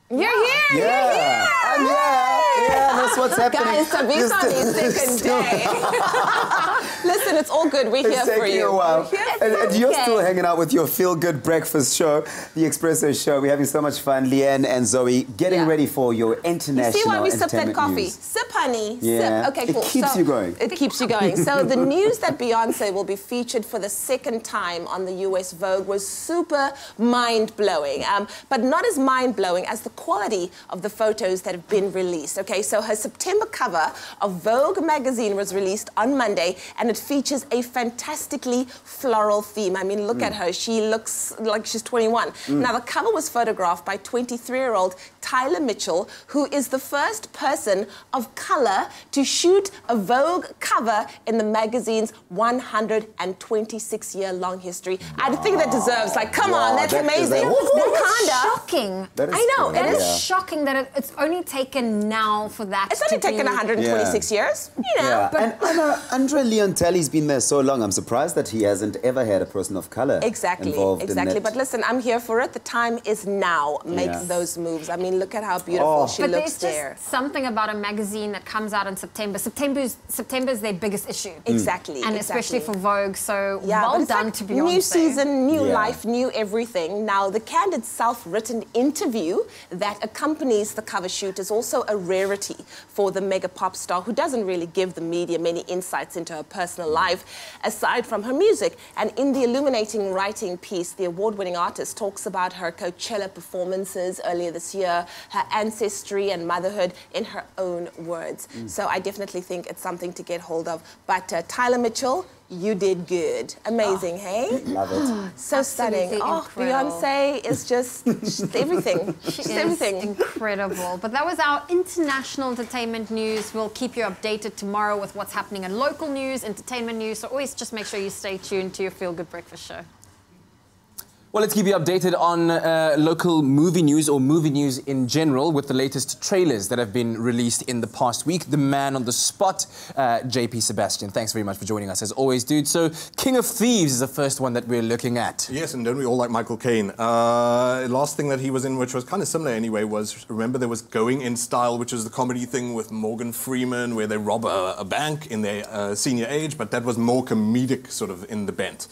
[SPEAKER 6] You're here.
[SPEAKER 3] Yeah.
[SPEAKER 6] You're here.
[SPEAKER 3] I'm here. Yeah, that's what's happening.
[SPEAKER 6] Guys, Tabitha's on his second day. Listen, it's all good. We're here for you.
[SPEAKER 3] A while. And you're still hanging out with your feel-good breakfast show, the Expresso show. We're having so much fun. Leanne and Zoe getting ready for your international
[SPEAKER 6] You see why we sip that coffee?
[SPEAKER 3] news.
[SPEAKER 6] Sip, honey.
[SPEAKER 3] Yeah.
[SPEAKER 6] Sip. Okay, cool.
[SPEAKER 3] It keeps you going.
[SPEAKER 6] It keeps you going. So the news that Beyonce will be featured for the second time on the US Vogue was super mind-blowing. But not as mind-blowing as the quality of the photos that have been released. Okay, so her September cover of Vogue magazine was released on Monday, and it features a fantastically floral theme. I mean, look at her. She looks like she's 21. Now, the cover was photographed by 23-year-old Tyler Mitchell, who is the first person of color to shoot a Vogue cover in the magazine's 126-year-long history. I think that deserves, like, come on, that's amazing.
[SPEAKER 4] That's shocking.
[SPEAKER 3] That is
[SPEAKER 4] I know,
[SPEAKER 3] crazy.
[SPEAKER 4] it is shocking that it's only taken now for that.
[SPEAKER 6] It's only taken 126 years, you know.
[SPEAKER 3] Yeah.
[SPEAKER 6] But
[SPEAKER 3] And Andre Leonteli's been there so long. I'm surprised that he hasn't ever had a person of color involved in it.
[SPEAKER 6] But listen, I'm here for it. The time is now. Make those moves. I mean, look at how beautiful she looks there.
[SPEAKER 4] There's just something about a magazine that comes out in September. September's their biggest issue.
[SPEAKER 6] Exactly.
[SPEAKER 4] And especially for Vogue. So
[SPEAKER 6] but
[SPEAKER 4] well
[SPEAKER 6] it's
[SPEAKER 4] done
[SPEAKER 6] like
[SPEAKER 4] to Beyonce.
[SPEAKER 6] New season, new life, new everything. Now, the candid self-written interview that accompanies the cover shoot is also a rarity for the mega pop star, who doesn't really give the media many insights into her personal life aside from her music. And in the illuminating writing piece, the award-winning artist talks about her Coachella performances earlier this year, her ancestry and motherhood in her own words. So I definitely think it's something to get hold of. But Tyler Mitchell, you did good. Amazing, hey?
[SPEAKER 3] Love it.
[SPEAKER 6] So stunning. Oh, Beyonce is just everything. She's everything.
[SPEAKER 4] Incredible. But that was our international entertainment news. We'll keep you updated tomorrow with what's happening in local news, entertainment news. So always just make sure you stay tuned to your Feel Good Breakfast show.
[SPEAKER 5] Well, let's keep you updated on local movie news or movie news in general with the latest trailers that have been released in the past week. The man on the spot, JP Sebastian. Thanks very much for joining us as always, dude. So King of Thieves is the first one that we're looking at.
[SPEAKER 19] Yes, and don't we all like Michael Caine? Last thing that he was in, which was kind of similar anyway, was, remember there was Going in Style, which is the comedy thing with Morgan Freeman, where they rob a bank in their senior age, but that was more comedic sort of in the bent.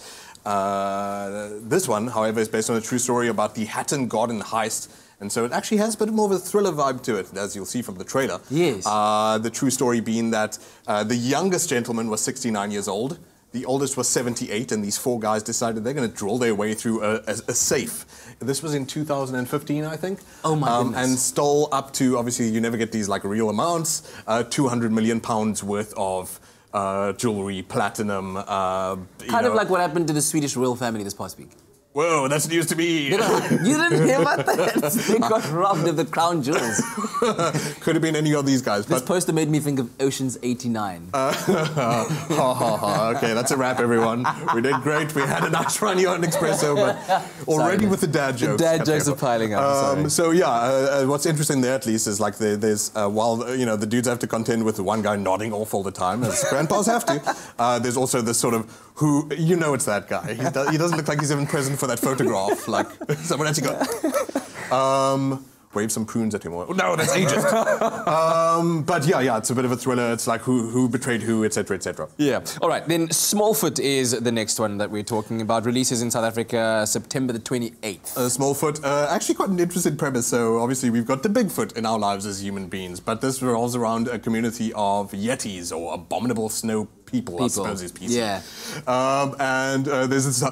[SPEAKER 19] This one, however, is based on a true story about the Hatton Garden heist, and so it actually has a bit more of a thriller vibe to it, as you'll see from the trailer.
[SPEAKER 5] Yes.
[SPEAKER 19] The true story being that the youngest gentleman was 69 years old, the oldest was 78, and these four guys decided they're going to drill their way through a safe. This was in 2015, I think.
[SPEAKER 5] Oh my goodness.
[SPEAKER 19] And stole up to, obviously you never get these like real amounts, £200 million worth of jewelry, platinum.
[SPEAKER 5] Kind of like what happened to the Swedish royal family this past week.
[SPEAKER 19] Whoa, that's news to me.
[SPEAKER 5] You didn't hear about that? They got robbed of the crown jewels.
[SPEAKER 19] Could have been any of these guys.
[SPEAKER 5] This poster made me think of Ocean's 89.
[SPEAKER 19] Okay, that's a wrap, everyone. We did great. We had a nice run here on Expresso, but already with the dad jokes.
[SPEAKER 5] The dad jokes are piling up.
[SPEAKER 19] So yeah, what's interesting there at least is like there's while the dudes have to contend with one guy nodding off all the time, as grandpas have to. There's also this sort of it's that guy. He doesn't look like he's even present for that photograph. Like someone actually got. Wave some prunes at him. No, that's ageist. But yeah, it's a bit of a thriller. It's like who betrayed who, etc., etc.
[SPEAKER 5] Yeah. All right. Then Smallfoot is the next one that we're talking about. Releases in South Africa September the 28th.
[SPEAKER 19] Smallfoot, actually quite an interesting premise. So obviously we've got the Bigfoot in our lives as human beings, but this revolves around a community of Yetis, or abominable snow people. I suppose is PC.
[SPEAKER 5] Yeah.
[SPEAKER 19] And there's this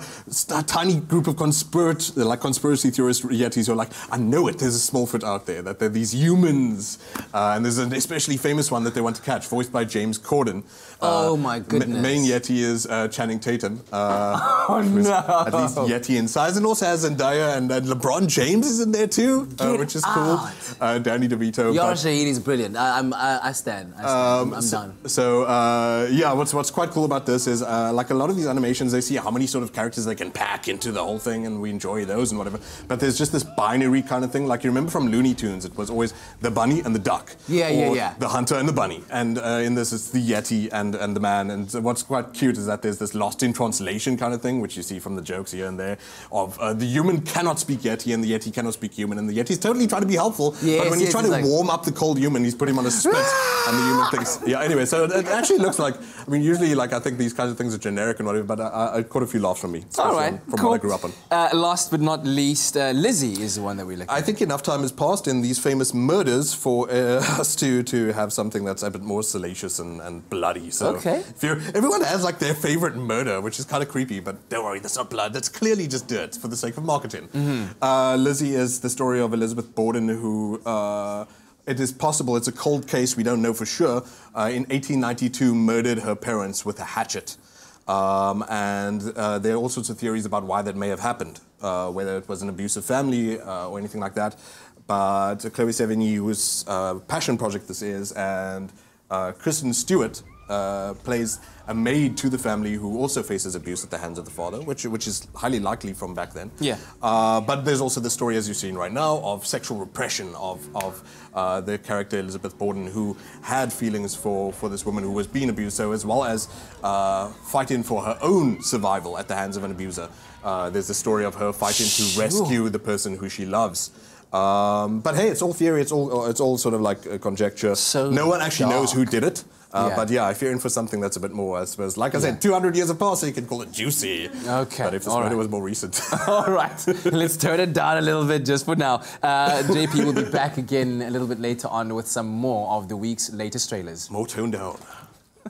[SPEAKER 19] tiny group of conspiracy theorist Yetis who are like, I know it, there's a Smallfoot out there, that they're these humans. And there's an especially famous one that they want to catch, voiced by James Corden.
[SPEAKER 5] Oh my goodness.
[SPEAKER 19] Main Yeti is Channing Tatum.
[SPEAKER 5] Oh no.
[SPEAKER 19] At least Yeti in size. And also has Zendaya and LeBron James is in there too, which is cool. Danny DeVito.
[SPEAKER 5] Yara Shahidi is brilliant. I stand. I'm done.
[SPEAKER 19] So, yeah, what's what's quite cool about this is like a lot of these animations, they see how many sort of characters they can pack into the whole thing, and we enjoy those and whatever. But there's just this binary kind of thing. Like you remember from Looney Tunes, it was always the bunny and the duck.
[SPEAKER 5] Yeah.
[SPEAKER 19] The hunter and the bunny. And in this, it's the Yeti and the man. And what's quite cute is that there's this lost in translation kind of thing, which you see from the jokes here and there, of the human cannot speak Yeti and the Yeti cannot speak human, and the Yeti's totally trying to be helpful, but when he's trying to warm up the cold human, he's putting him on a spit, and the human thinks, anyway, so it actually looks like, I mean, usually, like, I think these kinds of things are generic and whatever, but I caught a few laughs from me.
[SPEAKER 5] All right,
[SPEAKER 19] from what I grew up on.
[SPEAKER 5] Last but not least, Lizzie is the one that we look at.
[SPEAKER 19] I think enough time has passed in these famous murders for us to have something that's a bit more salacious and bloody. So everyone has like their favorite murder, which is kind of creepy, but don't worry, that's not blood. That's clearly just dirt for the sake of marketing. Lizzie is the story of Elizabeth Borden, who it is possible, it's a cold case, we don't know for sure, in 1892 murdered her parents with a hatchet. And there are all sorts of theories about why that may have happened, whether it was an abusive family or anything like that. But Chloe Sevigny, whose passion project this is, and Kristen Stewart plays a maid to the family who also faces abuse at the hands of the father, which is highly likely from back then.
[SPEAKER 5] Yeah.
[SPEAKER 19] But there's also the story, as you've seen right now, of sexual repression of the character Elizabeth Borden, who had feelings for this woman who was being abused, so as well as fighting for her own survival at the hands of an abuser. There's the story of her fighting to rescue the person who she loves. But hey, it's all theory, it's all sort of like a conjecture. So no one actually knows who did it. But yeah, if you're in for something that's a bit more, I suppose, like I said, 200 years have passed, so you can call it juicy.
[SPEAKER 5] Okay.
[SPEAKER 19] But if this murder was more recent.
[SPEAKER 5] All right, let's tone it down a little bit just for now. JP will be back again a little bit later on with some more of the week's latest trailers.
[SPEAKER 19] More toned down.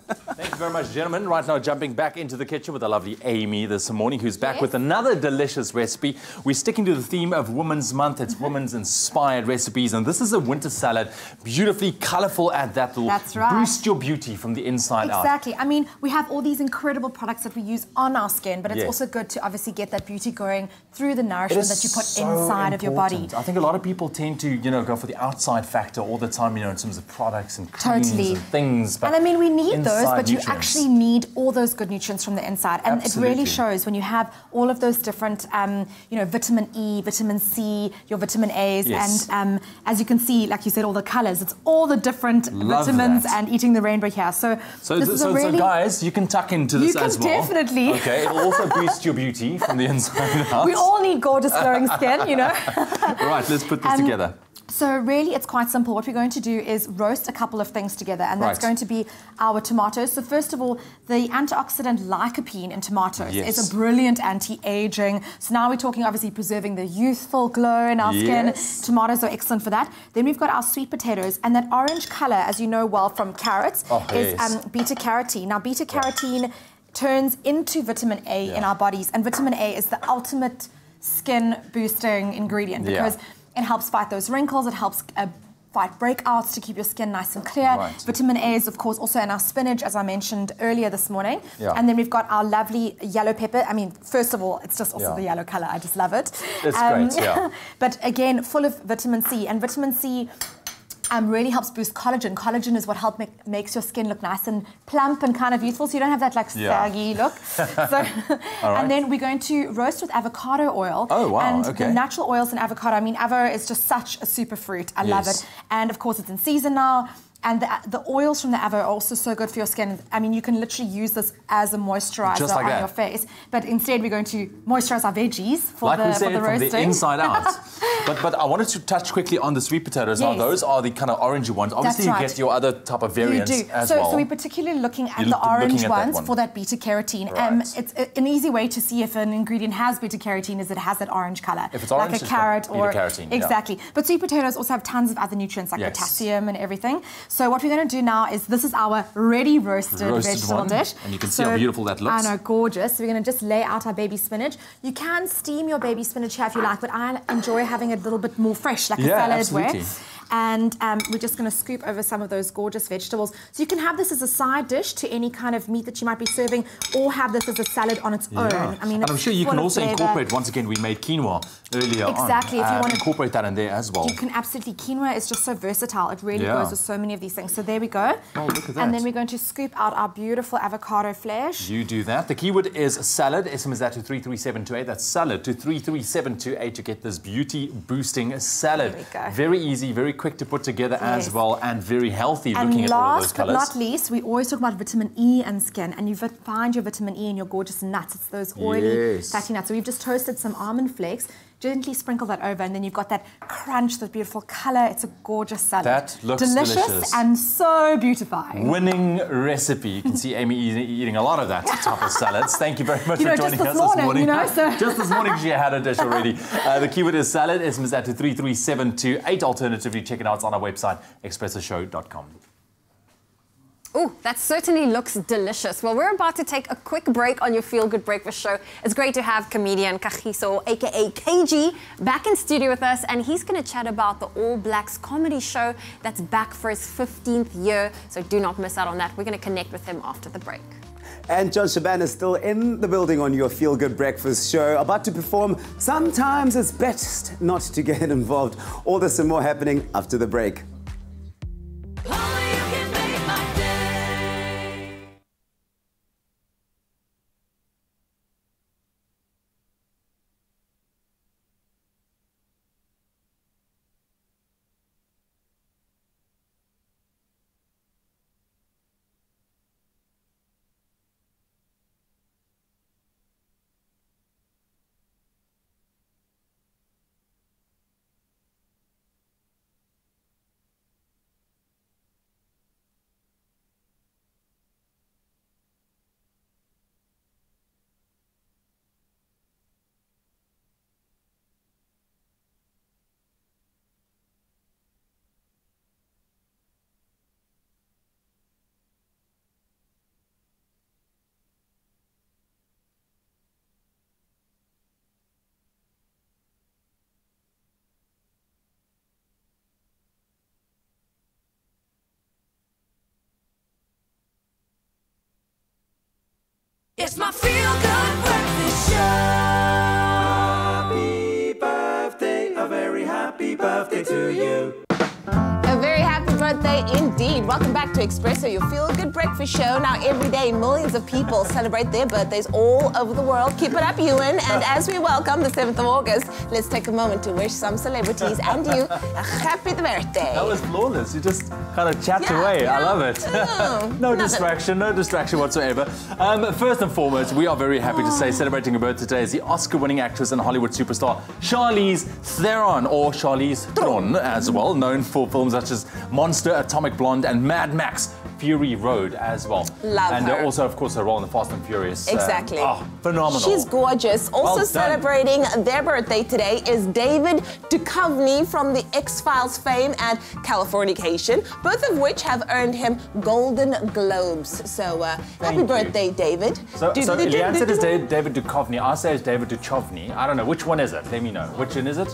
[SPEAKER 2] Thank you very much, gentlemen. Right now, jumping back into the kitchen with the lovely Amy this morning, who's back with another delicious recipe. We're sticking to the theme of Women's Month. It's women's inspired recipes, and this is a winter salad, beautifully colourful at that.
[SPEAKER 11] That's right.
[SPEAKER 2] Boost your beauty from the inside out.
[SPEAKER 11] Exactly. I mean, we have all these incredible products that we use on our skin, but it's also good to obviously get that beauty going through the nourishment that you put inside of your body.
[SPEAKER 2] I think a lot of people tend to, go for the outside factor all the time, in terms of products and creams and things. But
[SPEAKER 11] and I mean, we need those, but
[SPEAKER 2] nutrients.
[SPEAKER 11] you actually need all those good nutrients from the inside. And it really shows when you have all of those different, vitamin E, vitamin C, your vitamin A's, and as you can see, like you said, all the colors. It's all the different vitamins and eating the rainbow here. So
[SPEAKER 2] guys, you can tuck into this as well.
[SPEAKER 11] You can definitely.
[SPEAKER 2] Okay, it'll also boost your beauty from the inside out.
[SPEAKER 11] We all need gorgeous glowing skin,
[SPEAKER 2] Right, let's put this together.
[SPEAKER 11] So really, it's quite simple. What we're going to do is roast a couple of things together, and that's going to be our tomatoes. So first of all, the antioxidant lycopene in tomatoes is a brilliant anti-aging. So now we're talking obviously preserving the youthful glow in our skin. Tomatoes are excellent for that. Then we've got our sweet potatoes, and that orange color, as you know well from carrots, is beta-carotene. Now beta-carotene turns into vitamin A in our bodies, and vitamin A is the ultimate skin boosting ingredient because it helps fight those wrinkles, it helps fight breakouts to keep your skin nice and clear. Vitamin A is, of course, also in our spinach, as I mentioned earlier this morning. And then we've got our lovely yellow pepper. I mean, first of all, it's just also the yellow color. I just love it.
[SPEAKER 2] It's great,
[SPEAKER 11] But again, full of vitamin C. And vitamin C really helps boost collagen. Collagen is what makes your skin look nice and plump and kind of youthful, so you don't have that saggy look. So, and then we're going to roast with avocado oil.
[SPEAKER 2] Oh, wow,
[SPEAKER 11] and the natural oils in avocado. I mean, avo is just such a super fruit. I love it. And of course, it's in season now. And the oils from the avo are also so good for your skin. I mean, you can literally use this as a moisturizer on your face. But instead, we're going to moisturize our veggies for the roasting.
[SPEAKER 2] From the inside out. But I wanted to touch quickly on the sweet potatoes. Now, those are the kind of orangey ones. Obviously, you get your other type of variants as well.
[SPEAKER 11] So we're particularly looking at the orange ones for that beta-carotene. It's an easy way to see if an ingredient has beta-carotene is it has that orange color.
[SPEAKER 2] If it's orange,
[SPEAKER 11] like a carrot or
[SPEAKER 2] beta-carotene.
[SPEAKER 11] Exactly. But sweet potatoes also have tons of other nutrients like potassium and everything. So what we're going to do now is this is our ready roasted vegetable dish.
[SPEAKER 2] And you can see how beautiful that looks.
[SPEAKER 11] I know, gorgeous. So we're going to just lay out our baby spinach. You can steam your baby spinach here if you like, but I enjoy having it a little bit more fresh, like a salad way. And we're just going to scoop over some of those gorgeous vegetables. So you can have this as a side dish to any kind of meat that you might be serving, or have this as a salad on its own. I mean,
[SPEAKER 2] and I'm sure you can also incorporate, once again, we made quinoa earlier on.
[SPEAKER 11] Exactly, if you want to
[SPEAKER 2] incorporate that in there as well.
[SPEAKER 11] You can absolutely, quinoa is just so versatile. It really goes with so many of these things. So there we go.
[SPEAKER 2] Oh, look at that.
[SPEAKER 11] And then we're going to scoop out our beautiful avocado flesh.
[SPEAKER 2] You do that. The keyword is salad. SMS that to 33728. That's salad to 33728 to get this beauty boosting salad.
[SPEAKER 11] There we go.
[SPEAKER 2] Very easy, very quick to put together as well, and very healthy looking at all of those colours.
[SPEAKER 11] And last but not least, we always talk about vitamin E and skin, and you find your vitamin E in your gorgeous nuts. It's those oily, fatty nuts. So we've just toasted some almond flakes, gently sprinkle that over, and then you've got that crunch, that beautiful colour. It's a gorgeous salad.
[SPEAKER 2] That looks delicious.
[SPEAKER 11] And so beautifying.
[SPEAKER 2] Winning recipe. You can see Amy eating a lot of that type of salads. Thank you very much for joining us this morning. Just this morning she had a dish already. The keyword is salad. SMS that to 33728. Alternatively, check it out on our website, expressoshow.com.
[SPEAKER 4] Oh, that certainly looks delicious. Well, we're about to take a quick break on your Feel Good Breakfast show. It's great to have comedian Kagiso, aka KG, back in studio with us, and he's going to chat about the All Blacks comedy show that's back for his 15th year. So do not miss out on that. We're going to connect with him after the break.
[SPEAKER 3] And Jon Shaban is still in the building on your Feel Good Breakfast show, about to perform Sometimes It's Best Not to Get Involved. All this and more happening after the break.
[SPEAKER 1] It's my Feel Good Breakfast show.
[SPEAKER 20] Happy birthday, a very happy birthday to you.
[SPEAKER 6] A very happy birthday indeed. Welcome back to Expresso, your Feel Good Breakfast show. Now, every day, millions of people celebrate their birthdays all over the world. Keep it up, Ewan. And as we welcome the 7th of August, let's take a moment to wish some celebrities and you a happy birthday.
[SPEAKER 2] That was flawless. You just kind of chat away. I love it. No distraction whatsoever. First and foremost, we are very happy to say celebrating her birthday today is the Oscar-winning actress and Hollywood superstar Charlize Theron, or Charlize Theron as well, known for films such as Monster, Atomic Blonde, and Mad Max Fury Road as well.
[SPEAKER 6] Love
[SPEAKER 2] and
[SPEAKER 6] her.
[SPEAKER 2] Also, of course, her role in the Fast and Furious.
[SPEAKER 6] Exactly.
[SPEAKER 2] Phenomenal.
[SPEAKER 6] She's gorgeous. Also
[SPEAKER 2] Well
[SPEAKER 6] celebrating their birthday today is David Duchovny from the X-Files fame and Californication, both of which have earned him Golden Globes. So happy birthday, David.
[SPEAKER 2] So Leanne said it's David Duchovny. I say it's David Duchovny. I don't know. Which one is it? Let me know. Which one is it?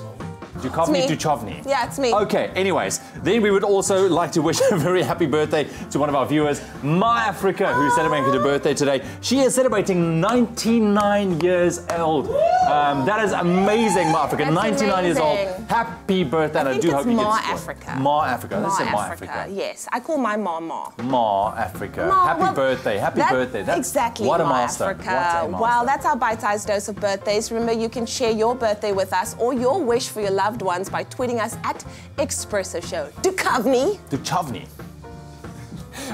[SPEAKER 2] Duchovny, Duchovny.
[SPEAKER 6] Yeah, it's me.
[SPEAKER 2] Okay, anyways, then we would also like to wish a very happy birthday to one of our viewers, Ma Africa, who's celebrating her birthday today. She is celebrating 99 years old. That is amazing, Ma Africa.
[SPEAKER 6] That's
[SPEAKER 2] 99 years old.
[SPEAKER 6] amazing.
[SPEAKER 2] Happy birthday, and I do hope you get
[SPEAKER 6] Ma
[SPEAKER 2] spoiled.
[SPEAKER 6] Africa.
[SPEAKER 2] Ma Africa. Let's say Ma Africa.
[SPEAKER 6] Yes, I call my Ma Ma.
[SPEAKER 2] Ma Africa.
[SPEAKER 6] Ma,
[SPEAKER 2] Happy
[SPEAKER 6] well,
[SPEAKER 2] birthday. Happy birthday. That's
[SPEAKER 6] exactly.
[SPEAKER 2] What a
[SPEAKER 6] Ma
[SPEAKER 2] milestone.
[SPEAKER 6] Africa.
[SPEAKER 2] What a milestone.
[SPEAKER 6] Well, that's our bite-sized dose of birthdays. Remember, you can share your birthday with us or your wish for your loved ones by tweeting us at Expresso Show. Duchovny.
[SPEAKER 2] Duchovny.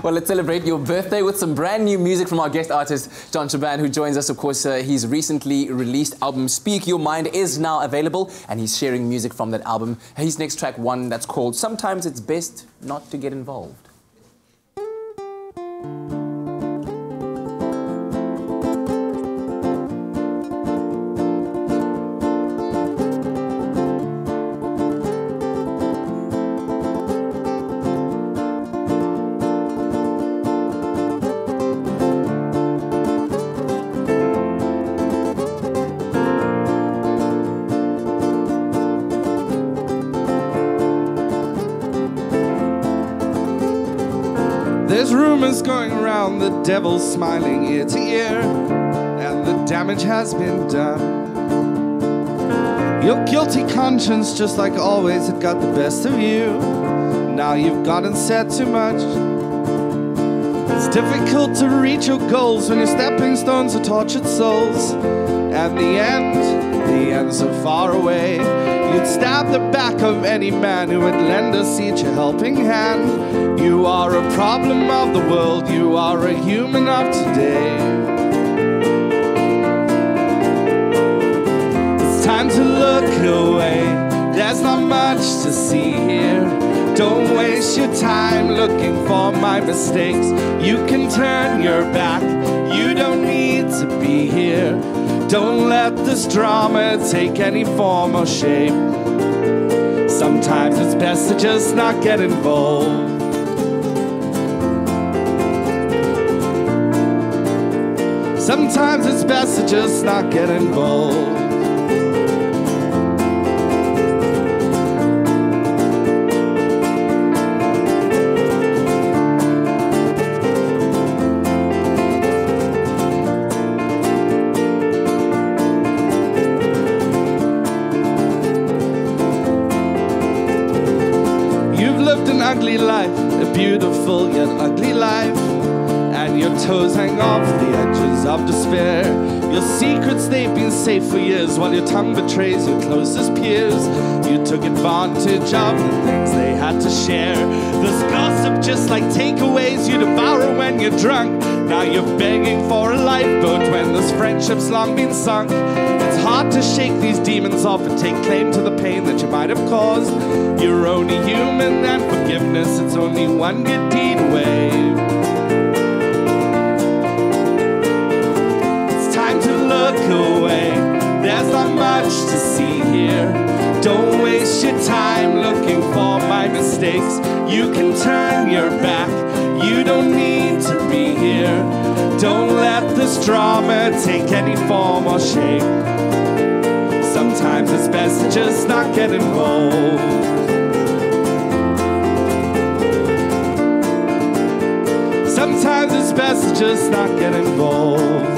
[SPEAKER 5] Well, let's celebrate your birthday with some brand new music from our guest artist, Jon Shaban, who joins us. Of course, his recently released album, Speak Your Mind, is now available, and he's sharing music from that album. His next track, one that's called Sometimes It's Best Not to Get Involved.
[SPEAKER 14] rumors going around, the devil's smiling ear to ear, and the damage has been done. Your guilty conscience, just like always, it got the best of you. Now you've gone and said too much. It's difficult to reach your goals when your stepping stones are tortured souls. And the end's so far away. You'd stab the back of any man who would lend us each a helping hand. You are a problem of the world, you are a human of today. It's time to look away, there's not much to see here. Don't waste your time looking for my mistakes. You can turn your back, you don't need to be here. Don't let this drama take any form or shape. Sometimes it's best to just not get involved. Sometimes it's best to just not get involved. Ugly life, a beautiful yet ugly life, and your toes hang off the edges of despair. Your secrets, they've been safe for years, while your tongue betrays your closest peers. You took advantage of the things they had to share. This gossip, just like takeaways you devour when you're drunk. Now you're begging for a lifeboat when this friendship's long been sunk. It's hard to shake these demons off and take claim to the pain that you might have caused. You're only human, and forgiveness, it's only one good deed away. It's time to look away, there's not much to see here. Don't waste your time looking for my mistakes. You can turn your back, you don't need to be here. Don't let this drama take any form or shape. Sometimes it's best to just not get involved. Sometimes it's best to just not get involved.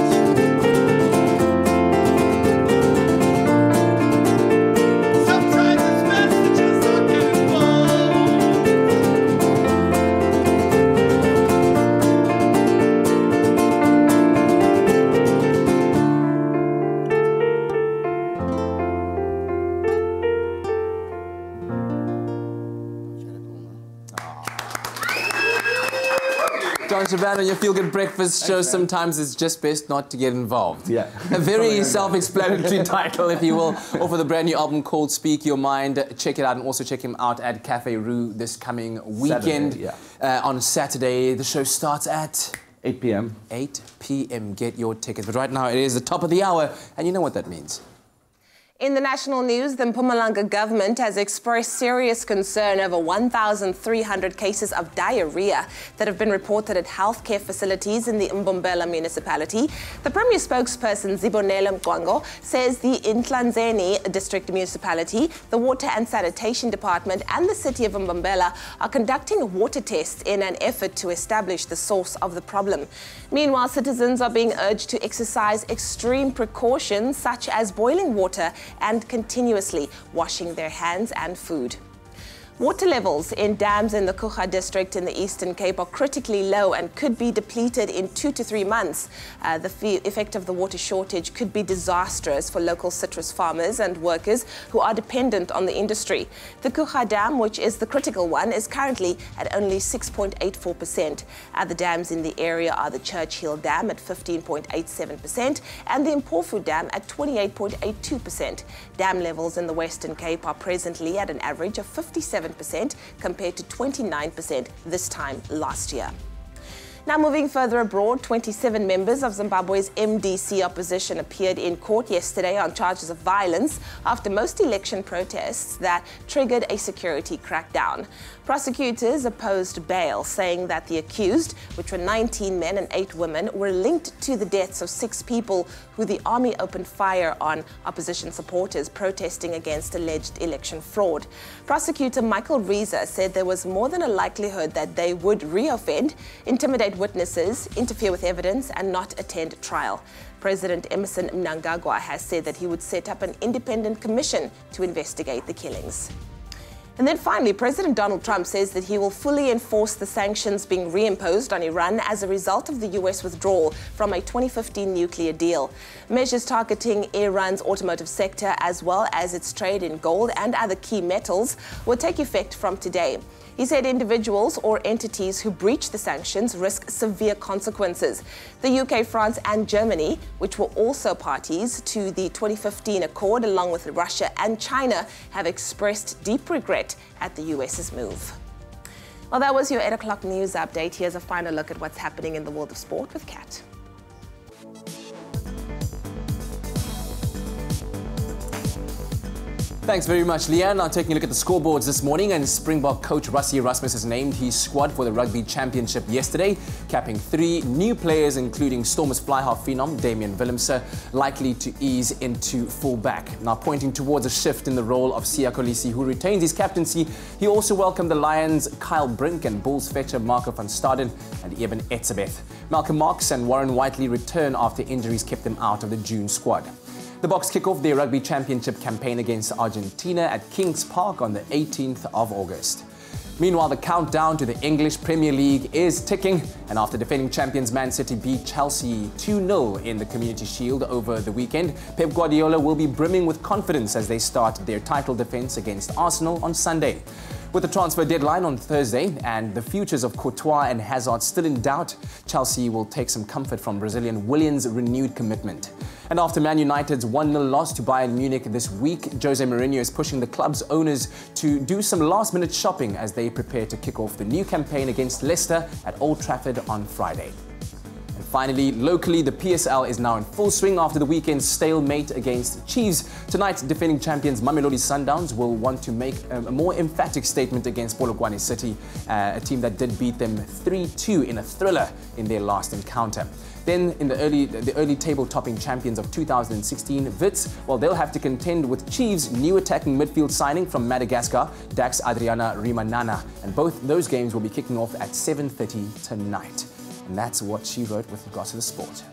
[SPEAKER 5] Jon Shaban on your Feel Good Breakfast show. Sometimes it's just best not to get involved. Yeah. A very self-explanatory title, if you will, off of the brand new album called Speak Your Mind. Check it out, and also check him out at Cafe Rue this coming weekend. Saturday, on Saturday. The show starts at
[SPEAKER 9] 8 p.m.
[SPEAKER 5] 8 p.m. Get your tickets. But right now it is the top of the hour, and you know what that means.
[SPEAKER 6] In the national news, the Mpumalanga government has expressed serious concern over 1,300 cases of diarrhea that have been reported at healthcare facilities in the Mbombela municipality. The Premier spokesperson, Zibonela Mkwango, says the Inhlanzeni district municipality, the Water and Sanitation Department and the city of Mbombela are conducting water tests in an effort to establish the source of the problem. Meanwhile, citizens are being urged to exercise extreme precautions such as boiling water and continuously washing their hands and food. Water levels in dams in the Choc district in the Eastern Cape are critically low and could be depleted in 2 to 3 months. The effect of the water shortage could be disastrous for local citrus farmers and workers who are dependent on the industry. The Choc Dam, which is the critical one, is currently at only 6.84%. Other dams in the area are the Churchill Dam at 15.87% and the Mpofu Dam at 28.82%. Dam levels in the Western Cape are presently at an average of 57% compared to 29% this time last year. Now moving further abroad, 27 members of Zimbabwe's MDC opposition appeared in court yesterday on charges of violence after most election protests that triggered a security crackdown. Prosecutors opposed bail, saying that the accused, which were 19 men and 8 women, were linked to the deaths of 6 people who the army opened fire on opposition supporters protesting against alleged election fraud. Prosecutor Michael Reza said there was more than a likelihood that they would reoffend, intimidate intimidate witnesses, interfere with evidence, and not attend trial. President Emmerson Mnangagwa has said that he would set up an independent commission to investigate the killings. And then finally, President Donald Trump says that he will fully enforce the sanctions being reimposed on Iran as a result of the US withdrawal from a 2015 nuclear deal. Measures targeting Iran's automotive sector as well as its trade in gold and other key metals will take effect from today. He said individuals or entities who breach the sanctions risk severe consequences. The UK, France and Germany, which were also parties to the 2015 accord along with Russia and China, have expressed deep regret at the US's move. Well, that was your 8 o'clock news update. Here's a final look at what's happening in the world of sport with Kat.
[SPEAKER 5] Thanks very much, Leanne. Now taking a look at the scoreboards this morning, and Springbok coach Rassie Erasmus has named his squad for the Rugby Championship yesterday, capping 3 new players, including Stormers fly-half phenom Damian Willemse, likely to ease into full-back. Now pointing towards a shift in the role of Siya Kolisi, who retains his captaincy, he also welcomed the Lions' Kyle Brink and Bulls fetcher Marco van Staden and Eben Etzebeth. Malcolm Marx and Warren Whiteley return after injuries kept them out of the June squad. The Boks kick off their Rugby Championship campaign against Argentina at Kings Park on the 18th of August. Meanwhile, the countdown to the English Premier League is ticking, and after defending champions Man City beat Chelsea 2-0 in the Community Shield over the weekend, Pep Guardiola will be brimming with confidence as they start their title defence against Arsenal on Sunday. With the transfer deadline on Thursday and the futures of Courtois and Hazard still in doubt, Chelsea will take some comfort from Brazilian Willian's renewed commitment. And after Man United's 1-0 loss to Bayern Munich this week, Jose Mourinho is pushing the club's owners to do some last-minute shopping as they prepare to kick off the new campaign against Leicester at Old Trafford on Friday. And finally, locally, the PSL is now in full swing after the weekend's stalemate against Chiefs. Tonight, defending champions Mamelodi Sundowns will want to make a more emphatic statement against Polokwane City, a team that did beat them 3-2 in a thriller in their last encounter. Then, in the early table-topping champions of 2016, Wits, well, they'll have to contend with Chiefs' new attacking midfield signing from Madagascar, Dax Adriana Rimanana. And both those games will be kicking off at 7:30 tonight. And that's what she wrote with regards to the sport.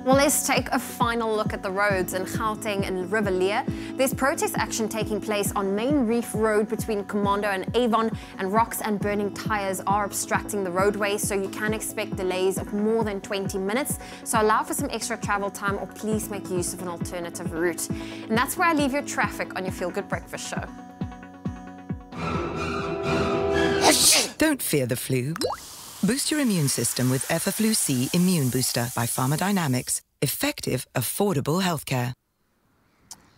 [SPEAKER 4] Well, let's take a final look at the roads in Gauteng and Riviera. There's protest action taking place on Main Reef Road between Commando and Avon, and rocks and burning tires are obstructing the roadway, so you can expect delays of more than 20 minutes. So allow for some extra travel time, or please make use of an alternative route. And that's where I leave your traffic on your Feel Good Breakfast Show.
[SPEAKER 18] Don't fear the flu. Boost your immune system with Effaflu C Immune Booster by Pharmadynamics. Effective, affordable healthcare.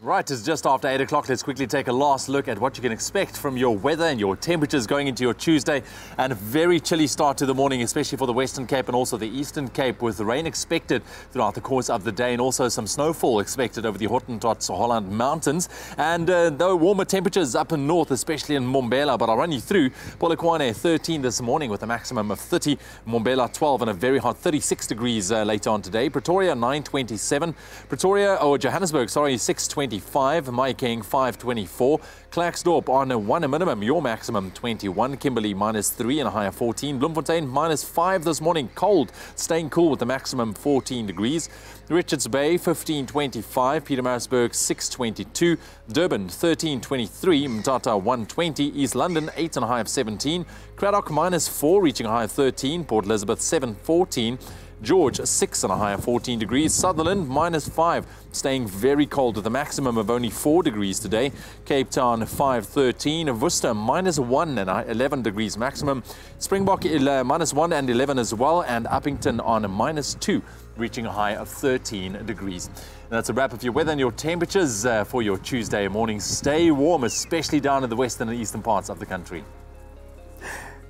[SPEAKER 2] Right, it's just after 8 o'clock. Let's quickly take a last look at what you can expect from your weather and your temperatures going into your Tuesday. And a very chilly start to the morning, especially for the Western Cape and also the Eastern Cape, with rain expected throughout the course of the day and also some snowfall expected over the Hottentots Holland Mountains. And though warmer temperatures up in north, especially in Mbombela, but I'll run you through. Polokwane 13 this morning with a maximum of 30. Mbombela 12 and a very hot 36 degrees later on today. Pretoria 9:27. Johannesburg, 6:20. 25, Mahikeng 5:24, Klerksdorp on a 1 minimum, your maximum 21, Kimberley -3 and a high of 14, Bloemfontein -5 this morning, cold, staying cool with a maximum 14 degrees, Richards Bay 15:25, Pietermaritzburg 6:22, Durban 13:23, Mthatha 1:20, East London 8 and a high of 17, Cradock -4 reaching a high of 13, Port Elizabeth 7:14, George 6 and a high of 14 degrees. Sutherland -5, staying very cold with a maximum of only 4 degrees today. Cape Town 5:13. Worcester -1 and 11 degrees maximum. Springbok -1 and 11 as well. And Uppington on a -2, reaching a high of 13 degrees. And that's a wrap of your weather and your temperatures for your Tuesday morning. Stay warm, especially down in the western and eastern parts of the country.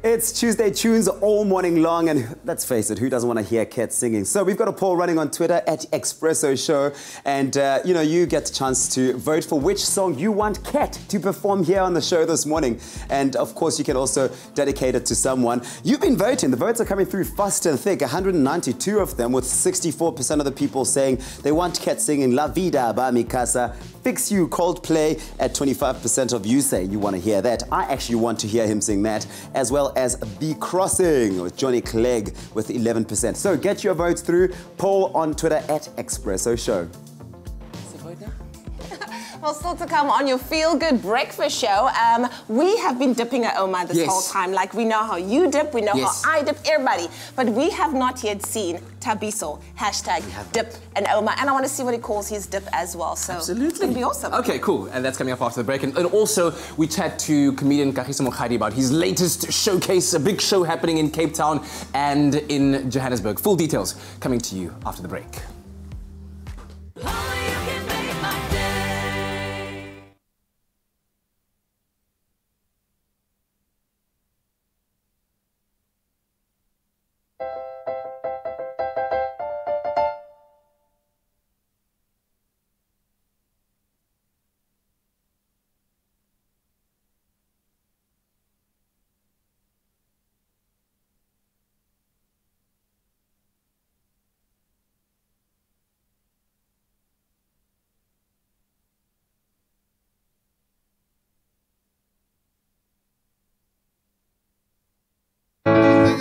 [SPEAKER 3] It's Tuesday Tunes all morning long, and let's face it, who doesn't want to hear Kat singing? So we've got a poll running on Twitter at Expresso Show, and you get a chance to vote for which song you want Kat to perform here on the show this morning. And of course, you can also dedicate it to someone. You've been voting. The votes are coming through fast and thick, 192 of them, with 64% of the people saying they want Kat singing La Vida by Mikasa. Fix You, Coldplay, at 25% of you say you want to hear that. I actually want to hear him sing that, as well as The Crossing with Johnny Clegg with 11%. So get your votes through. Poll on Twitter at Expresso Show.
[SPEAKER 6] Well, still to come on your Feel Good Breakfast Show, we have been dipping our Oma this whole time. Like, we know how you dip, we know how I dip, everybody. But we have not yet seen Tabiso, #dip and Oma. And I want to see what he calls his dip as well. So
[SPEAKER 5] absolutely.
[SPEAKER 6] It's going to be awesome.
[SPEAKER 5] Okay, cool. And that's coming up after the break. And also, we chat to comedian Kagiso D Mokgadi about his latest showcase, a big show happening in Cape Town and in Johannesburg. Full details coming to you after the break.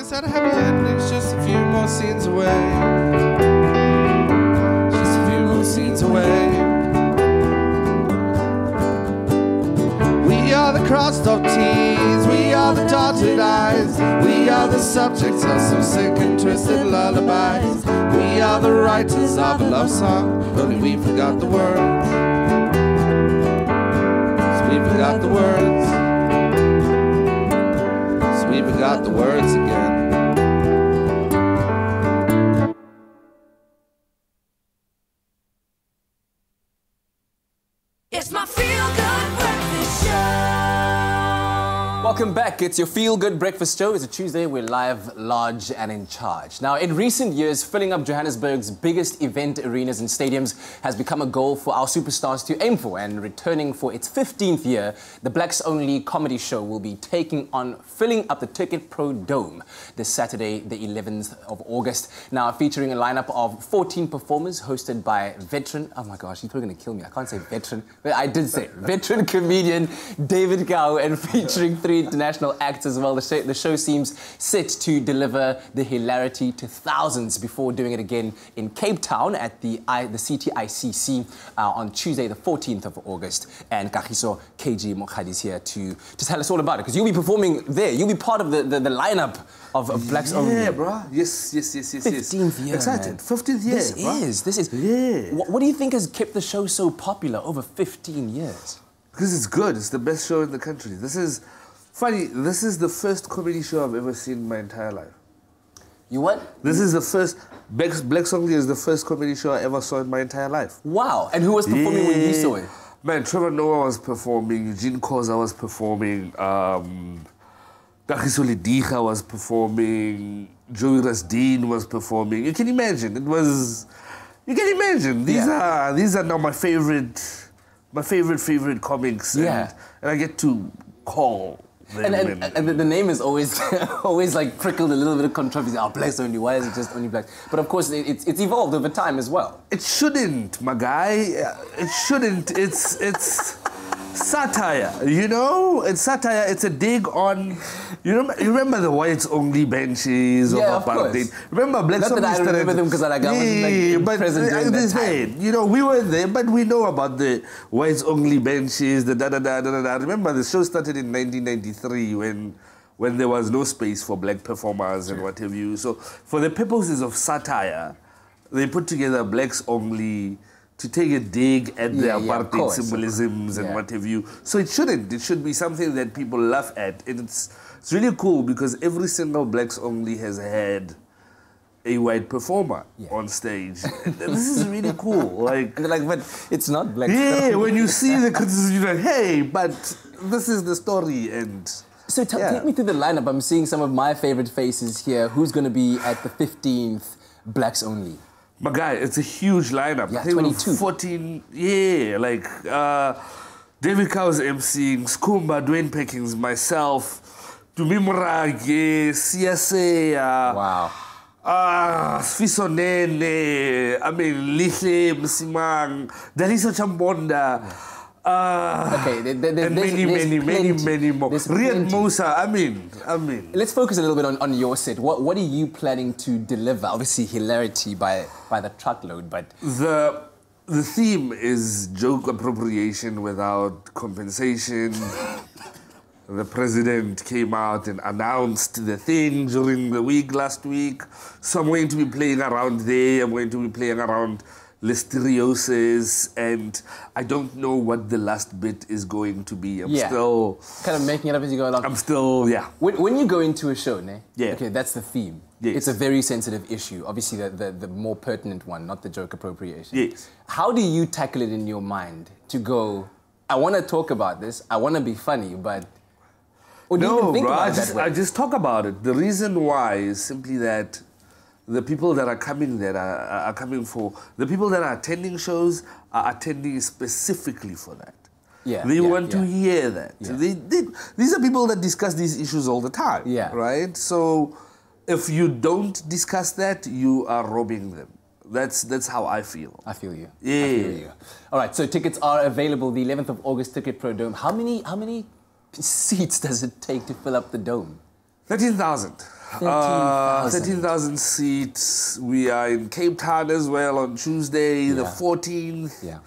[SPEAKER 14] It's not a happy ending, it's just a few more scenes away. Just a few more scenes away. We are the crossed off T's, we are the dotted I's, we are the subjects of some sick and twisted lullabies. We are the writers of a love song, only we forgot the words. So we forgot the words. So we forgot the words again.
[SPEAKER 1] It's my Feel Good Breakfast Show.
[SPEAKER 5] Welcome back. It's your Feel Good Breakfast Show. It's a Tuesday. We're live, large, and in charge. Now, in recent years, filling up Johannesburg's biggest event arenas and stadiums has become a goal for our superstars to aim for. And returning for its 15th year, the Blacks-only comedy show will be taking on filling up the Ticket Pro Dome this Saturday, the 11th of August. Now, featuring a lineup of 14 performers hosted by veteran, oh my gosh, you're probably going to kill me. I can't say veteran, but I did say veteran comedian David Gao, and featuring 3 international acts as well. The show seems set to deliver the hilarity to thousands before doing it again in Cape Town at the CTICC on Tuesday, the 14th of August. And Kagiso D Mokgadi is here to tell us all about it, because you'll be performing there. You'll be part of the lineup of Blacks Only.
[SPEAKER 9] Yeah, bro. Yes.
[SPEAKER 5] 15th year.
[SPEAKER 9] Excited. 15th year.
[SPEAKER 5] This is. Yeah. What do you think has kept the show so popular over 15 years?
[SPEAKER 9] Because it's good. It's the best show in the country. This is funny. This is the first comedy show I've ever seen in my entire life.
[SPEAKER 5] You what?
[SPEAKER 9] This is the first. Blacks Only is the first comedy show I ever saw in my entire life.
[SPEAKER 5] Wow. And who was performing when you saw it?
[SPEAKER 9] Man, Trevor Noah was performing. Eugene Koza was performing. Kagiso D Mokgadi was performing. Joey Rasdeen was performing. You can imagine. It was. You can imagine. These are now my favorite comics. And I get to call.
[SPEAKER 5] And the name is always always like prickled a little bit of controversy. Oh, Blacks Only. Why is it just only Blacks? But of course, it's evolved over time as well.
[SPEAKER 9] It shouldn't, my guy. It shouldn't. It's satire. You know, it's satire. It's a dig on. You remember the whites only benches of apartheid. Remember Blacks Only.
[SPEAKER 5] I remember them because I was present during that time.
[SPEAKER 9] You know, we were there, but we know about the whites only benches. The da-da-da. Remember, the show started in 1993 when there was no space for black performers and what have you. So, for the purposes of satire, they put together Blacks Only to take a dig at the apartheid symbolisms and what have you. So it shouldn't. It should be something that people laugh at. And it's really cool because every single Blacks Only has had a white performer on stage. This is really cool. Like,
[SPEAKER 5] and they're like, but it's not Blacks
[SPEAKER 9] Only. Yeah, when you see the criticism, you're like, hey, but this is the story. And
[SPEAKER 5] So take me through the lineup. I'm seeing some of my favorite faces here. Who's going to be at the 15th Blacks Only?
[SPEAKER 14] My guy, it's a huge lineup.
[SPEAKER 5] Yeah,
[SPEAKER 14] I think
[SPEAKER 5] 22.
[SPEAKER 14] 14, like David Cow's emceeing, Skumba, Dwayne Peckings, myself, Tumi Murage, CSA,
[SPEAKER 5] wow.
[SPEAKER 14] Sfisonene, I mean, Lihle, Msimang, Daliso Chambonda.
[SPEAKER 5] Okay,
[SPEAKER 14] and many more. Riyad Musa, I mean.
[SPEAKER 5] Let's focus a little bit on your set. What are you planning to deliver? Obviously, hilarity by the truckload, but...
[SPEAKER 14] The theme is joke appropriation without compensation. The president came out and announced the thing during the week last week. So I'm going to be playing around there. I'm going to be playing around listeriosis, and I don't know what the last bit is going to be. I'm still...
[SPEAKER 5] kind of making it up as you go along.
[SPEAKER 14] I'm still,
[SPEAKER 5] When you go into a show,
[SPEAKER 14] Yeah.
[SPEAKER 5] Okay, that's the theme.
[SPEAKER 14] Yes.
[SPEAKER 5] It's a very sensitive issue. Obviously, the more pertinent one, not the joke appropriation.
[SPEAKER 14] Yes.
[SPEAKER 5] How do you tackle it in your mind to go, I want to talk about this, I want to be funny, but... Or do you even think about it that way?
[SPEAKER 14] I just talk about it. The reason why is simply that the people that are coming there are coming for... The people that are attending shows are attending specifically for that. They want to hear that. These are people that discuss these issues all the time, right? So if you don't discuss that, you are robbing them. That's how I feel.
[SPEAKER 5] I feel you.
[SPEAKER 14] Yeah.
[SPEAKER 5] I feel you. All right, so tickets are available the 11th of August, Ticket Pro Dome. How many seats does it take to fill up the dome?
[SPEAKER 14] 13,000. 13,000 seats. We are in Cape Town as well on Tuesday, the 14th.
[SPEAKER 5] Yeah.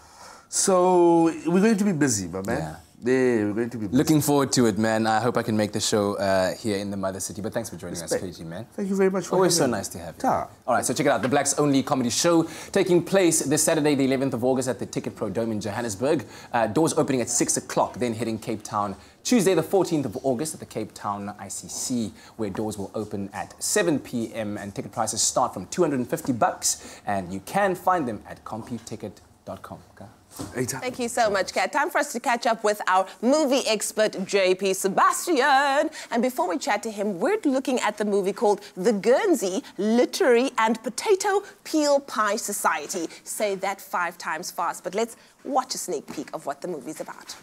[SPEAKER 14] So we're going to be busy, my man. Yeah, we're going to be busy.
[SPEAKER 5] Looking forward to it, man. I hope I can make the show here in the mother city. But thanks for joining us, KG, man.
[SPEAKER 14] Thank you very much for
[SPEAKER 5] Always so
[SPEAKER 14] having me.
[SPEAKER 5] nice to have you. All right, so check it out. The Blacks Only comedy show taking place this Saturday, the 11th of August at the Ticket Pro Dome in Johannesburg. Doors opening at 6 o'clock, then hitting Cape Town Tuesday, the 14th of August at the Cape Town ICC, where doors will open at 7 p.m. and ticket prices start from $250, and you can find them at computicket.com. Okay?
[SPEAKER 6] Thank you so much, Kat. Time for us to catch up with our movie expert, JP Sebastian. And before we chat to him, we're looking at the movie called The Guernsey Literary and Potato Peel Pie Society. Say that 5 times fast, but let's watch a sneak peek of what the movie's about.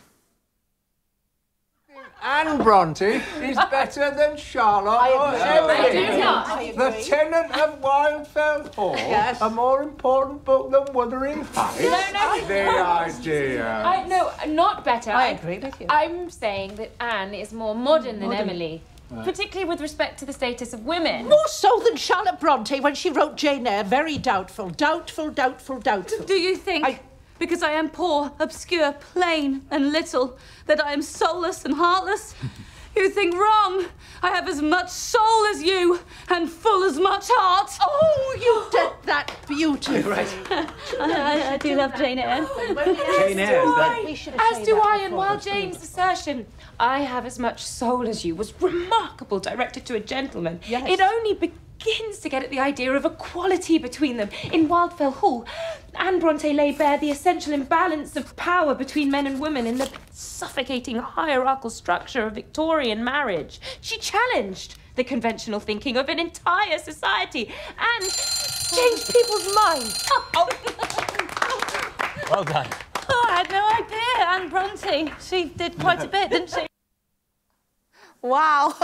[SPEAKER 16] Anne Bronte is better than Charlotte or Emily. The Tenant of Wildfell Hall, a more important book than Wuthering Heights.
[SPEAKER 22] No.
[SPEAKER 16] The idea.
[SPEAKER 22] No, not better.
[SPEAKER 16] I agree with you.
[SPEAKER 22] I'm saying that Anne is more modern than Emily. Particularly with respect to the status of women.
[SPEAKER 23] More so than Charlotte Bronte when she wrote Jane Eyre. Very doubtful. Doubtful.
[SPEAKER 22] Do you think, because I am poor, obscure, plain and little, that I am soulless and heartless? You think wrong. I have as much soul as you and full as much heart.
[SPEAKER 23] Oh, you did that beautifully.
[SPEAKER 22] I do love Jane Eyre.
[SPEAKER 16] Jane Eyre,
[SPEAKER 22] As do I, and while Jane's assertion, I have as much soul as you, was remarkable, directed to a gentleman, it only begins to get at the idea of equality between them. In Wildfell Hall, Anne Bronte laid bare the essential imbalance of power between men and women in the suffocating hierarchical structure of Victorian marriage. She challenged the conventional thinking of an entire society and changed people's minds.
[SPEAKER 5] Well done.
[SPEAKER 22] Oh, I had no idea. Anne Bronte, she did quite a bit, didn't she?
[SPEAKER 6] Wow.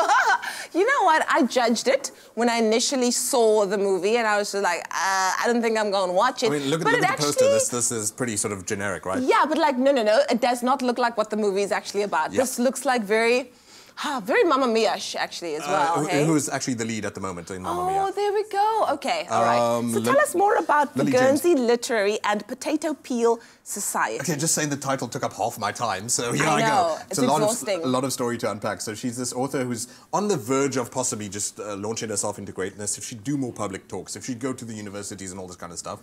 [SPEAKER 6] You know what? I judged it when I initially saw the movie, and I was just like, I don't think I'm going to watch it.
[SPEAKER 19] I mean, look at the poster. This is pretty sort of generic, right?
[SPEAKER 6] Yeah, but like, no. It does not look like what the movie is actually about.
[SPEAKER 19] Yeah.
[SPEAKER 6] This looks like very Mamma Mia-ish, actually, as well.
[SPEAKER 19] Who's actually the lead at the moment in Mamma Mia?
[SPEAKER 6] Oh, there we go. Okay, all right. So tell us more about the Guernsey Literary and Potato Peel Society.
[SPEAKER 19] Okay, just saying the title took up half my time, so here
[SPEAKER 6] I
[SPEAKER 19] I
[SPEAKER 6] know.
[SPEAKER 19] go.
[SPEAKER 6] It's exhausting.
[SPEAKER 19] A lot of story to unpack. So she's this author who's on the verge of possibly just launching herself into greatness. If she'd do more public talks, if she'd go to the universities and all this kind of stuff.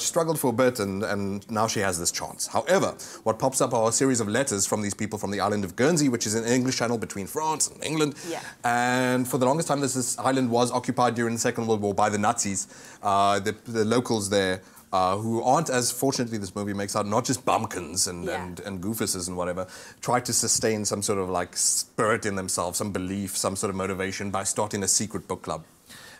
[SPEAKER 19] She struggled for a bit, and now she has this chance. However, what pops up are a series of letters from these people from the island of Guernsey, which is an English channel between France and England.
[SPEAKER 6] Yeah.
[SPEAKER 19] And for the longest time, this island was occupied during the Second World War by the Nazis. The locals there who aren't, as fortunately this movie makes out, not just bumpkins and goofuses and whatever, try to sustain some sort of like spirit in themselves, some belief, some sort of motivation by starting a secret book club.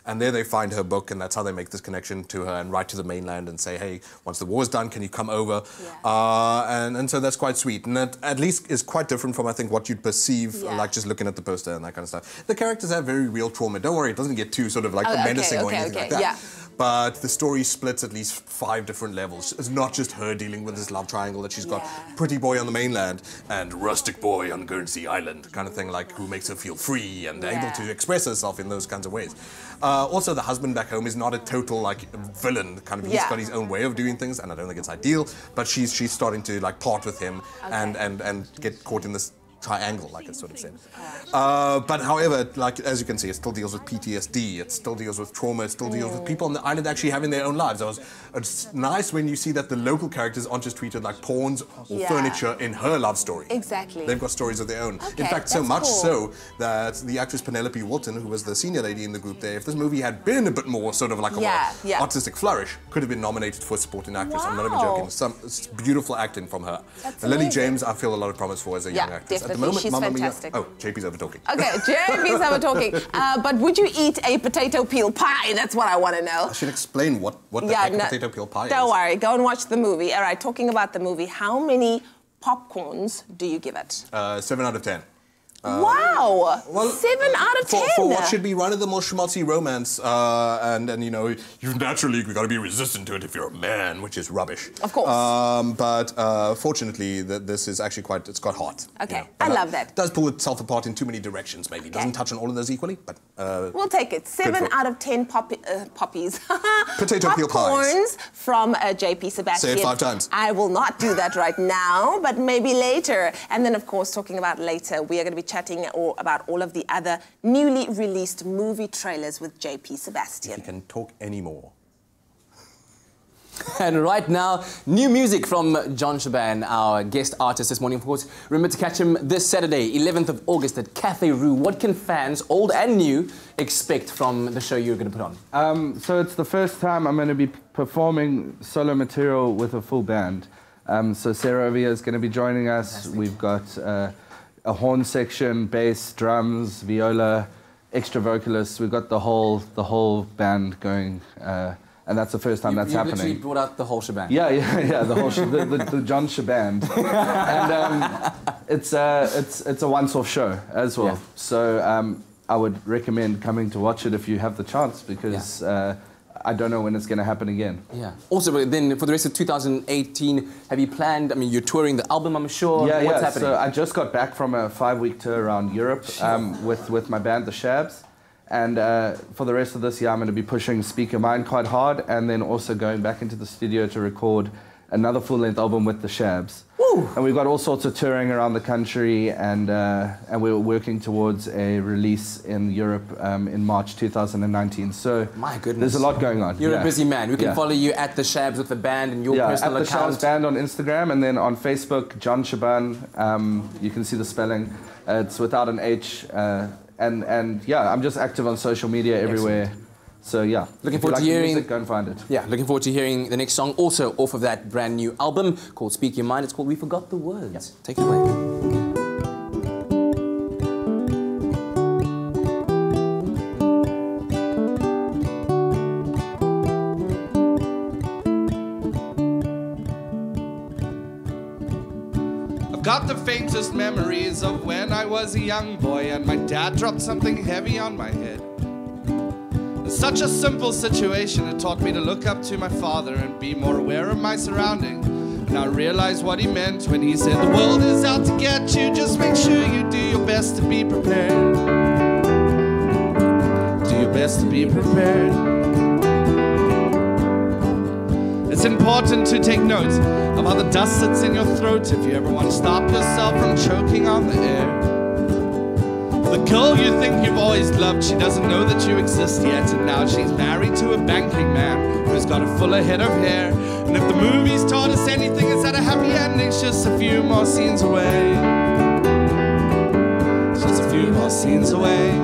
[SPEAKER 19] And there they find her book, and that's how they make this connection to her and write to the mainland and say, hey, once the war's done, can you come over? And so that's quite sweet. And that at least is quite different from, I think, what you'd perceive, like just looking at the poster and that kind of stuff. The characters have very real trauma. Don't worry, it doesn't get too sort of like menacing or anything like that.
[SPEAKER 6] Yeah.
[SPEAKER 19] But the story splits at least 5 different levels. It's not just her dealing with this love triangle that she's got pretty boy on the mainland and rustic boy on Guernsey Island kind of thing, like who makes her feel free and able to express herself in those kinds of ways. Also, the husband back home is not a total like villain. Kind of, he's got his own way of doing things, and I don't think it's ideal. But she's starting to like part with him and get caught in this triangle, like it's sort of said. But however, like as you can see, it still deals with PTSD, it still deals with trauma, it still deals with people on the island actually having their own lives. It's nice when you see that the local characters aren't just treated like pawns or furniture in her love story.
[SPEAKER 6] Exactly.
[SPEAKER 19] They've got stories of their own. In fact, so much so that the actress Penelope Walton, who was the senior lady in the group there, if this movie had been a bit more sort of like a artistic flourish, could have been nominated for supporting actress. I'm not even joking. It's beautiful acting from her. And Lily James, I feel a lot of promise for as a young actress.
[SPEAKER 6] Definitely.
[SPEAKER 19] At the moment,
[SPEAKER 6] she's fantastic.
[SPEAKER 19] Oh, JP's over talking.
[SPEAKER 6] Okay, JP's over talking. But would you eat a potato peel pie? That's what I want to know.
[SPEAKER 19] I should explain what the heck a potato peel pie is.
[SPEAKER 6] Don't worry, go and watch the movie. All right, talking about the movie, how many popcorns do you give it?
[SPEAKER 19] 7 out of 10.
[SPEAKER 6] Wow! Well, 7 out of 10!
[SPEAKER 19] For what should be run-of-the-mill schmaltzy romance, and you know, you've naturally got to be resistant to it if you're a man, which is rubbish.
[SPEAKER 6] Of course.
[SPEAKER 19] But fortunately, this is actually it's quite hot.
[SPEAKER 6] Okay, I love that.
[SPEAKER 19] It does pull itself apart in too many directions, maybe. It doesn't touch on all of those equally, but...
[SPEAKER 6] we'll take it. 7 out of 10 poppies.
[SPEAKER 19] Potato peel pies.
[SPEAKER 6] Popcorns from JP Sebastian.
[SPEAKER 19] Say it 5 times.
[SPEAKER 6] I will not do that right now, but maybe later. And then, of course, talking about later, we are going to be chatting about all of the other newly released movie trailers with JP Sebastian.
[SPEAKER 19] If you can talk anymore.
[SPEAKER 5] And right now, new music from Jon Shaban, our guest artist this morning. Of course, remember to catch him this Saturday, 11th of August at Cafe Rue. What can fans, old and new, expect from the show you're going to put on?
[SPEAKER 9] So it's the first time I'm going to be performing solo material with a full band. So Sarah over here is going to be joining us. Fantastic. We've got a horn section, bass, drums, viola, extra vocalists. We've got the whole band going. And that's the first time that's happening.
[SPEAKER 5] You literally brought out the whole shebang.
[SPEAKER 9] Yeah, the whole the Jon Shaban. And it's a once-off show as well. Yeah. So I would recommend coming to watch it if you have the chance, because I don't know when it's going to happen again.
[SPEAKER 5] Yeah. Also, then for the rest of 2018, have you planned? I mean, you're touring the album, I'm sure.
[SPEAKER 9] Yeah,
[SPEAKER 5] What's happening?
[SPEAKER 9] So I just got back from a 5-week tour around Europe with my band, The Shabs. And for the rest of this year, I'm going to be pushing Speak Your Mind quite hard, and then also going back into the studio to record another full-length album with The Shabs. Woo! And we've got all sorts of touring around the country, and we're working towards a release in Europe in March 2019. So
[SPEAKER 5] my goodness,
[SPEAKER 9] there's a lot going on.
[SPEAKER 5] You're a busy man. We can follow you at The Shabs with the band and your personal account.
[SPEAKER 9] At The Shabs Band on Instagram, and then on Facebook, Jon Shaban. You can see the spelling. It's without an H. And yeah, I'm just active on social media everywhere.
[SPEAKER 5] Excellent.
[SPEAKER 9] So yeah,
[SPEAKER 5] looking forward to hearing
[SPEAKER 9] music, go and find it.
[SPEAKER 5] Yeah, looking forward to hearing the next song, also off of that brand new album called Speak Your Mind. It's called We Forgot the Words. Yep. Take it away.
[SPEAKER 14] Got the faintest memories of when I was a young boy and my dad dropped something heavy on my head. It's such a simple situation, it taught me to look up to my father and be more aware of my surroundings. And I realized what he meant when he said the world is out to get you, just make sure you do your best to be prepared. Do your best to be prepared. It's important to take note of how the dust sits in your throat if you ever want to stop yourself from choking on the air. The girl you think you've always loved, she doesn't know that you exist yet, and now she's married to a banking man who's got a fuller head of hair. And if the movie's taught us anything, it's that a happy ending's just a few more scenes away. Just a few more scenes away.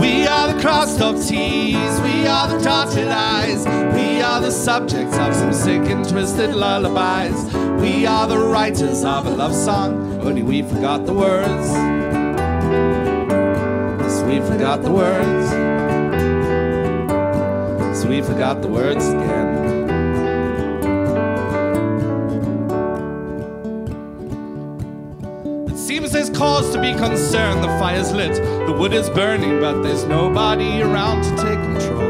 [SPEAKER 14] We are the crossed up T's, we are are the dotted eyes. We are the subjects of some sick and twisted lullabies. We are the writers of a love song, only we forgot the words. Yes, we forgot the words. So we forgot the words again. Seems there's cause to be concerned. The fire's lit, the wood is burning, but there's nobody around to take control.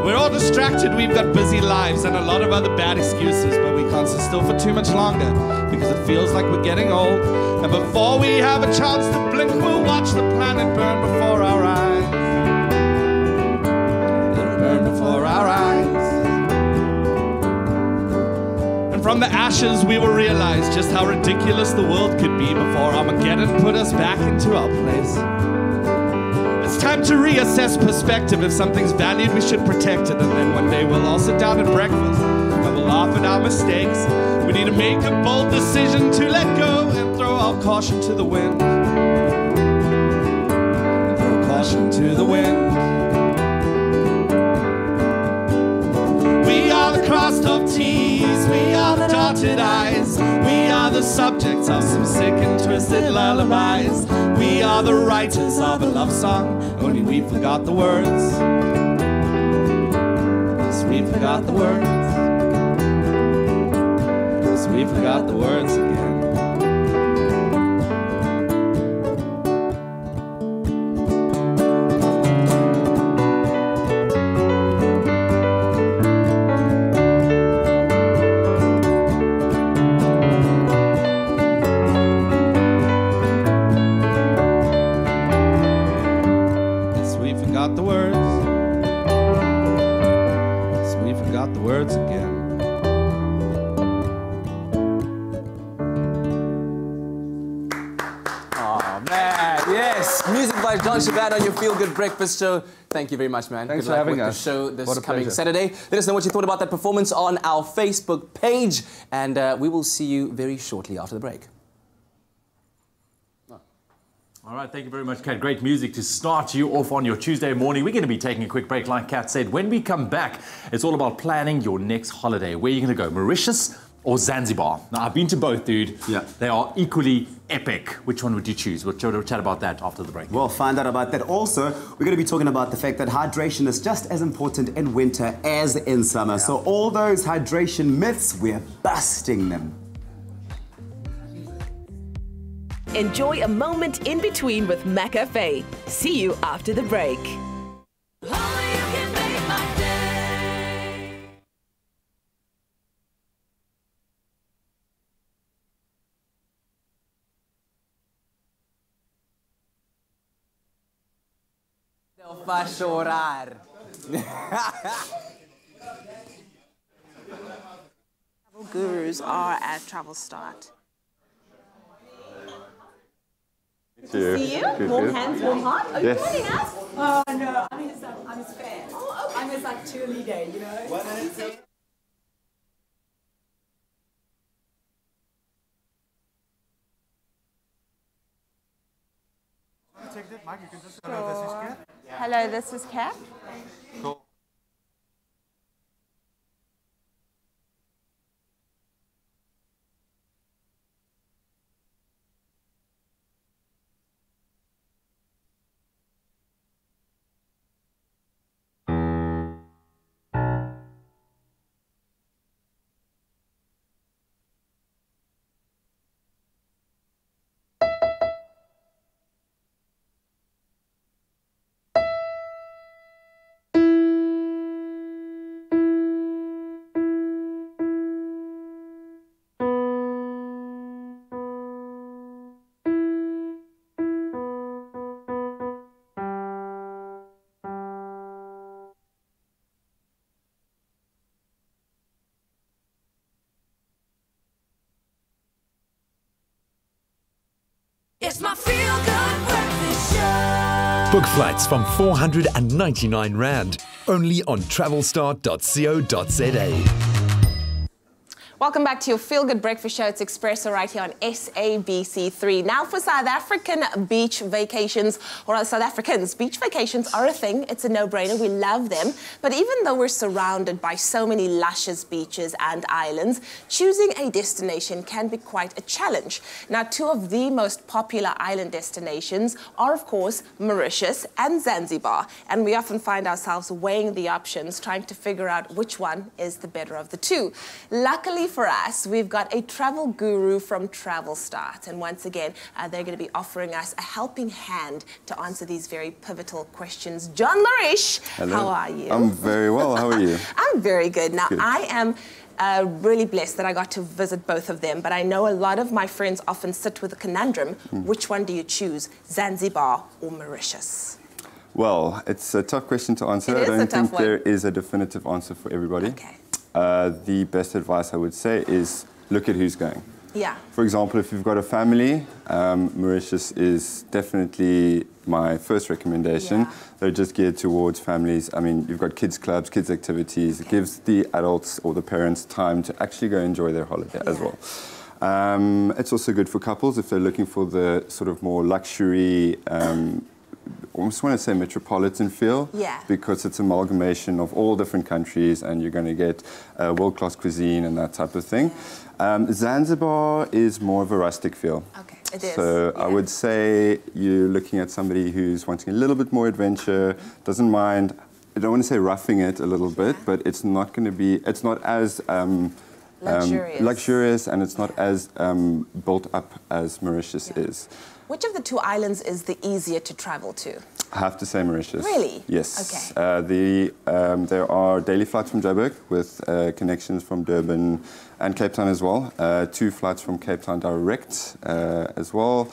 [SPEAKER 14] We're all distracted, we've got busy lives and a lot of other bad excuses, but we can't sit still for too much longer because it feels like we're getting old. And before we have a chance to blink, we'll watch the planet burn before our eyes. It'll burn before our eyes. From the ashes we will realize just how ridiculous the world could be before Armageddon put us back into our place. It's time to reassess perspective. If something's valued, we should protect it. And then one day we'll all sit down at breakfast and we'll laugh at our mistakes. We need to make a bold decision to let go and throw our caution to the wind. And throw caution to the wind. We are the crossed off T's, we are the dotted I's, we are the subjects of some sick and twisted lullabies. We are the writers of a love song, only we forgot the words. Yes, we forgot the words. Yes, we forgot the words again.
[SPEAKER 5] Jon Shaban on your Feel Good Breakfast show. Thank you very much, man.
[SPEAKER 9] Thanks
[SPEAKER 5] Good
[SPEAKER 9] for
[SPEAKER 5] luck
[SPEAKER 9] having
[SPEAKER 5] with
[SPEAKER 9] us.
[SPEAKER 5] the show this coming
[SPEAKER 9] pleasure.
[SPEAKER 5] Saturday. Let us know what you thought about that performance on our Facebook page, and we will see you very shortly after the break.
[SPEAKER 2] All right, thank you very much, Kat. Great music to start you off on your Tuesday morning. We're going to be taking a quick break, like Kat said. When we come back, it's all about planning your next holiday. Where are you going to go, Mauritius or Zanzibar? Now, I've been to both, dude.
[SPEAKER 3] Yeah.
[SPEAKER 2] They are equally epic. Which one would you choose? We'll chat about that after the break.
[SPEAKER 3] We'll find out about that. Also, we're going to be talking about the fact that hydration is just as important in winter as in summer. Yeah. So all those hydration myths, we're busting them.
[SPEAKER 7] Enjoy a moment in between with McCafe. See you after the break.
[SPEAKER 5] Va chorar.
[SPEAKER 6] Travel gurus are at Travelstart.
[SPEAKER 10] See you.
[SPEAKER 11] Good, warm hands, warm heart. Are you joining us?
[SPEAKER 10] Oh no, I'm his fan.
[SPEAKER 11] Oh, okay.
[SPEAKER 10] I'm his cheerleader, you know.
[SPEAKER 12] Take that mic, you can just hello, this is Kat.
[SPEAKER 6] Hello, this is Kat.
[SPEAKER 12] Cool.
[SPEAKER 1] It's my Feel Good Breakfast Show.
[SPEAKER 24] Book flights from 499 Rand, only on travelstart.co.za.
[SPEAKER 6] Welcome back to your Feel Good Breakfast Show. It's Expresso right here on SABC3. Now for South African beach vacations, or South Africans, beach vacations are a thing. It's a no-brainer. We love them. But even though we're surrounded by so many luscious beaches and islands, choosing a destination can be quite a challenge. Now, two of the most popular island destinations are, of course, Mauritius and Zanzibar. And we often find ourselves weighing the options, trying to figure out which one is the better of the two. Luckily for us, we've got a travel guru from Travelstart, and once again, they're going to be offering us a helping hand to answer these very pivotal questions. John Larish, how are you?
[SPEAKER 8] I'm very well. How are you?
[SPEAKER 6] I'm very good. Now,
[SPEAKER 8] Good.
[SPEAKER 6] I am really blessed that I got to visit both of them, but I know a lot of my friends often sit with a conundrum. Which one do you choose, Zanzibar or Mauritius?
[SPEAKER 8] Well, it's a tough question to answer. I don't think there is a definitive answer for everybody.
[SPEAKER 6] Okay.
[SPEAKER 8] The best advice I would say is look at who's going.
[SPEAKER 6] Yeah.
[SPEAKER 8] For example, if you've got a family, Mauritius is definitely my first recommendation.
[SPEAKER 6] Yeah.
[SPEAKER 8] They're just geared towards families. I mean, you've got kids clubs, kids activities. It gives the adults or the parents time to actually go enjoy their holiday as well. It's also good for couples if they're looking for the sort of more luxury, I almost want to say metropolitan feel, because it's an amalgamation of all different countries and you're going to get world-class cuisine and that type of thing. Zanzibar is more of a rustic feel.
[SPEAKER 6] Okay, it is.
[SPEAKER 8] So I would say you're looking at somebody who's wanting a little bit more adventure, doesn't mind, I don't want to say roughing it a little bit, but it's not going to be, it's not as luxurious and it's not as built up as Mauritius is.
[SPEAKER 6] Which of the two islands is the easier to travel to?
[SPEAKER 8] I have to say Mauritius.
[SPEAKER 6] Really?
[SPEAKER 8] Yes. Okay. There are daily flights from Joburg with connections from Durban and Cape Town as well. 2 flights from Cape Town direct as well.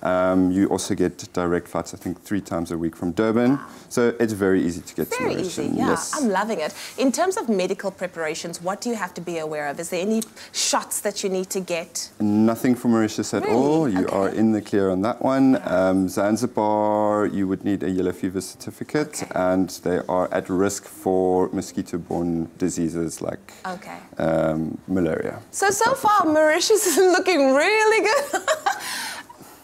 [SPEAKER 8] You also get direct flights, I think, 3 times a week from Durban. So it's very easy to get to Mauritius.
[SPEAKER 6] Very easy, yeah.
[SPEAKER 8] Yes.
[SPEAKER 6] I'm loving it. In terms of medical preparations, what do you have to be aware of? Is there any shots that you need to get?
[SPEAKER 8] Nothing from Mauritius at all. You are in the clear on that one. Zanzibar, you would need a yellow fever certificate, and they are at risk for mosquito-borne diseases like malaria.
[SPEAKER 6] So far, Mauritius is looking really good.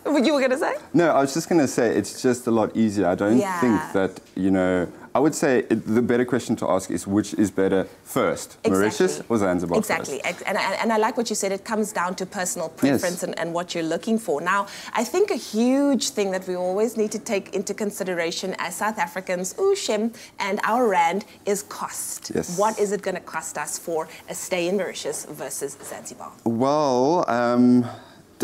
[SPEAKER 6] What you were going to say?
[SPEAKER 8] No, I was just going to say it's just a lot easier. I don't think that, you know, I would say the better question to ask is which is better first, Mauritius or Zanzibar first?
[SPEAKER 6] And I like what you said. It comes down to personal preference and what you're looking for. Now, I think a huge thing that we always need to take into consideration as South Africans, Shem, and our rand is cost.
[SPEAKER 8] Yes.
[SPEAKER 6] What is it going to cost us for a stay in Mauritius versus Zanzibar?
[SPEAKER 8] Well,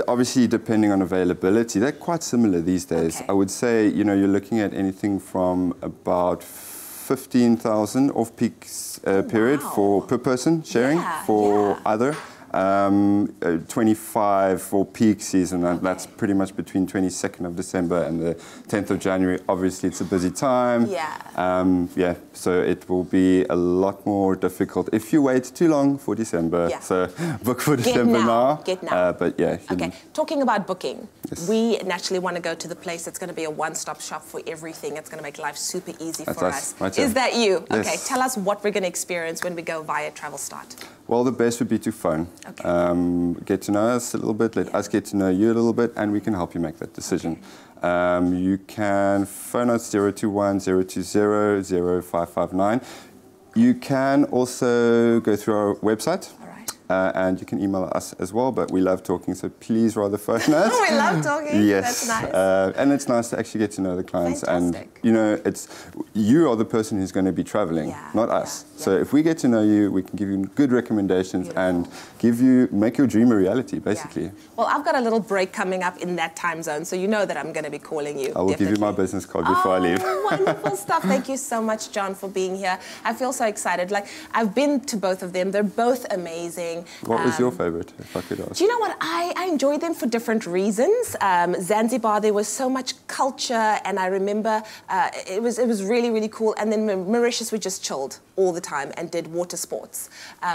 [SPEAKER 8] obviously, depending on availability, they're quite similar these days. I would say, you know, you're looking at anything from about 15,000 off-peak period per person sharing for either. 25 for peak season, and that's pretty much between 22nd of December and the 10th of January. Obviously, it's a busy time. So it will be a lot more difficult if you wait too long for December. So book for December now.
[SPEAKER 6] Get now.
[SPEAKER 8] But yeah.
[SPEAKER 6] Okay, talking about booking, we naturally want to go to the place that's going to be a one-stop shop for everything. It's going to make life super easy for us.
[SPEAKER 8] Right.
[SPEAKER 6] Is that you?
[SPEAKER 8] Yes.
[SPEAKER 6] Okay, tell us what we're going to experience when we go via Travelstart.
[SPEAKER 8] Well, the best would be to phone. Get to know us a little bit, let us get to know you a little bit, and we can help you make that decision. You can phone us 021 020 0559. You can also go through our website. And you can email us as well, but we love talking, so please rather phone us.
[SPEAKER 6] We love talking.
[SPEAKER 8] Yes.
[SPEAKER 6] That's nice.
[SPEAKER 8] And it's nice to actually get to know the clients.
[SPEAKER 6] Fantastic.
[SPEAKER 8] And, you know, you are the person who's going to be traveling, not us. So if we get to know you, we can give you good recommendations and make your dream a reality, basically.
[SPEAKER 6] Well, I've got a little break coming up in that time zone, so you know that I'm going to be calling you.
[SPEAKER 8] I will give you my business card before I leave.
[SPEAKER 6] Wonderful stuff. Thank you so much, John, for being here. I feel so excited. Like, I've been to both of them. They're both amazing.
[SPEAKER 8] What was your favorite, if I could ask?
[SPEAKER 6] Do you know what? I enjoyed them for different reasons. Zanzibar, there was so much culture, and I remember it was really, really cool. And then Mauritius, we just chilled all the time and did water sports.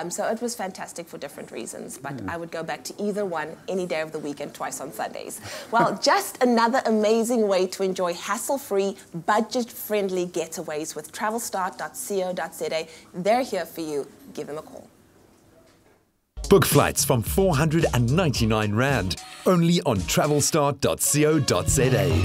[SPEAKER 6] So it was fantastic for different reasons, but I would go back to either one any day of the week and twice on Sundays. Well, just another amazing way to enjoy hassle-free, budget-friendly getaways with travelstart.co.za. They're here for you. Give them a call.
[SPEAKER 24] Book flights from 499 Rand, only on travelstart.co.za.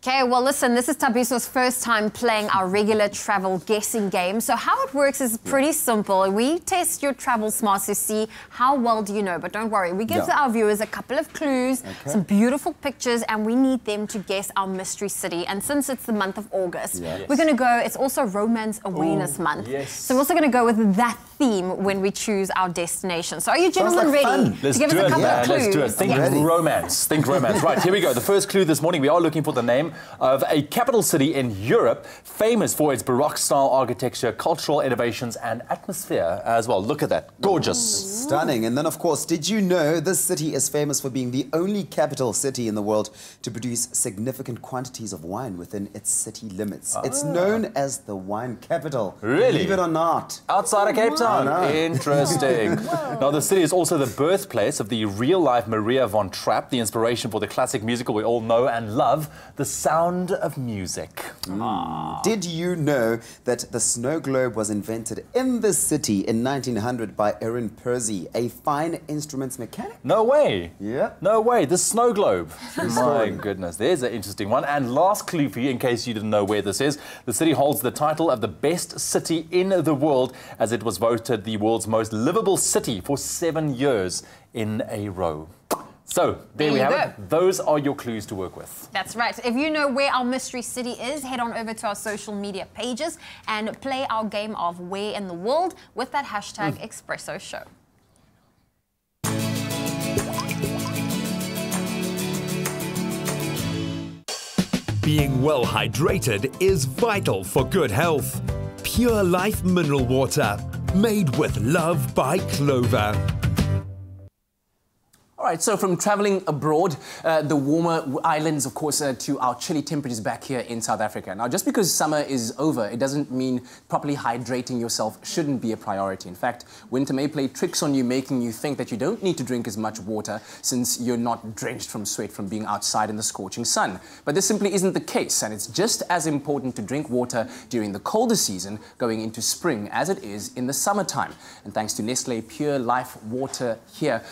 [SPEAKER 4] Okay, well, listen, this is Tabiso's first time playing our regular travel guessing game. So how it works is pretty simple. We test your travel smarts to see how well do you know. But don't worry, we give our viewers a couple of clues, some beautiful pictures, and we need them to guess our mystery city. And since it's the month of August, we're going to go, it's also Romance Awareness Month. So we're also going to go with that theme when we choose our destination. So are you gentlemen ready to give us a couple of clues?
[SPEAKER 2] Let's do it. Think romance. Think romance. Right, here we go. The first clue this morning, we are looking for the name of a capital city in Europe, famous for its Baroque-style architecture, cultural innovations, and atmosphere as well. Look at that. Gorgeous.
[SPEAKER 3] Stunning. And then, of course, did you know this city is famous for being the only capital city in the world to produce significant quantities of wine within its city limits? It's known as the wine capital.
[SPEAKER 2] Really?
[SPEAKER 3] Believe it or not.
[SPEAKER 2] Outside of Cape Town. Interesting. Now, the city is also the birthplace of the real-life Maria von Trapp, the inspiration for the classic musical we all know and love, The Sound of Music.
[SPEAKER 3] Did you know that the snow globe was invented in this city in 1900 by Aaron Percy, a fine instruments mechanic?
[SPEAKER 2] No way.
[SPEAKER 3] Yeah.
[SPEAKER 2] No way. The snow globe. My goodness. There's an interesting one. And last clue for you, in case you didn't know where this is, the city holds the title of the best city in the world as it was voted the world's most livable city for 7 years in a row. So, there we have it. Those are your clues to work with.
[SPEAKER 4] That's right. If you know where our mystery city is, head on over to our social media pages and play our game of Where in the World with that hashtag Expresso Show.
[SPEAKER 24] Being well hydrated is vital for good health. Pure Life mineral water, made with love by Clover.
[SPEAKER 5] All right, so from traveling abroad, the warmer islands, of course, to our chilly temperatures back here in South Africa. Now, just because summer is over, it doesn't mean properly hydrating yourself shouldn't be a priority. In fact, winter may play tricks on you, making you think that you don't need to drink as much water since you're not drenched from sweat from being outside in the scorching sun. But this simply isn't the case, and it's just as important to drink water during the colder season going into spring as it is in the summertime. And thanks to Nestle Pure Life water here,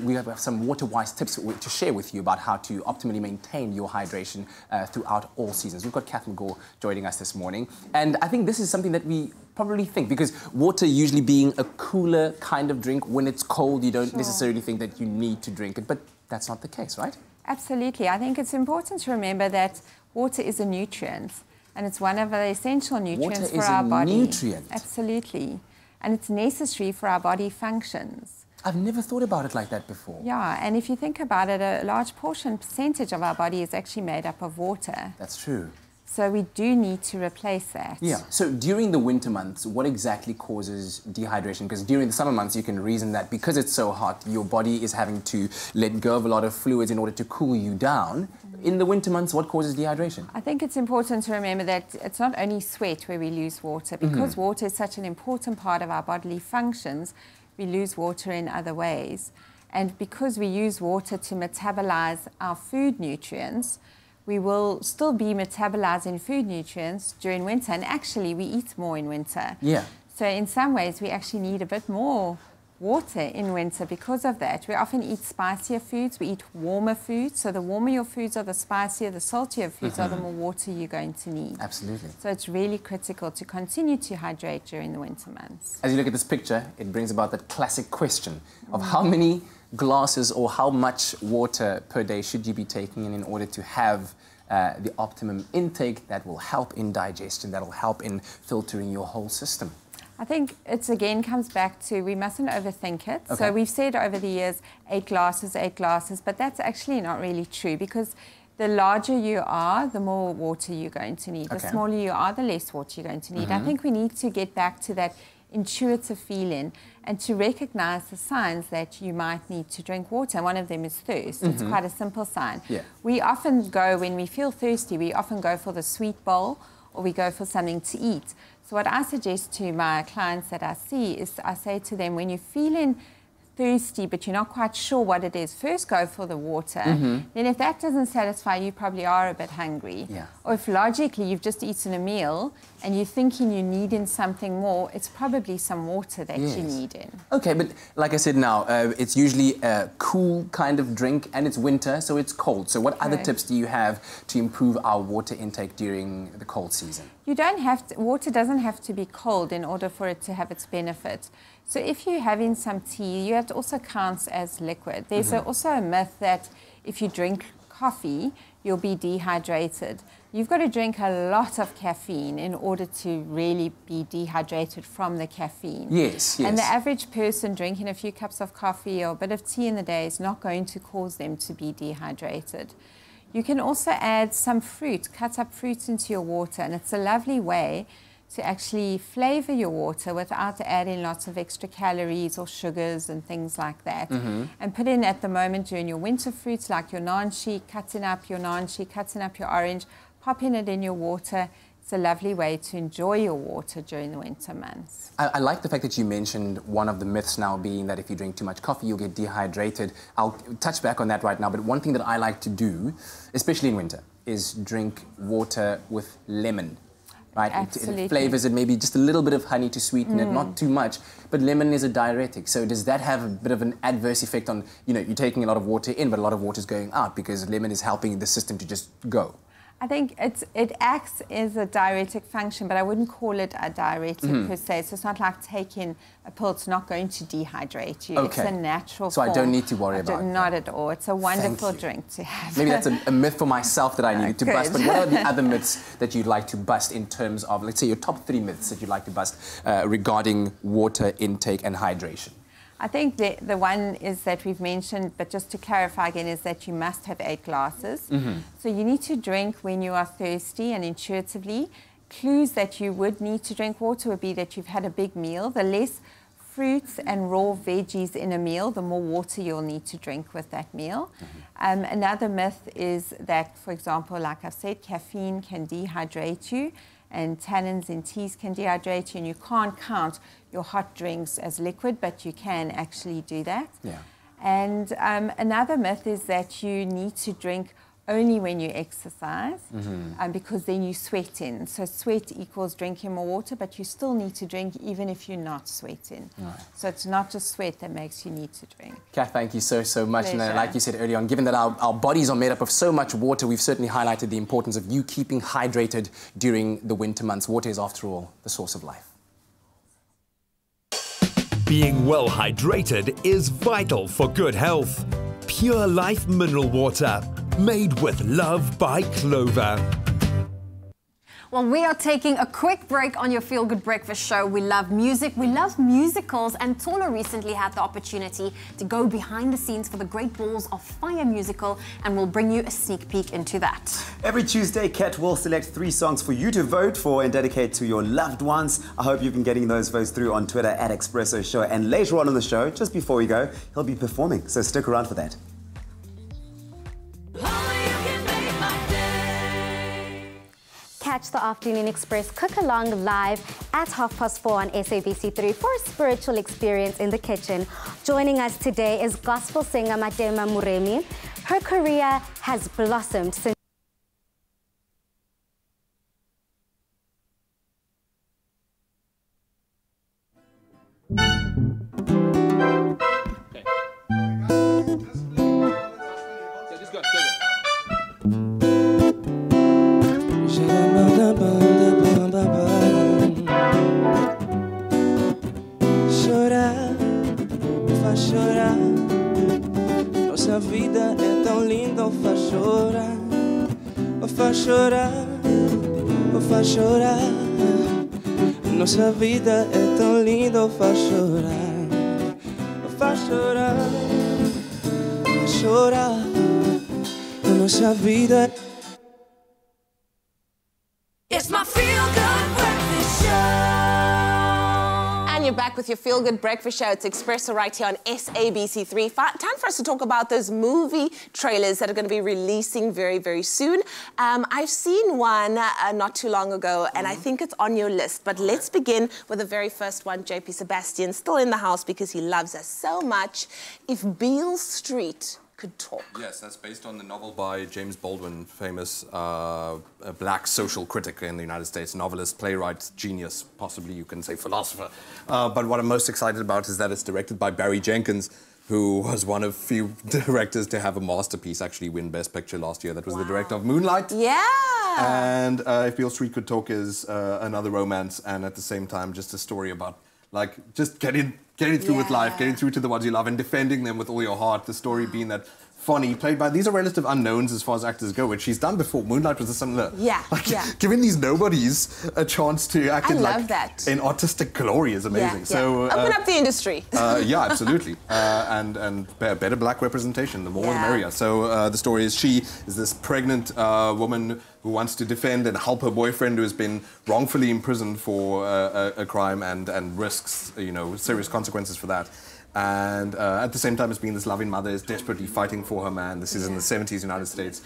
[SPEAKER 5] we have some water-wise tips to share with you about how to optimally maintain your hydration throughout all seasons. We've got Catherine Gore joining us this morning. And I think this is something that we probably think, because water usually being a cooler kind of drink, when it's cold, you don't necessarily think that you need to drink it. But that's not the case, right?
[SPEAKER 13] Absolutely. I think it's important to remember that water is a nutrient. And it's one of the essential nutrients for our body.
[SPEAKER 5] Water is a nutrient?
[SPEAKER 13] Absolutely. And it's necessary for our body functions.
[SPEAKER 5] I've never thought about it like that before.
[SPEAKER 13] Yeah, and if you think about it, a large percentage of our body is actually made up of water.
[SPEAKER 5] That's true.
[SPEAKER 13] So we do need to replace that.
[SPEAKER 5] Yeah, so during the winter months, what exactly causes dehydration? Because during the summer months, you can reason that because it's so hot, your body is having to let go of a lot of fluids in order to cool you down. In the winter months, what causes dehydration?
[SPEAKER 13] I think it's important to remember that it's not only sweat where we lose water. Because water is such an important part of our bodily functions, we lose water in other ways. And because we use water to metabolize our food nutrients, we will still be metabolizing food nutrients during winter. And actually, we eat more in winter.
[SPEAKER 5] Yeah.
[SPEAKER 13] So in some ways, we actually need a bit more water in winter because of that. We often eat spicier foods, we eat warmer foods. So the warmer your foods are, the spicier, the saltier foods are, the more water you're going to need.
[SPEAKER 5] Absolutely.
[SPEAKER 13] So it's really critical to continue to hydrate during the winter months.
[SPEAKER 5] As you look at this picture, it brings about that classic question of how many glasses or how much water per day should you be taking in order to have the optimum intake that will help in digestion, that will help in filtering your whole system.
[SPEAKER 13] I think it again comes back to we mustn't overthink it.
[SPEAKER 5] Okay.
[SPEAKER 13] So we've said over the years 8 glasses, but that's actually not really true, because the larger you are, the more water you're going to need. The smaller you are, the less water you're going to need. I think we need to get back to that intuitive feeling and to recognize the signs that you might need to drink water. One of them is thirst. It's quite a simple sign.
[SPEAKER 5] Yeah.
[SPEAKER 13] We often go, when we feel thirsty, we often go for the sweet bowl or we go for something to eat. So what I suggest to my clients that I see is I say to them, when you're feeling thirsty, but you're not quite sure what it is, first go for the water. Then if that doesn't satisfy you, probably are a bit hungry.
[SPEAKER 5] Yeah.
[SPEAKER 13] Or if logically you've just eaten a meal and you're thinking you need in something more, it's probably some water that you need in.
[SPEAKER 5] Okay, but like I said now, it's usually a cool kind of drink and it's winter, so it's cold. So what other tips do you have to improve our water intake during the cold season?
[SPEAKER 13] You don't have to, water doesn't have to be cold in order for it to have its benefit. So if you're having some tea, it also counts as liquid. There's also a myth that if you drink coffee, you'll be dehydrated. You've got to drink a lot of caffeine in order to really be dehydrated from the caffeine.
[SPEAKER 5] Yes, yes.
[SPEAKER 13] And the average person drinking a few cups of coffee or a bit of tea in the day is not going to cause them to be dehydrated. You can also add some fruit, cut up fruits into your water, and it's a lovely way to actually flavour your water without adding lots of extra calories or sugars and things like that. And put in at the moment during your winter fruits like your nanshi, cutting up your nanshi, cutting up your orange, popping it in your water. It's a lovely way to enjoy your water during the winter months.
[SPEAKER 5] I like the fact that you mentioned one of the myths now being that if you drink too much coffee, you'll get dehydrated. I'll touch back on that right now, but one thing that I like to do, especially in winter, is drink water with lemon. Right?
[SPEAKER 13] Absolutely.
[SPEAKER 5] It flavors it, maybe just a little bit of honey to sweeten it, not too much. But lemon is a diuretic, so does that have a bit of an adverse effect on, you know, you're taking a lot of water in, but a lot of water is going out because lemon is helping the system to just go?
[SPEAKER 13] I think it acts as a diuretic function, but I wouldn't call it a diuretic per se. So it's not like taking a pill. It's not going to dehydrate you.
[SPEAKER 5] Okay.
[SPEAKER 13] It's a natural
[SPEAKER 5] So
[SPEAKER 13] form.
[SPEAKER 5] I don't need to worry about it.
[SPEAKER 13] Not at all. It's a wonderful drink to have.
[SPEAKER 5] Maybe that's a myth for myself that I needed to bust. But what are the other myths that you'd like to bust in terms of, let's say, your top 3 myths that you'd like to bust regarding water intake and hydration?
[SPEAKER 13] I think the one is that we've mentioned, but just to clarify again, is that you must have 8 glasses. So you need to drink when you are thirsty and intuitively. Clues that you would need to drink water would be that you've had a big meal. The less fruits and raw veggies in a meal, the more water you'll need to drink with that meal. Another myth is that, for example, like I've said, caffeine can dehydrate you, and tannins in teas can dehydrate you, and you can't count your hot drinks as liquid, but you can actually do that.
[SPEAKER 5] Yeah.
[SPEAKER 13] And another myth is that you need to drink only when you exercise, because then you sweat in. So sweat equals drinking more water, but you still need to drink even if you're not sweating. Right. So it's not just sweat that makes you need to drink.
[SPEAKER 5] Kath, thank you so much.
[SPEAKER 13] Pleasure.
[SPEAKER 5] And like you said earlier on, given that our bodies are made up of so much water, we've certainly highlighted the importance of you keeping hydrated during the winter months. Water is, after all, the source of life.
[SPEAKER 24] Being well hydrated is vital for good health. Pure Life mineral water, made with love by Clover.
[SPEAKER 4] Well, we are taking a quick break on your Feel Good Breakfast show. We love music, we love musicals, and Tola recently had the opportunity to go behind the scenes for the Great Balls of Fire musical, and we'll bring you a sneak peek into that.
[SPEAKER 3] Every Tuesday, Kat will select 3 songs for you to vote for and dedicate to your loved ones. I hope you've been getting those votes through on Twitter at Expresso Show. And later on in the show, just before we go, he'll be performing, so stick around for that.
[SPEAKER 15] Catch the Afternoon Express Cook Along live at 4:30 on SABC3 for a spiritual experience in the kitchen. Joining us today is gospel singer Matema Muremi. Her career has blossomed since
[SPEAKER 17] chorar, faz chorar. Nossa vida é tão linda, ou faz chorar, ou faz chorar, ou faz chorar. Nossa vida é tão linda, ou faz chorar, ou faz chorar, faz chorar. Nossa vida.
[SPEAKER 1] It's my Feel Good Breakfast show.
[SPEAKER 6] And you're back with your feel-good breakfast show. It's Expresso right here on SABC3. Time for us to talk about those movie trailers that are going to be releasing very, very soon. I've seen one not too long ago, and I think it's on your list. But let's begin with the very first one. JP Sebastian, still in the house because he loves us so much. If Beale Street could talk.
[SPEAKER 19] Yes, that's based on the novel by James Baldwin, famous black social critic in the United States, novelist, playwright, genius, possibly you can say philosopher. But what I'm most excited about is that it's directed by Barry Jenkins, who was one of few directors to have a masterpiece actually win Best Picture last year. That was the director of Moonlight.
[SPEAKER 6] Yeah.
[SPEAKER 19] And If Beale Street Could Talk is another romance, and at the same time just a story about like just getting through with life, getting through to the ones you love and defending them with all your heart. The story being that Fonny, played by, these are relative unknowns as far as actors go, which she's done before. Moonlight was a similar. Giving these nobodies a chance to act in artistic glory is amazing. So
[SPEAKER 6] open up the industry.
[SPEAKER 19] Yeah, absolutely. And better black representation, the more the merrier. So the story is she is this pregnant woman who wants to defend and help her boyfriend who has been wrongfully imprisoned for a crime and risks, you know, serious consequences for that. And at the same time as being this loving mother is desperately fighting for her man. This is in the 70s United States.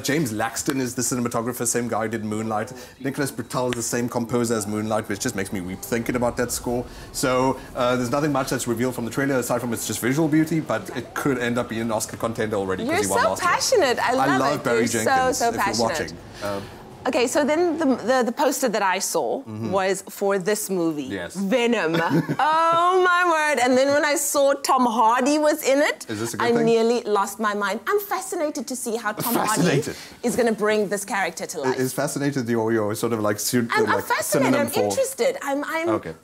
[SPEAKER 19] James Laxton is the cinematographer, same guy who did Moonlight. Nicholas Britell is the same composer as Moonlight, which just makes me weep thinking about that score. So there's nothing much that's revealed from the trailer aside from it's just visual beauty, but it could end up being an Oscar contender already because he won last year.
[SPEAKER 6] You're so passionate. I love it.
[SPEAKER 19] Barry Jenkins,
[SPEAKER 6] so
[SPEAKER 19] if
[SPEAKER 6] passionate.
[SPEAKER 19] you're watching.
[SPEAKER 6] Okay, so then the poster that I saw was for this movie, Venom. Oh my word! And then when I saw Tom Hardy was in it, I nearly lost my mind. I'm fascinated to see how Tom Hardy is going to bring this character to life.
[SPEAKER 19] Is fascinated your sort of like
[SPEAKER 6] I'm fascinated. I'm interested.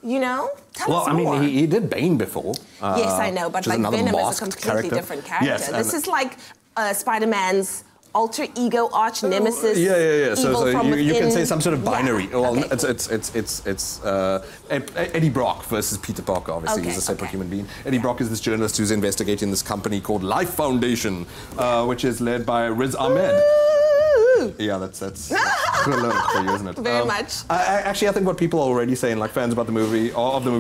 [SPEAKER 6] You know.
[SPEAKER 19] Well, I mean, he did Bane before.
[SPEAKER 6] Yes, I know, but like Venom is a completely different character.
[SPEAKER 19] Yes,
[SPEAKER 6] this is like Spider-Man's alter ego, arch nemesis.
[SPEAKER 19] So you can say some sort of binary. Well, it's Eddie Brock versus Peter Parker. Obviously, he's a separate human being. Eddie Brock is this journalist who's investigating this company called Life Foundation, which is led by Riz Ahmed. Yeah, that's a lot for you, isn't it?
[SPEAKER 6] Very much.
[SPEAKER 19] Actually, I think what people are already saying, like fans about the movie,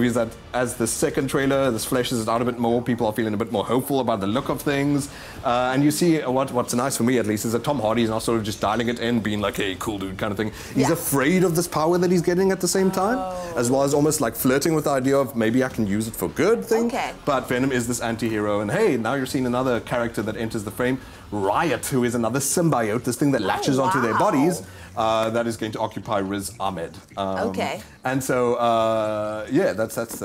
[SPEAKER 19] is that as the second trailer, this fleshes it out a bit more, people are feeling a bit more hopeful about the look of things. And you see what's nice for me, at least, is that Tom Hardy is not sort of just dialing it in, being like, hey, cool dude kind of thing. He's afraid of this power that he's getting at the same time, as well as almost like flirting with the idea of maybe I can use it for good thing. But Venom is this anti-hero, and hey, now you're seeing another character that enters the frame. Riot, who is another symbiote, this thing that latches onto their bodies, that is going to occupy Riz Ahmed. And so, that's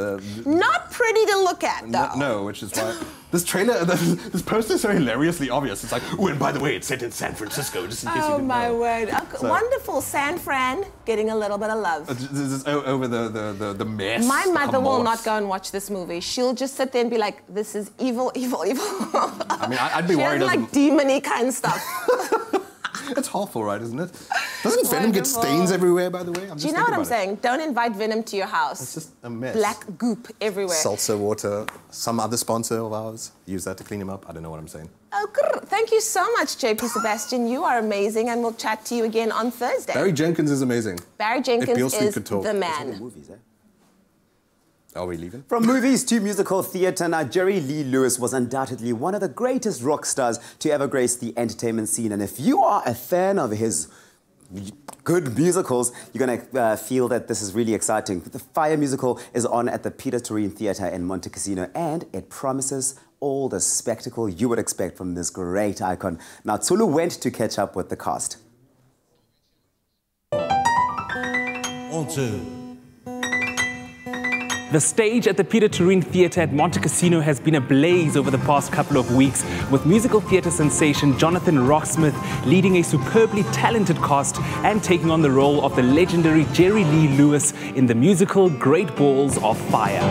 [SPEAKER 6] not pretty to look at, though.
[SPEAKER 19] No, which is why this trailer, this poster is so hilariously obvious. It's like, oh, and by the way, it's set in San Francisco, just in case you didn't know.
[SPEAKER 6] Oh, my word. So, wonderful. San Fran getting a little bit of love.
[SPEAKER 19] This is over the mess.
[SPEAKER 6] My mother will not go and watch this movie. She'll just sit there and be like, this is evil, evil, evil.
[SPEAKER 19] I mean, I'd be worried.
[SPEAKER 6] She has like demon-y kind of stuff.
[SPEAKER 19] It's half all right, isn't it? Doesn't Venom get stains everywhere, by the way?
[SPEAKER 6] Do you know what I'm saying? Don't invite Venom to your house.
[SPEAKER 19] It's just a mess.
[SPEAKER 6] Black goop everywhere.
[SPEAKER 19] Salsa water. Some other sponsor of ours. Use that to clean him up. I don't know what I'm saying.
[SPEAKER 6] Oh, thank you so much, JP Sebastian. You are amazing, and we'll chat to you again on Thursday.
[SPEAKER 19] Barry Jenkins is amazing.
[SPEAKER 6] Barry Jenkins is the man.
[SPEAKER 19] Are we leaving?
[SPEAKER 3] From movies to musical theatre, now Jerry Lee Lewis was undoubtedly one of the greatest rock stars to ever grace the entertainment scene. And if you are a fan of his good musicals, you're going to feel that this is really exciting. The Fire musical is on at the Peter Turine Theatre in Monte Cassino, and it promises all the spectacle you would expect from this great icon. Now, Tsulu went to catch up with the cast.
[SPEAKER 18] On two.
[SPEAKER 20] The stage at the Peter Turine Theatre at Monte Cassino has been ablaze over the past couple of weeks, with musical theatre sensation Jonathan Rocksmith leading a superbly talented cast and taking on the role of the legendary Jerry Lee Lewis in the musical Great Balls of Fire.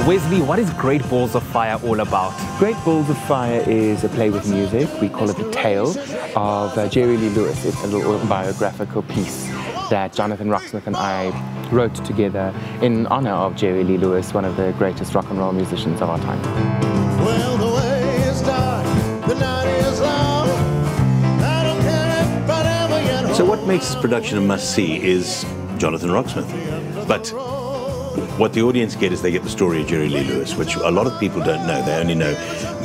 [SPEAKER 20] Wesley, what is Great Balls of Fire all about?
[SPEAKER 21] Great Balls of Fire is a play with music. We call it The Tale of Jerry Lee Lewis. It's a little autobiographical piece that Jonathan Rocksmith and I wrote together in honor of Jerry Lee Lewis, one of the greatest rock and roll musicians of our time.
[SPEAKER 18] Well, the way is dark, the night is long.
[SPEAKER 14] makes this production a must-see is Jonathan Rocksmith. But what the audience get is they get the story of Jerry Lee Lewis, which a lot of people don't know. They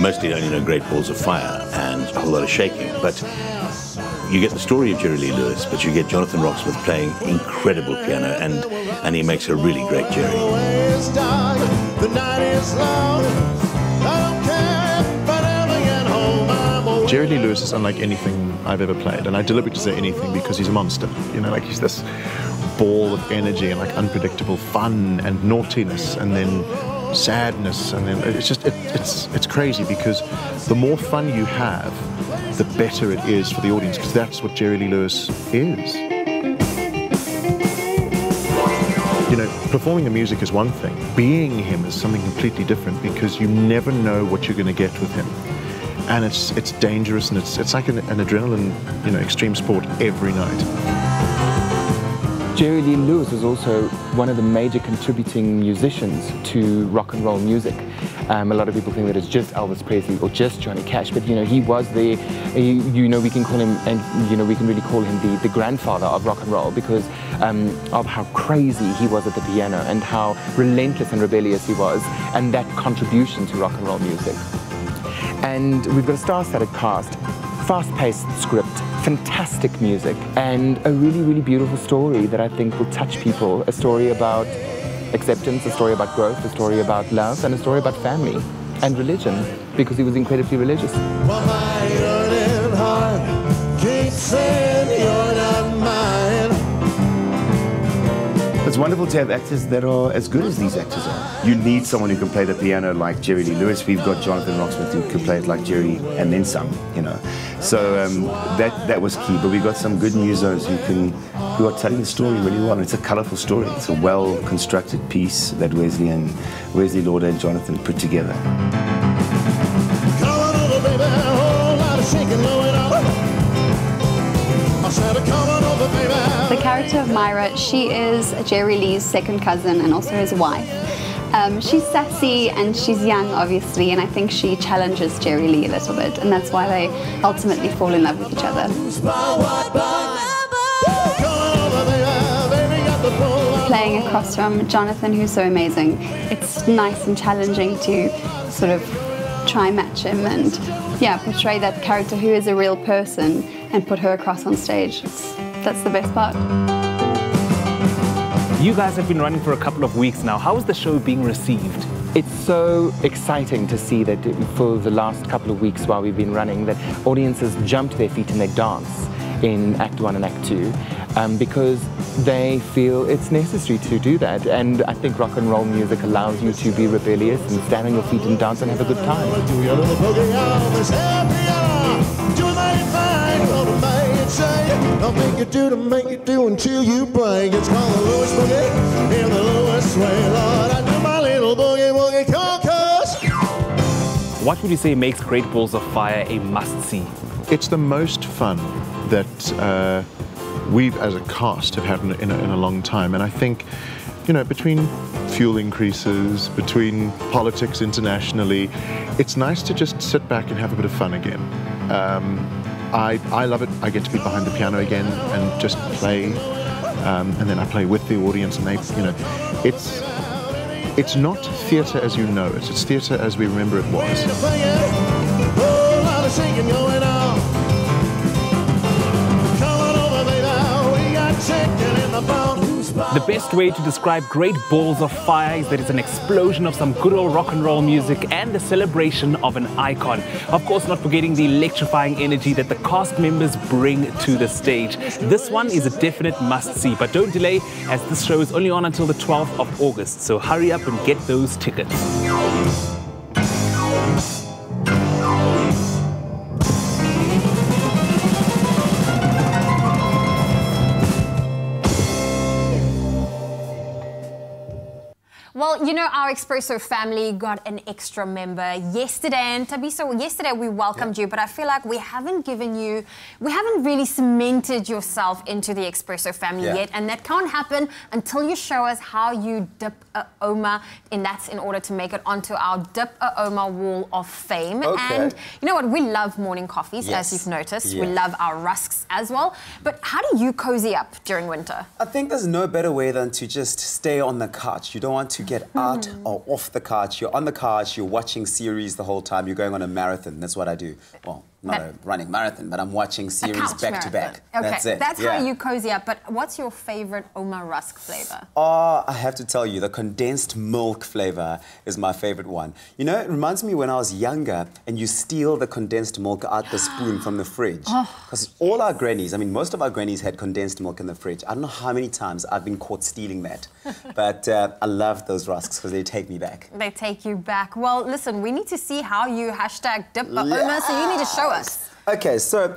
[SPEAKER 14] mostly only know Great Balls of Fire and a whole lot of shaking. But you get the story of Jerry Lee Lewis, but you get Jonathan Rocksmith playing incredible piano, and he makes a really great Jerry.
[SPEAKER 16] Jerry Lee Lewis is unlike anything I've ever played, and I deliberately say anything because he's a monster. You know, like he's this ball of energy and like unpredictable fun and naughtiness, and then sadness, and then it's crazy because the more fun you have, the better it is for the audience, because that's what Jerry Lee Lewis is. You know, performing the music is one thing. Being him is something completely different, because you never know what you're going to get with him. And it's dangerous, and it's like an adrenaline, you know, extreme sport every night.
[SPEAKER 21] Jerry Lee Lewis was also one of the major contributing musicians to rock and roll music. A lot of people think that it's just Elvis Presley or just Johnny Cash, but you know, he was the, you know, we can call him, and you know, we can really call him the grandfather of rock and roll, because of how crazy he was at the piano and how relentless and rebellious he was, and that contribution to rock and roll music. And we've got a star-studded cast, fast-paced script, fantastic music, and a really, really beautiful story that I think will touch people. A story about acceptance, a story about growth, a story about love, and a story about family and religion, because he was incredibly religious.
[SPEAKER 22] It's wonderful to have actors that are as good as these actors are. You need someone who can play the piano like Jerry Lee Lewis. We've got Jonathan Rocksmith who can play it like Jerry and then some, you know. So that was key. But we got some good musos who are telling the story really well. And it's a colourful story. It's a well-constructed piece that Wesley Lauder and Jonathan put together.
[SPEAKER 1] Come on over, baby, a whole lot of shaking going on. I said, come on over, baby.
[SPEAKER 23] The character of Myra, she is Jerry Lee's second cousin and also his wife. She's sassy and she's young, obviously, and I think she challenges Jerry Lee a little bit, and that's why they ultimately fall in love with each other. Playing across from Jonathan, who's so amazing, it's nice and challenging to sort of try and match him and, yeah, portray that character who is a real person and put her across on stage. That's the best part.
[SPEAKER 20] You guys have been running for a couple of weeks now. How is the show being received?
[SPEAKER 21] It's so exciting to see that for the last couple of weeks while we've been running, that audiences jump to their feet and they dance in Act 1 and Act 2 because they feel it's necessary to do that. And I think rock and roll music allows you to be rebellious and stand on your feet and dance and have a good time.
[SPEAKER 1] I'll make you do until you break. It's called the Lewis Boogie in the Lewis way. Lord, I do my little boogie woogie concourse.
[SPEAKER 20] What would you say makes Great Balls of Fire a must-see?
[SPEAKER 16] It's the most fun that we've, as a cast, have had in a long time. And I think, you know, between fuel increases, between politics internationally, it's nice to just sit back and have a bit of fun again. I love it. I get to be behind the piano again and just play, and then I play with the audience, and they, you know, it's not theatre as you know it. It's theatre as we remember it was.
[SPEAKER 20] The best way to describe Great Balls of Fire is that it's an explosion of some good old rock and roll music and the celebration of an icon. Of course, not forgetting the electrifying energy that the cast members bring to the stage. This one is a definite must-see, but don't delay, as this show is only on until the 12th of August. So hurry up and get those tickets.
[SPEAKER 4] Well, you know, our Expresso family got an extra member yesterday, and Thabiso, yesterday we welcomed you, but I feel like we haven't really cemented yourself into the Expresso family yet, and that can't happen until you show us how you dip a Oma, and that's in order to make it onto our Dip a Oma wall of fame.
[SPEAKER 3] Okay.
[SPEAKER 4] And you know what, we love morning coffees, as you've noticed. We love our rusks as well. But how do you cozy up during winter?
[SPEAKER 3] I think there's no better way than to just stay on the couch. You don't want to get out or off the couch. You're on the couch, you're watching series the whole time. You're going on a marathon. That's what I do. Well, not a running marathon, but I'm watching series back to back.
[SPEAKER 4] Okay,
[SPEAKER 3] that's it.
[SPEAKER 4] That's how you cozy up. But what's your favorite Oma rusk flavor?
[SPEAKER 3] Oh, I have to tell you, the condensed milk flavor is my favorite one. You know, it reminds me when I was younger and you steal the condensed milk out the spoon from the fridge. Because all our grannies, I mean, most of our grannies had condensed milk in the fridge. I don't know how many times I've been caught stealing that. But I love those rusks because they take me back.
[SPEAKER 4] They take you back. Well, listen, we need to see how you hashtag dip a Oma, so you need to show us.
[SPEAKER 3] Okay, so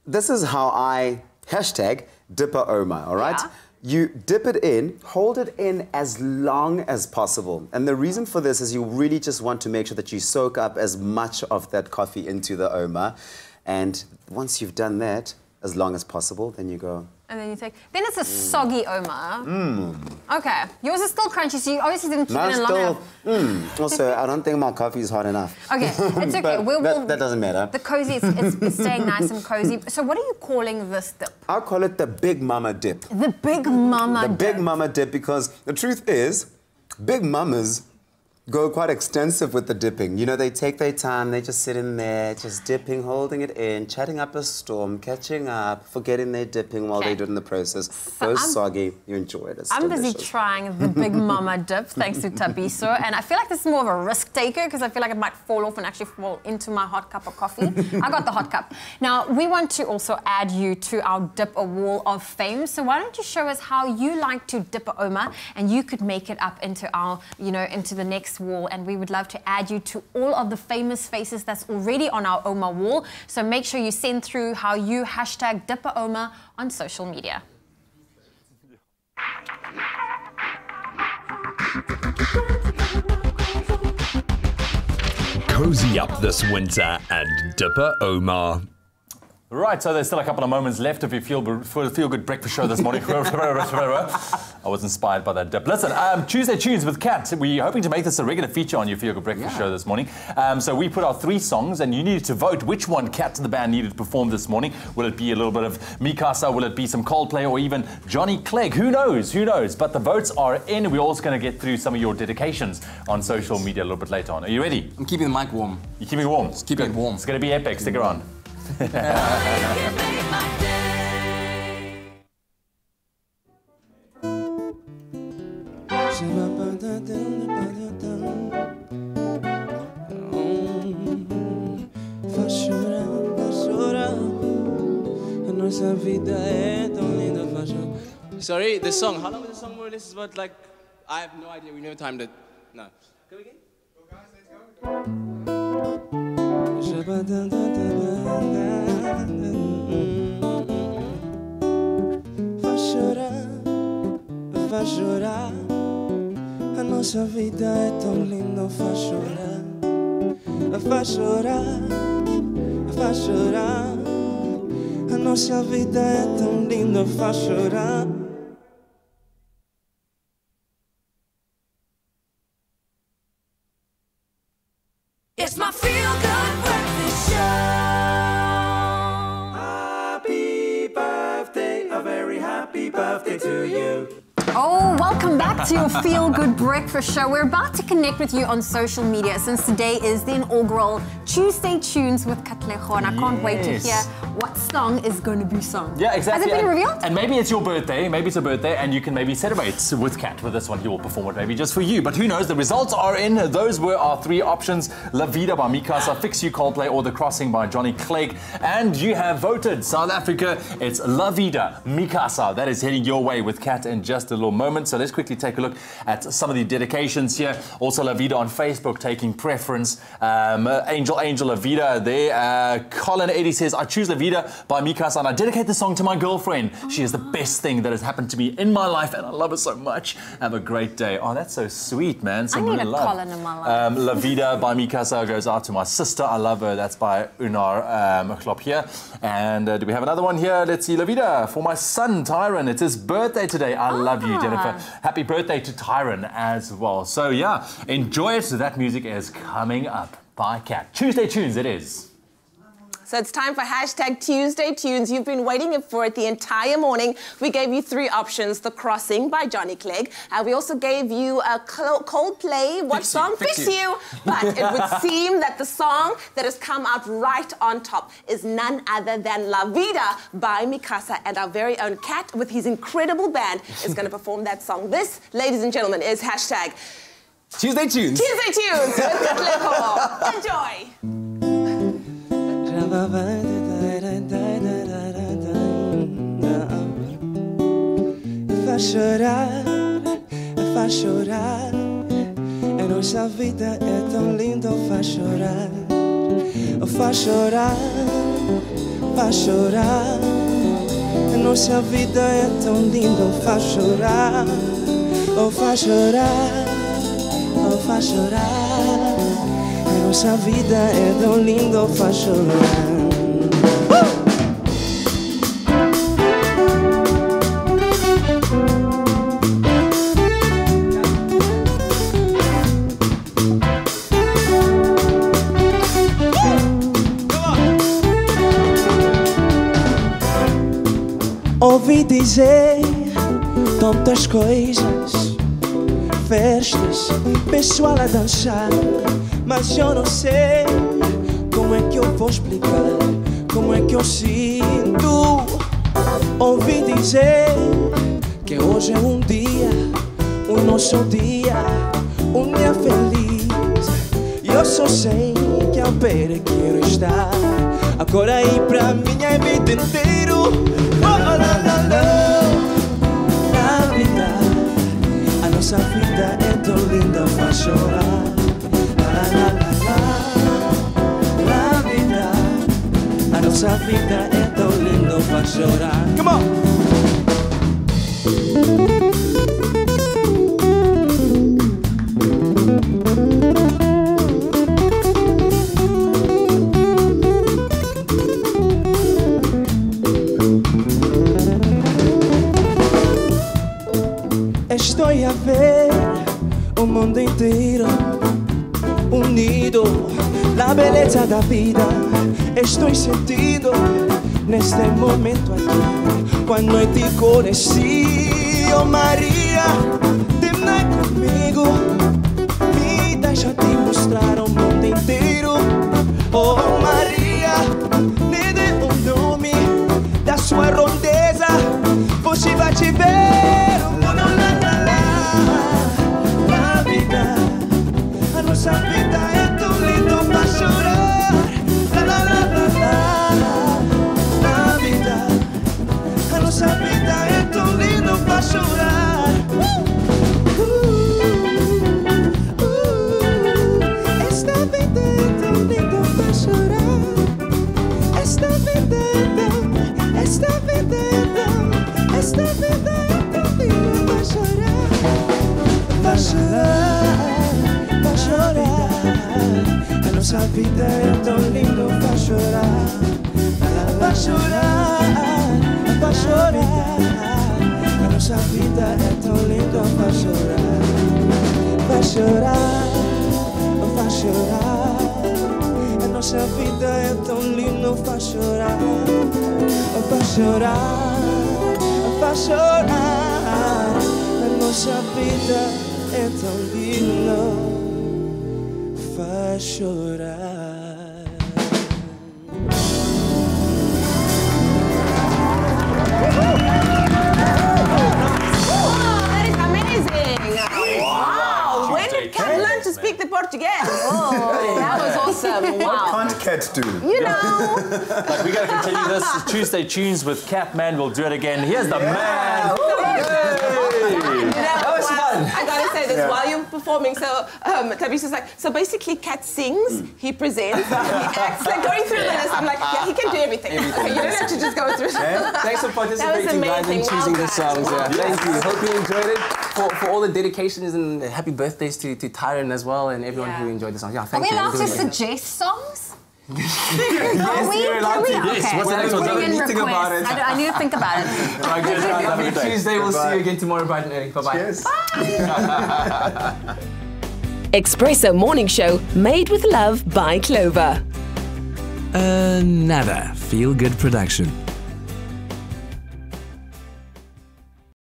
[SPEAKER 3] this is how I hashtag dip a Oma, all right? You dip it in, hold it in as long as possible. And the reason for this is you really just want to make sure that you soak up as much of that coffee into the Oma. And once you've done that, as long as possible, then you go...
[SPEAKER 4] And then you take... Then it's a soggy Oma. Okay. Yours is still crunchy, so you obviously didn't keep it in long enough.
[SPEAKER 3] Also, I don't think my coffee is hot enough.
[SPEAKER 4] Okay, it's okay.
[SPEAKER 3] That doesn't matter.
[SPEAKER 4] The cozy, it's staying nice and cozy. So what are you calling this dip?
[SPEAKER 3] I call it the Big Mama dip.
[SPEAKER 4] The Big Mama
[SPEAKER 3] dip. The Big Mama dip, because the truth is, Big Mamas go quite extensive with the dipping. You know, they take their time, they just sit in there, just dipping, holding it in, chatting up a storm, catching up, forgetting they're dipping while they do it in the process. So soggy, you enjoy it. It's
[SPEAKER 4] I'm
[SPEAKER 3] delicious.
[SPEAKER 4] busy trying the Big Mama dip, thanks to Thabiso, and I feel like this is more of a risk taker because I feel like it might fall off and actually fall into my hot cup of coffee. I got the hot cup. Now, we want to also add you to our Dip a Wall of Fame, so why don't you show us how you like to dip a Oma, and you could make it up into our, you know, into the next wall, and we would love to add you to all of the famous faces that's already on our Oma wall. So make sure you send through how you hashtag Dip a Oma on social media.
[SPEAKER 24] Cozy up this winter and dip a Oma.
[SPEAKER 2] Right, so there's still a couple of moments left of your feel-good breakfast show this morning. I was inspired by that dip. Listen, Tuesday Tunes with Kat. We're hoping to make this a regular feature on your feel-good breakfast show this morning. So we put out 3 songs, and you needed to vote which one Kat the band needed to perform this morning. Will it be a little bit of Mikasa? Will it be some Coldplay, or even Johnny Clegg? Who knows? Who knows? But the votes are in. We're also going to get through some of your dedications on social media a little bit later on. Are you ready?
[SPEAKER 5] I'm keeping the mic warm.
[SPEAKER 2] You're keeping it warm?
[SPEAKER 5] Just keeping it warm.
[SPEAKER 2] It's going to be epic. Stick around.
[SPEAKER 17] Faz chorar. A nossa vida é tão linda, faz chorar. Sorry, the song. How long is the song more? This is about like, I have no idea. We never timed it. No. Go again. Go guys, let's go. Faz chorar. A nossa vida é tão linda, faz chorar. Faz chorar. Faz chorar. A nossa vida é tão linda, faz chorar.
[SPEAKER 1] It's my feel-good breakfast show.
[SPEAKER 7] Happy birthday, a very happy birthday to you.
[SPEAKER 4] Oh, welcome back to your Feel Good Breakfast Show. We're about to connect with you on social media since today is the inaugural Tuesday Tunes with Katlego, and I can't wait to hear what song is going to be sung.
[SPEAKER 2] Yeah, exactly.
[SPEAKER 4] Has it been revealed?
[SPEAKER 2] And maybe it's your birthday, maybe it's a birthday, and you can maybe celebrate with Kat with this one. He will perform it maybe just for you. But who knows? The results are in. Those were our 3 options. La Vida by Mikasa, Fix You Coldplay, or The Crossing by Johnny Clegg. And you have voted. South Africa, it's La Vida, Mikasa. That is heading your way with Kat in just a little moment. So let's quickly take a look at some of the dedications here. Also, La Vida on Facebook taking preference. Angel La Vida there. Colin Eddy says, I choose La Vida by Mikasa and I dedicate the song to my girlfriend. She is the best thing that has happened to me in my life and I love her so much. Have a great day. Oh, that's so sweet, man. Some
[SPEAKER 4] I need
[SPEAKER 2] real
[SPEAKER 4] a
[SPEAKER 2] love.
[SPEAKER 4] Colin in my life.
[SPEAKER 2] La Vida by Mikasa goes out to my sister. I love her. That's by Unar Klop here. And do we have another one here? Let's see. La Vida for my son, Tyron. It's his birthday today. I love you, Jennifer. Happy birthday to Tyron as well. So, yeah, enjoy it. So that music is coming up by Kat. Tuesday Tunes it is.
[SPEAKER 6] So it's time for hashtag Tuesday Tunes. You've been waiting for it the entire morning. We gave you 3 options. The Crossing by Johnny Clegg. We also gave you a Coldplay. What song? Fix You. But it would seem that the song that has come out right on top is none other than La Vida by Mikasa. And our very own Kat with his incredible band is going to perform that song. This, ladies and gentlemen, is hashtag
[SPEAKER 5] Tuesday Tunes.
[SPEAKER 6] Tuesday Tunes with Clover. Enjoy.
[SPEAKER 17] Faz chorar. A nossa vida é tão linda, faz chorar. Faz chorar, faz chorar. A nossa vida é tão linda, faz chorar. Faz chorar, faz chorar. A nossa vida é tão linda, faz chorar. Ouvi dizer tantas coisas, festas, pessoal a dançar, mas eu não sei como é que eu vou explicar, como é que eu sinto. Ouvi dizer que hoje é um dia, o nosso dia, um dia feliz. E eu só sei que ao pé quero estar, agora e pra minha vida inteira. La vida, a nossa vida é tão linda, faz chorar. La vida, a nossa vida é tão linda, faz chorar. Come on! Estou a ver o mundo inteiro unido na beleza da vida. Estou sentindo neste momento aqui, quando eu te conheci. Oh Maria, termina comigo, me deixa te mostrar o mundo inteiro. Oh Maria, me dê o nome da sua rondeza, você vai te ver. A nossa vida é tão linda pra chorar. La vida, a nossa vida é tão linda pra chorar. Esta vida é tão linda pra chorar. Esta vida é tão, esta vida é tão, esta vida é tão linda pra chorar. Pra chorar. A nossa vida é tão linda, vai chorar. Vai chorar, vai chorar. A nossa vida é tão linda, vai chorar. Vai chorar, vai chorar. A nossa vida é tão linda, vai chorar. Vai chorar, vai chorar. A nossa vida é tão linda, faz chorar.
[SPEAKER 6] That is amazing! Wow! When did Kat learn to speak the Portuguese? Oh, that was awesome! Wow!
[SPEAKER 3] What can't Kat do?
[SPEAKER 6] You know.
[SPEAKER 2] But we got to continue this Tuesday Tunes with Kat, man. We'll do it again. Here's the man.
[SPEAKER 3] That was
[SPEAKER 6] this while you're performing. So Tabisa's like, so basically Kat sings, he presents, he acts. Like going through the list, I'm like, yeah, he can do everything. Okay, you don't have to just go through.
[SPEAKER 5] Thanks for participating, guys, and choosing the songs. Yeah. Thank you. Hope you enjoyed it. For all the dedications and happy birthdays to Tyron as well and everyone who enjoyed the song. Yeah, thank you.
[SPEAKER 4] Are we allowed to suggest songs?
[SPEAKER 5] Are we? Yes, what's the next one?
[SPEAKER 4] I need to think about it.
[SPEAKER 5] Happy Tuesday. We'll see you again tomorrow bright and early. Bye-bye.
[SPEAKER 6] Cheers. Expresso Morning Show, made with love by Clover.
[SPEAKER 24] Another feel-good production.